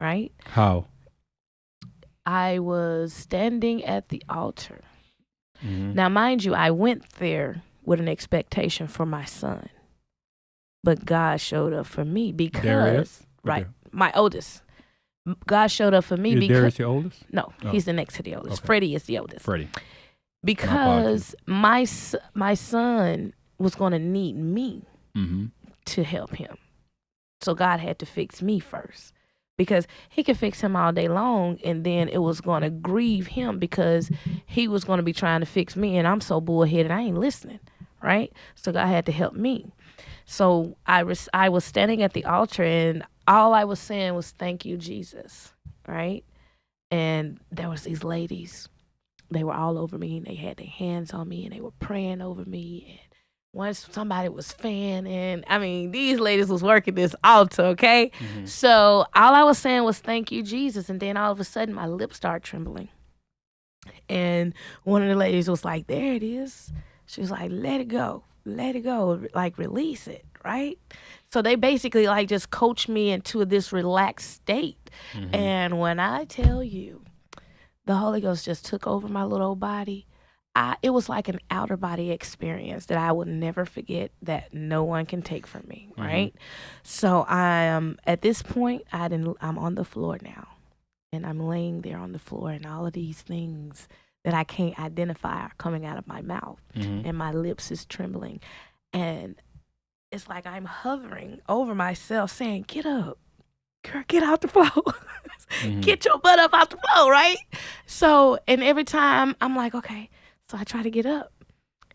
right? How? I was standing at the altar. Now, mind you, I went there with an expectation for my son. But God showed up for me because, right, my oldest. God showed up for me because... Darius your oldest? No, he's the next to the oldest. Okay. Freddie is the oldest. Freddie. Because my son was going to need me to help him. So God had to fix me first. Because he could fix him all day long, and then it was going to grieve him because he was going to be trying to fix me, and I'm so bullheaded, I ain't listening, right? So God had to help me. So I was standing at the altar, and all I was saying was, thank you, Jesus, right? And there was these ladies. They were all over me, and they had their hands on me, and they were praying over me. And once somebody was fanning, these ladies was working this altar, okay? So all I was saying was, thank you, Jesus. And then all of a sudden, my lips started trembling. And one of the ladies was like, there it is. She was like, let it go, like release it, right? So they basically like just coached me into this relaxed state. And when I tell you, the Holy Ghost just took over my little old body, it was like an outer body experience that I would never forget, that no one can take from me, right? So at this point, I'm on the floor now, and I'm laying there on the floor, and all of these things that I can't identify are coming out of my mouth, and my lips is trembling, and it's like I'm hovering over myself saying, get up, girl, get out the floor. Get your butt up out the floor, right? So, and every time I'm like, okay. So I try to get up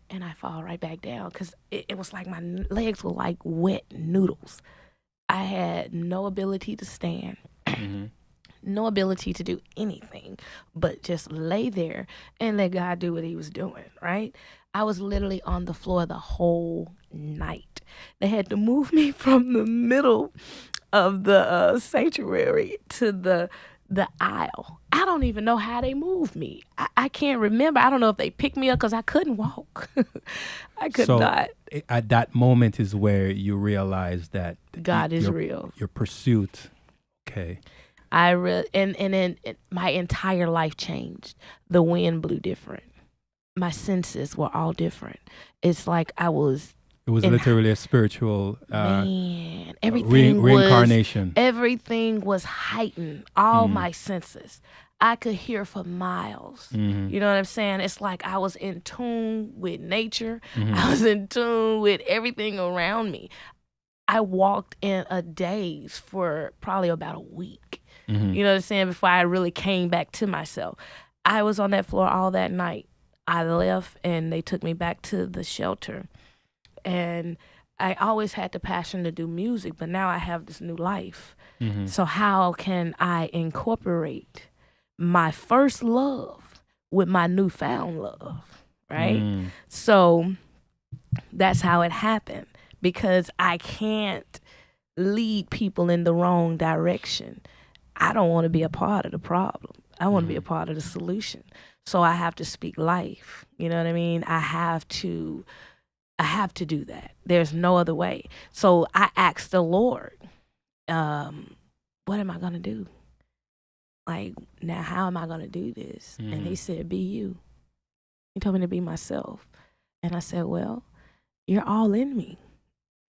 and I fall right back down because it was like my legs were like wet noodles. I had no ability to stand, no ability to do anything but just lay there and let God do what he was doing, right? I was literally on the floor the whole night. They had to move me from the middle of the sanctuary to the aisle. I don't even know how they moved me. I can't remember. I don't know if they picked me up because I couldn't walk. I could not. At that moment is where you realize that God is real. Your pursuit, okay. And then my entire life changed. The wind blew different. My senses were all different. It's like I was. It was literally a spiritual everything reincarnation. Everything was heightened. All my senses. I could hear for miles. You know what I'm saying? It's like I was in tune with nature. I was in tune with everything around me. I walked in a daze for probably about a week. You know what I'm saying? Before I really came back to myself. I was on that floor all that night. I left and they took me back to the shelter. And I always had the passion to do music, but now I have this new life. So how can I incorporate my first love with my newfound love, right? So that's how it happened, because I can't lead people in the wrong direction. I don't want to be a part of the problem. I want to be a part of the solution. So I have to speak life. You know what I mean? I have to do that. There's no other way. So I asked the Lord, what am I going to do? Like, now how am I going to do this? And he said, be you. He told me to be myself. And I said, well, you're all in me.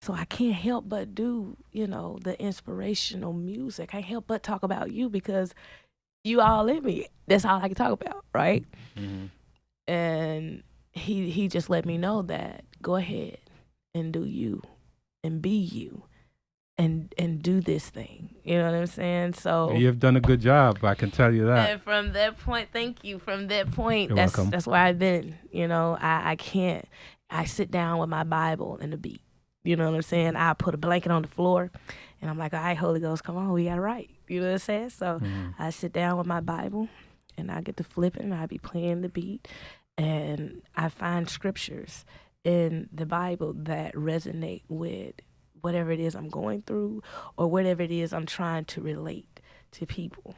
So I can't help but do, the inspirational music. I can't help but talk about you because you all in me. That's all I can talk about, right? And he just let me know that go ahead and do you and be you and do this thing. You know what I'm saying? So you've done a good job. I can tell you that. And from that point, thank you. From that point, You're welcome. That's where I've been. I can't. I sit down with my Bible and the beat. You know what I'm saying? I put a blanket on the floor and I'm like, all right, Holy Ghost, come on, we got it right. You know what I'm saying? So I sit down with my Bible and I get to flipping and I be playing the beat. And I find scriptures in the Bible that resonate with whatever it is I'm going through or whatever it is I'm trying to relate to people.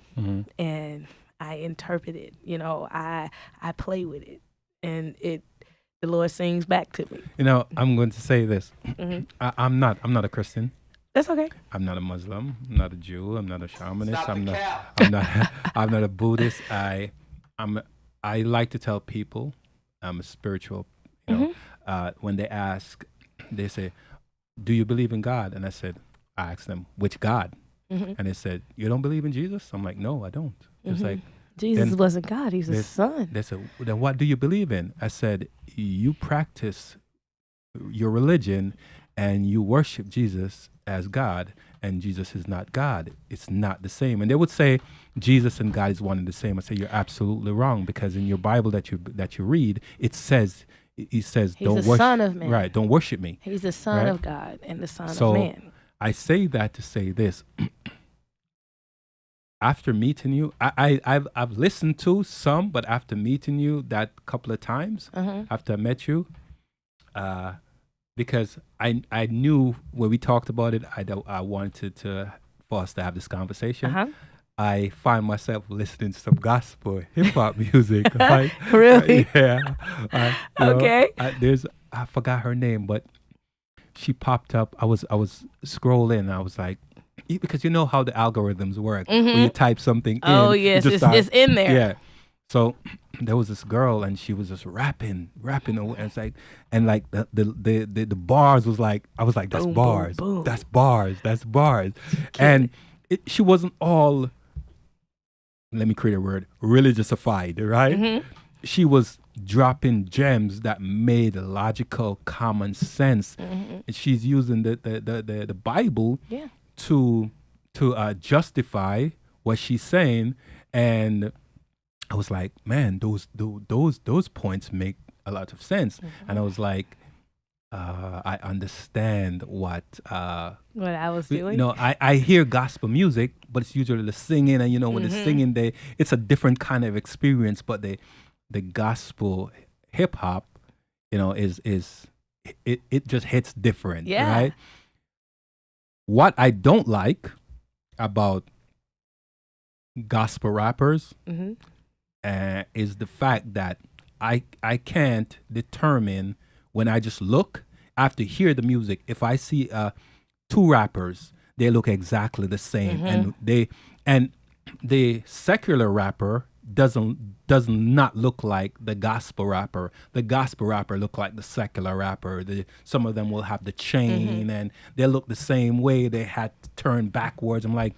And I interpret it, I play with it, and the Lord sings back to me. I'm going to say this. I'm not a Christian. That's okay. I'm not a Muslim. I'm not a Jew. I'm not a shamanist. I'm not a Buddhist. I like to tell people I'm a spiritual. When they ask, they say, "Do you believe in God?" And I asked them, "Which God?" And they said, "You don't believe in Jesus?" I'm like, "No, I don't." It's like, Jesus wasn't God. He's a son. They said, "Then what do you believe in?" I said, "You practice your religion and you worship Jesus as God, and Jesus is not God. It's not the same." And they would say Jesus and God is one and the same. I say, you're absolutely wrong, because in your Bible that you read, it says he's don't worship, Son of Man. Right? Don't worship me. He's the Son of God and the Son so of Man. I say that to say this. After meeting you, I've listened to some, but after meeting you that couple of times, after I met you, because I knew when we talked about it, I wanted for us to have this conversation. I find myself listening to some gospel hip hop music. Like, really? Yeah. Okay. I forgot her name, but she popped up. I was scrolling. I was like, because you know how the algorithms work. When you type something in. Oh yes, it's in there. Yeah. So there was this girl, and she was just rapping away. And it's like, and like the bars was like, I was like, that's boom, bars, boom, boom. that's bars. And she wasn't all, let me create a word, religiousified, right? She was dropping gems that made logical, common sense. And she's using the Bible to justify what she's saying, and I was like, man, those points make a lot of sense. And I was like, I understand what I was doing. you know. I hear gospel music, but it's usually the singing, and you know when the singing, it's a different kind of experience. But the gospel hip hop, you know, is it just hits different, Yeah. right? What I don't like about gospel rappers is the fact that I can't determine when I just look. I have to hear the music. If I see two rappers, they look exactly the same, and the secular rapper does not look like the gospel rapper. The gospel rapper look like the secular rapper. Some of them will have the chain and they look the same way. They had to turn backwards. I'm like,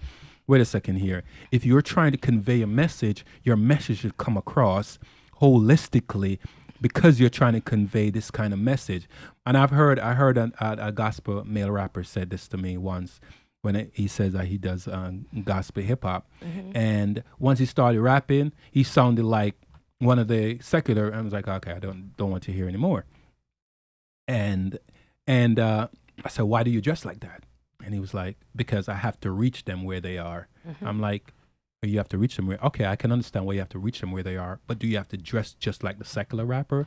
wait a second here. If you're trying to convey a message, your message should come across holistically because you're trying to convey this kind of message. And I heard a gospel male rapper said this to me once when he says that he does gospel hip hop. And once he started rapping, he sounded like one of the secular. I was like, okay, I don't want to hear anymore. And I said, why do you dress like that? And he was like, because I have to reach them where they are. I'm like, you have to reach them where, okay, I can understand why you have to reach them where they are, but do you have to dress just like the secular rapper?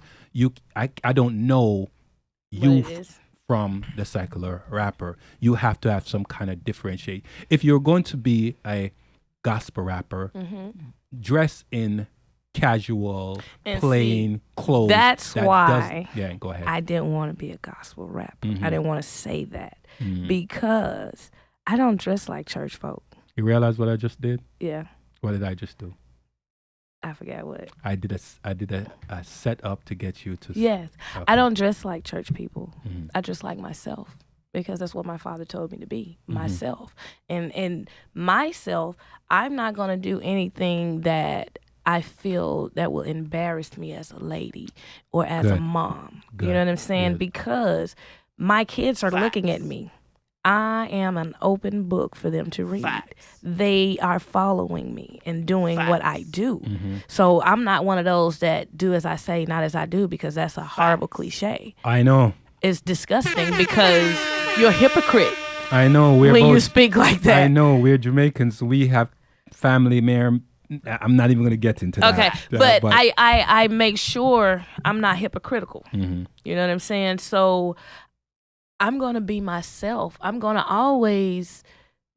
I don't know you from the secular rapper. You have to have some kind of differentiate. If you're going to be a gospel rapper, dress in casual, And plain clothes. that's why yeah, go ahead. I didn't want to be a gospel rapper. I didn't want to say that because I don't dress like church folk. You realize what I just did? Yeah, What did I just do? I forgot what. I did a setup to get you to. Yes, Okay. I don't dress like church people. I dress like myself because that's what my father told me to be, myself. And myself, I'm not going to do anything that I feel that will embarrass me as a lady or as a Good. mom. Good. You know what I'm saying? Good. Because my kids are looking at me. I am an open book for them to read. They are following me and doing what I do. So I'm not one of those that do as I say, not as I do, because that's a horrible cliche. I know. It's disgusting because you're a hypocrite I know. We're when both, you speak like that. I know. We're Jamaicans. We have family mayor. I'm not even going to get into that. Okay, but I make sure I'm not hypocritical. You know what I'm saying? So I'm going to be myself. I'm going to always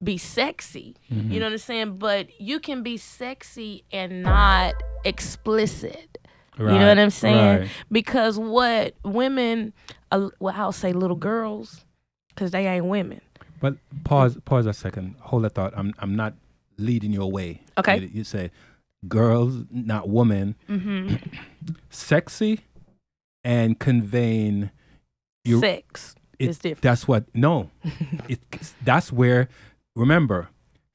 be sexy. You know what I'm saying? But you can be sexy and not explicit. Right, you know what I'm saying? right. Because what women, well, I'll say little girls, because they ain't women. But pause a second. Hold that thought. I'm not leading you away. Okay. You say girls, not women. Sexy and conveying your Sex is different. That's what that's where, remember,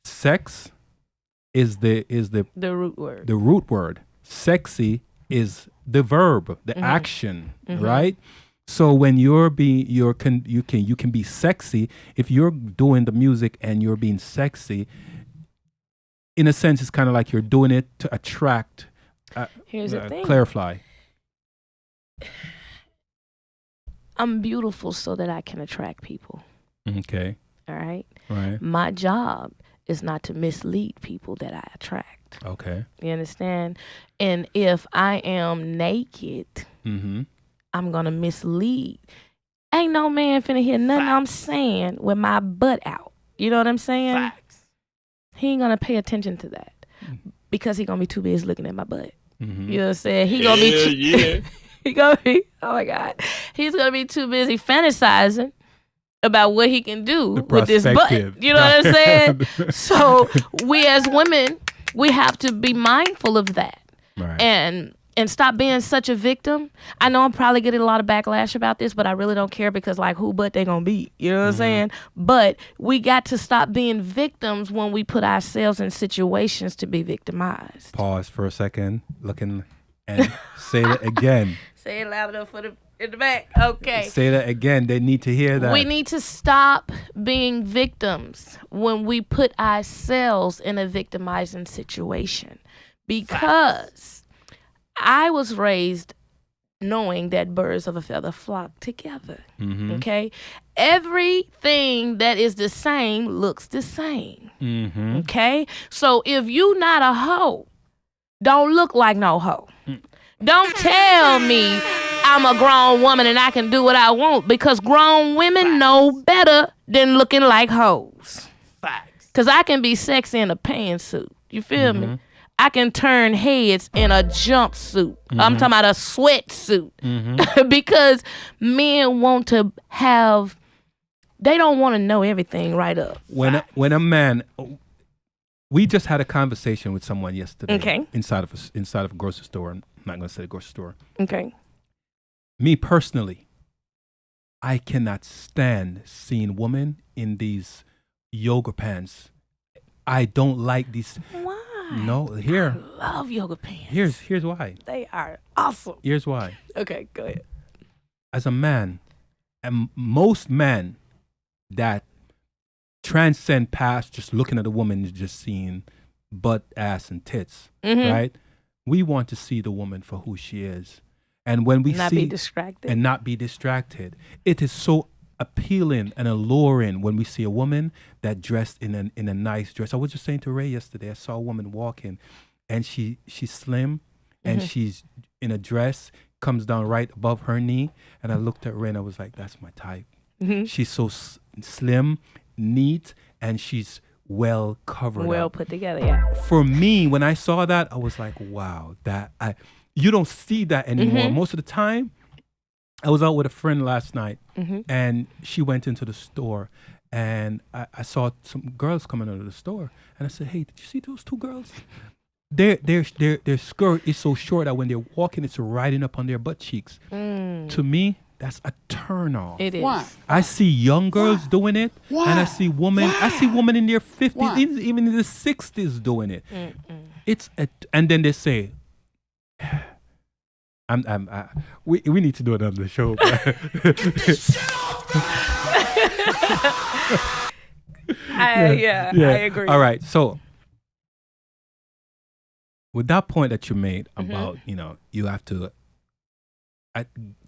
sex is the The root word. the root word. Sexy is the verb, the action, right? So when you can be sexy if you're doing the music and you're being sexy. In a sense, it's kind of like you're doing it to attract. Here's the thing. Clarify. I'm beautiful so that I can attract people. Okay. All right. Right. My job is not to mislead people that I attract. Okay. You understand? And if I am naked, I'm going to mislead. Ain't no man finna hear nothing I'm saying with my butt out. You know what I'm saying? He ain't going to pay attention to that because he going to be too busy looking at my butt. You know what I'm saying? He going to be he going to be, oh my God. He's going to be too busy fantasizing about what he can do with this butt. You know what I'm saying? So we as women, we have to be mindful of that. Right. And stop being such a victim. I know I'm probably getting a lot of backlash about this, but I really don't care because like who but they gonna be. You know what I'm saying? But we got to stop being victims when we put ourselves in situations to be victimized. Pause for a second. Looking and say it again. Say it loud enough for the in the back. Okay. Say that again. They need to hear that. We need to stop being victims when we put ourselves in a victimizing situation. Because I was raised knowing that birds of a feather flock together. Mm-hmm. Okay? Everything that is the same looks the same. Mm-hmm. Okay? So if you not a hoe, don't look like no hoe. Don't tell me I'm a grown woman and I can do what I want, because grown women know better than looking like hoes. Because I can be sexy in a pantsuit. You feel me? I can turn heads in a jumpsuit. I'm talking about a sweatsuit. Because men want to have, they don't want to know everything right up. When a man, we just had a conversation with someone yesterday. Okay. Inside of a grocery store. I'm not going to say the grocery store. Okay. Me personally, I cannot stand seeing women in these yoga pants. I don't like these. Why? No, here. I love yoga pants. Here's why. They are awesome. Here's why. Okay, go ahead. As a man, and most men that transcend past just looking at a woman and just seeing butt, ass, and tits, right? We want to see the woman for who she is. And when we not see be distracted. and not be distracted, it is so appealing and alluring when we see a woman that dressed in a nice dress. I was just saying to Ray yesterday, I saw a woman walking, and she's slim, and she's in a dress, comes down right above her knee, and I looked at Ray and I was like, that's my type. She's so slim, neat, and she's well covered, well up. put together, yeah. For me, when I saw that, I was like, wow, you don't see that anymore. Most of the time, I was out with a friend last night, and she went into the store, and I saw some girls coming out of the store, and I said, hey, did you see those two girls? Their skirt is so short that when they're walking, it's riding up on their butt cheeks. To me, that's a turn off. It is. Why? I see young girls doing it, and I see women in their 50s, even in the 60s doing it. And then they say, we need to do another show. I agree. All right. So with that point that you made about, you have to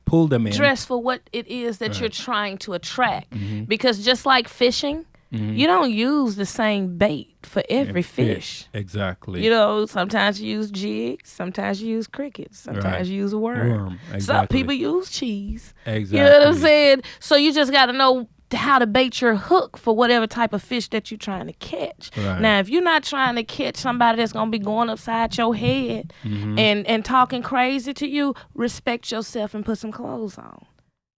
pull them in. Dress for what it is that you're trying to attract. Because just like fishing, you don't use the same bait for every fish. Exactly. Sometimes you use jigs, sometimes you use crickets, sometimes you use a worm. Exactly. Some people use cheese. Exactly. You know what I'm saying? So you just got to know how to bait your hook for whatever type of fish that you're trying to catch. Right. Now, if you're not trying to catch somebody that's going to be going upside your head and talking crazy to you, respect yourself and put some clothes on.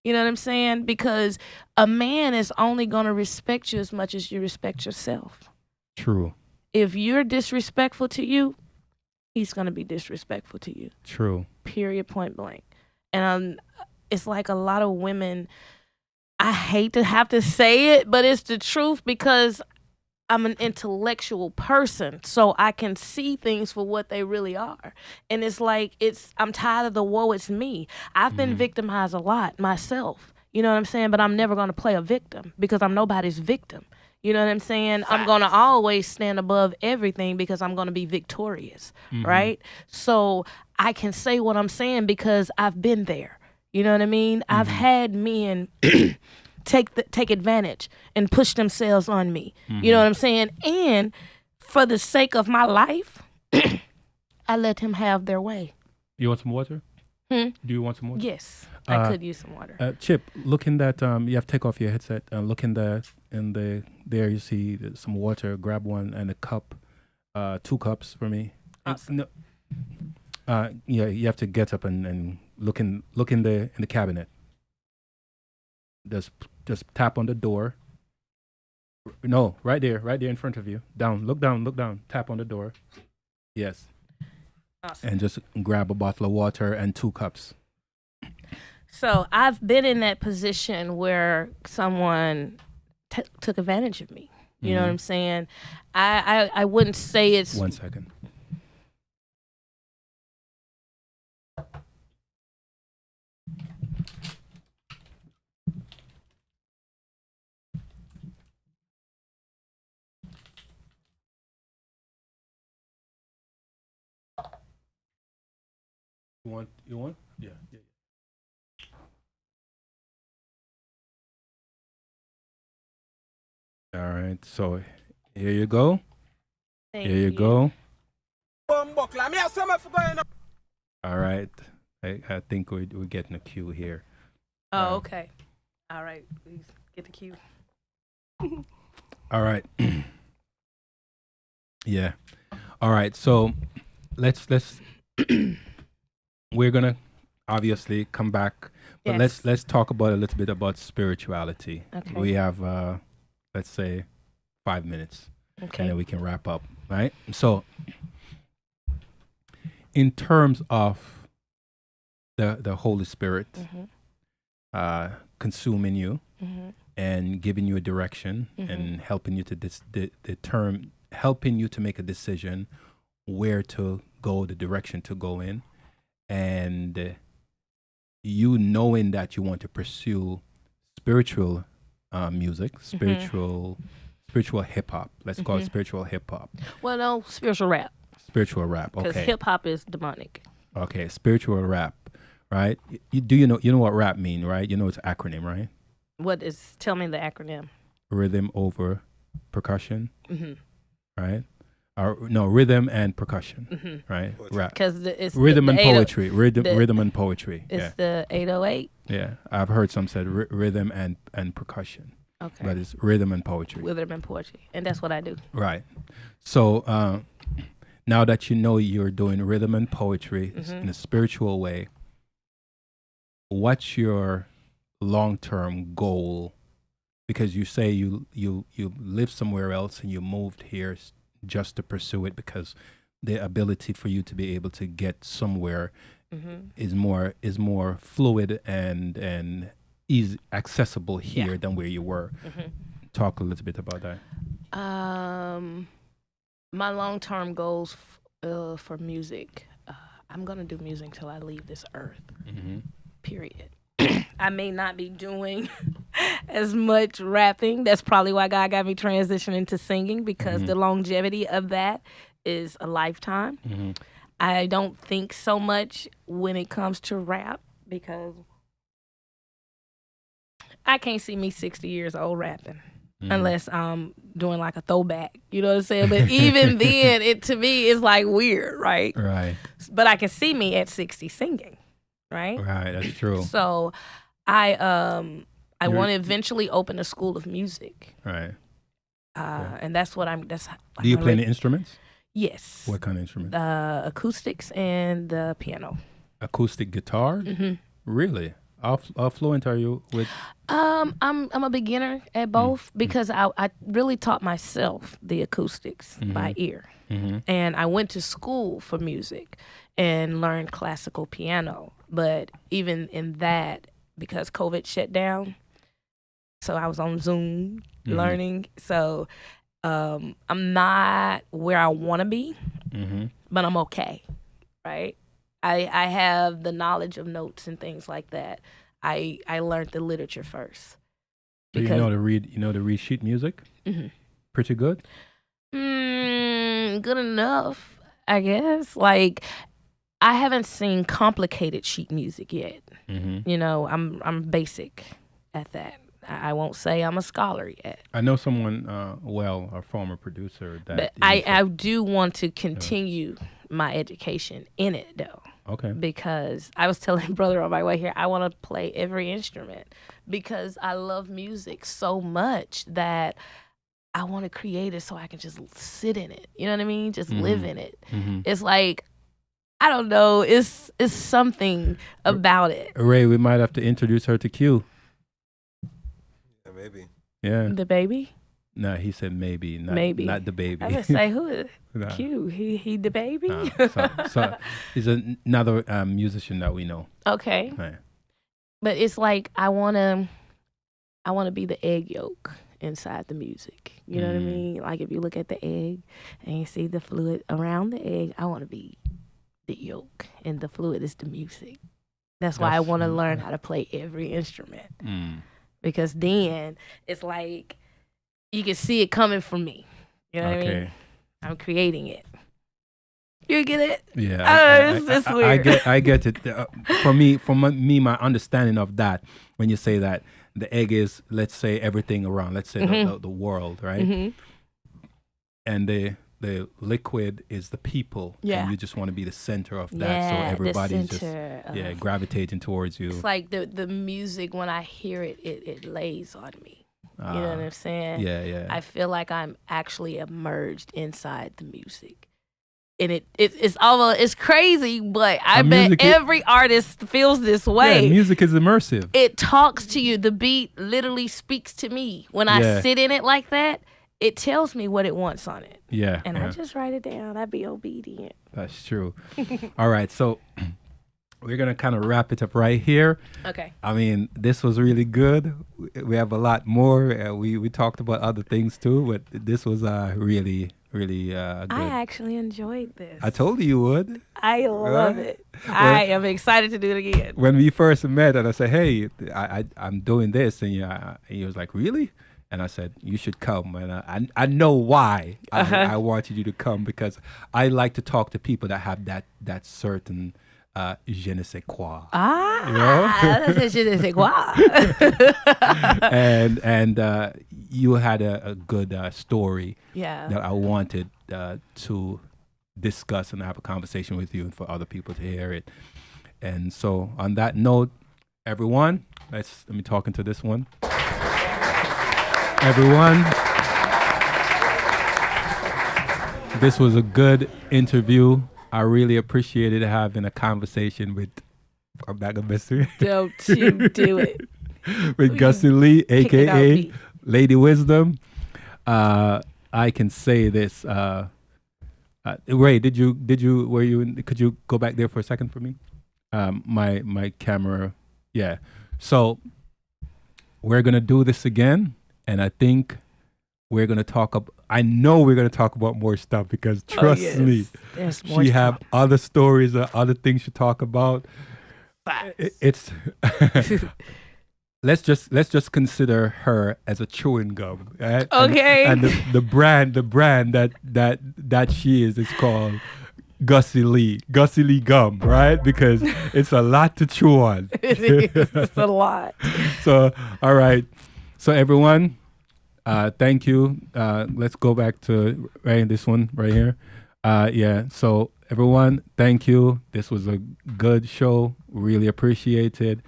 You know what I'm saying? Because a man is only going to respect you as much as you respect yourself. True. If you're disrespectful to you, he's going to be disrespectful to you. True. Period, point blank. And it's like a lot of women, I hate to have to say it, but it's the truth, because I'm an intellectual person, so I can see things for what they really are. And it's like, I'm tired of the woe it's me. I've been victimized a lot myself. You know what I'm saying? But I'm never going to play a victim, because I'm nobody's victim. You know what I'm saying? I'm going to always stand above everything, because I'm going to be victorious, right? So I can say what I'm saying because I've been there. You know what I mean? I've had men take advantage and push themselves on me. You know what I'm saying? And for the sake of my life, I let him have their way. You want some water? Do you want some water? Yes, I could use some water. Chip, look in that. You have to take off your headset and look in there. You see some water. Grab one and a cup. 2 cups for me. Awesome. You have to get up and look in the cabinet. Just tap on the door. No, right there in front of you. Look down. Tap on the door. Yes. Awesome. And just grab a bottle of water and 2 cups. So I've been in that position where someone took advantage of me. You know what I'm saying? I wouldn't say it's... 1 second. You want? You want? Yeah. All right. So here you go. Thank Here you go. All right. I think we're getting a cue here. Oh, okay. All right. Please get the cue. All right. Yeah. All right. So let's we're gonna obviously come back, but Yes. let's talk about a little bit about spirituality. Okay. We have let's say 5 minutes, and Okay. then we can wrap up. Right. So in terms of the Holy Spirit consuming you and giving you a direction and helping you to helping you to make a decision where to go, the direction to go in, and you knowing that you want to pursue spiritual music, spiritual hip hop. Let's call it spiritual hip hop. Well, no, spiritual rap. Spiritual rap. Because Okay. hip hop is demonic. Okay. Spiritual rap. Right. You know what rap mean? Right. You know it's acronym, right? What is? Tell me the acronym. Rhythm over percussion. Right. No, rhythm and percussion. Right. Rap. Because it's Rhythm and 80 poetry. Rhythm and poetry. It's Yeah. the 808. Yeah. I've heard some said rhythm and percussion. Okay. But it's rhythm and poetry. Rhythm and poetry, and that's what I do. Right. So now that you know you're doing rhythm and poetry in a spiritual way, what's your long-term goal? Because you say you live somewhere else and you moved here just to pursue it because the ability for you to be able to get somewhere is more fluid and easy accessible here than where you were. Talk a little bit about that. My long-term goals for music, I'm gonna do music till I leave this earth. Period. I may not be doing as much rapping. That's probably why God got me transitioning to singing, because the longevity of that is a lifetime. I don't think so much when it comes to rap, because I can't see me 60 years old rapping unless I'm doing like a throwback. You know what I'm saying? But even then, it to me is like weird, right? Right. But I can see me at 60 singing, right? Right. That's true. So I want to eventually open a school of music. Right. And that's what I'm. That's. Do you play any instruments? Yes. What kind of instruments? Acoustics and the piano. Acoustic guitar? Really? How fluent are you with? I'm a beginner at both because I really taught myself the acoustics by ear, and I went to school for music and learned classical piano. But even in that, because COVID shut down, so I was on Zoom learning. So I'm not where I want to be, but I'm okay, right? I have the knowledge of notes and things like that. I learned the literature first. So you know to read sheet music? Pretty good? Good enough, I guess. Like, I haven't seen complicated sheet music yet. You know, I'm basic at that. I won't say I'm a scholar yet. I know someone, a former producer that. But I do want to continue my education in it, though. Okay. Because I was telling brother on my way here, I want to play every instrument because I love music so much that I want to create it so I can just sit in it. You know what I mean? Just live in it. It's like, I don't know. It's something about it. Ray, we might have to introduce her to Q. Yeah, maybe. Yeah. The baby? No, he said maybe. Not the baby. I was say, who is Nah. Q? He the baby? So he's another musician that we know. Okay. Right. But it's like I wanna be the egg yolk inside the music. You know what I mean? Like if you look at the egg and you see the fluid around the egg, I want to be the yolk, and the fluid is the music. That's why I want to learn how to play every instrument, because then it's like you can see it coming from me. You know what I mean? I'm creating it. You get it? Yeah, It's weird. I get it. For me, my understanding of that, when you say that the egg is, let's say, everything around, let's say the world, right? And the liquid is the people, and you just want to be the center of that, so everybody's just gravitating towards you. It's like the music, when I hear it, it lays on me. You know what I'm saying? Yeah. I feel like I'm actually immersed inside the music. And it's almost, it's crazy, but I bet every artist feels this way. Yeah, music is immersive. It talks to you. The beat literally speaks to me. When I sit in it like that, it tells me what it wants on it. Yeah. And I just write it down. I be obedient. That's true. All right, so we're going to kind of wrap it up right here. Okay. I mean, this was really good. We have a lot more. We talked about other things too, but this was really good. I actually enjoyed this. I told you would. I love it. I am excited to do it again. When we first met, and I said, "Hey, I'm doing this," and he was like, "Really?" And I said, "You should come." And I know why I wanted you to come, because I like to talk to people that have that certain je ne sais quoi. That's je ne sais quoi. and you had a good story that I wanted to discuss and have a conversation with you, and for other people to hear it. And so on that note, everyone, let me talk into this one. Everyone, this was a good interview. I really appreciated having a conversation with, I'm not gonna mess with you. Don't you do it. With Gussie Lee, aka Lady Wisdom. I can say this. Ray, could you go back there for a second for me? My camera. Yeah. So we're gonna do this again, and I think we're gonna I know we're gonna talk about more stuff, because trust me, she have other stories or other things to talk about. It's let's just consider her as a chewing gum, right? Okay. And the brand that she is called Gussie Lee gum, right? Because it's a lot to chew on. It's a lot. So, all right. So everyone, thank you. Let's go back to this one right here. So everyone, thank you. This was a good show. Really appreciate it.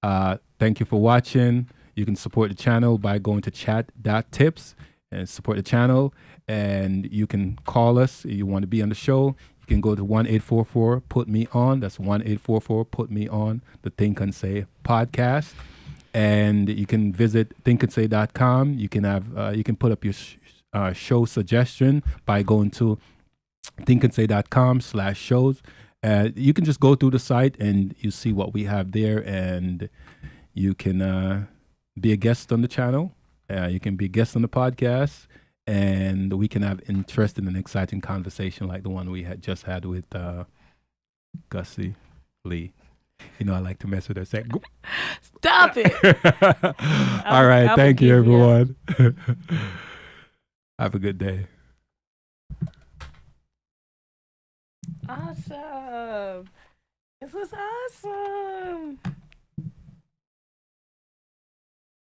Thank you for watching. You can support the channel by going to chat.tips and support the channel. And you can call us if you want to be on the show. You can go to 1-844-PUT-ME-ON. That's 1-844-PUT-ME-ON, the Think and Say podcast. And you can visit thinkandsay.com. You can have you can put up your show suggestion by going to thinkandsay.com/shows. You can just go through the site and you see what we have there, and you can be a guest on the channel. You can be a guest on the podcast, and we can have interesting and exciting conversation like the one we had just had with Gussie Lee. You know, I like to mess with her. Say, stop it. All right. Thank you, everyone. Have a good day. Awesome. This was awesome.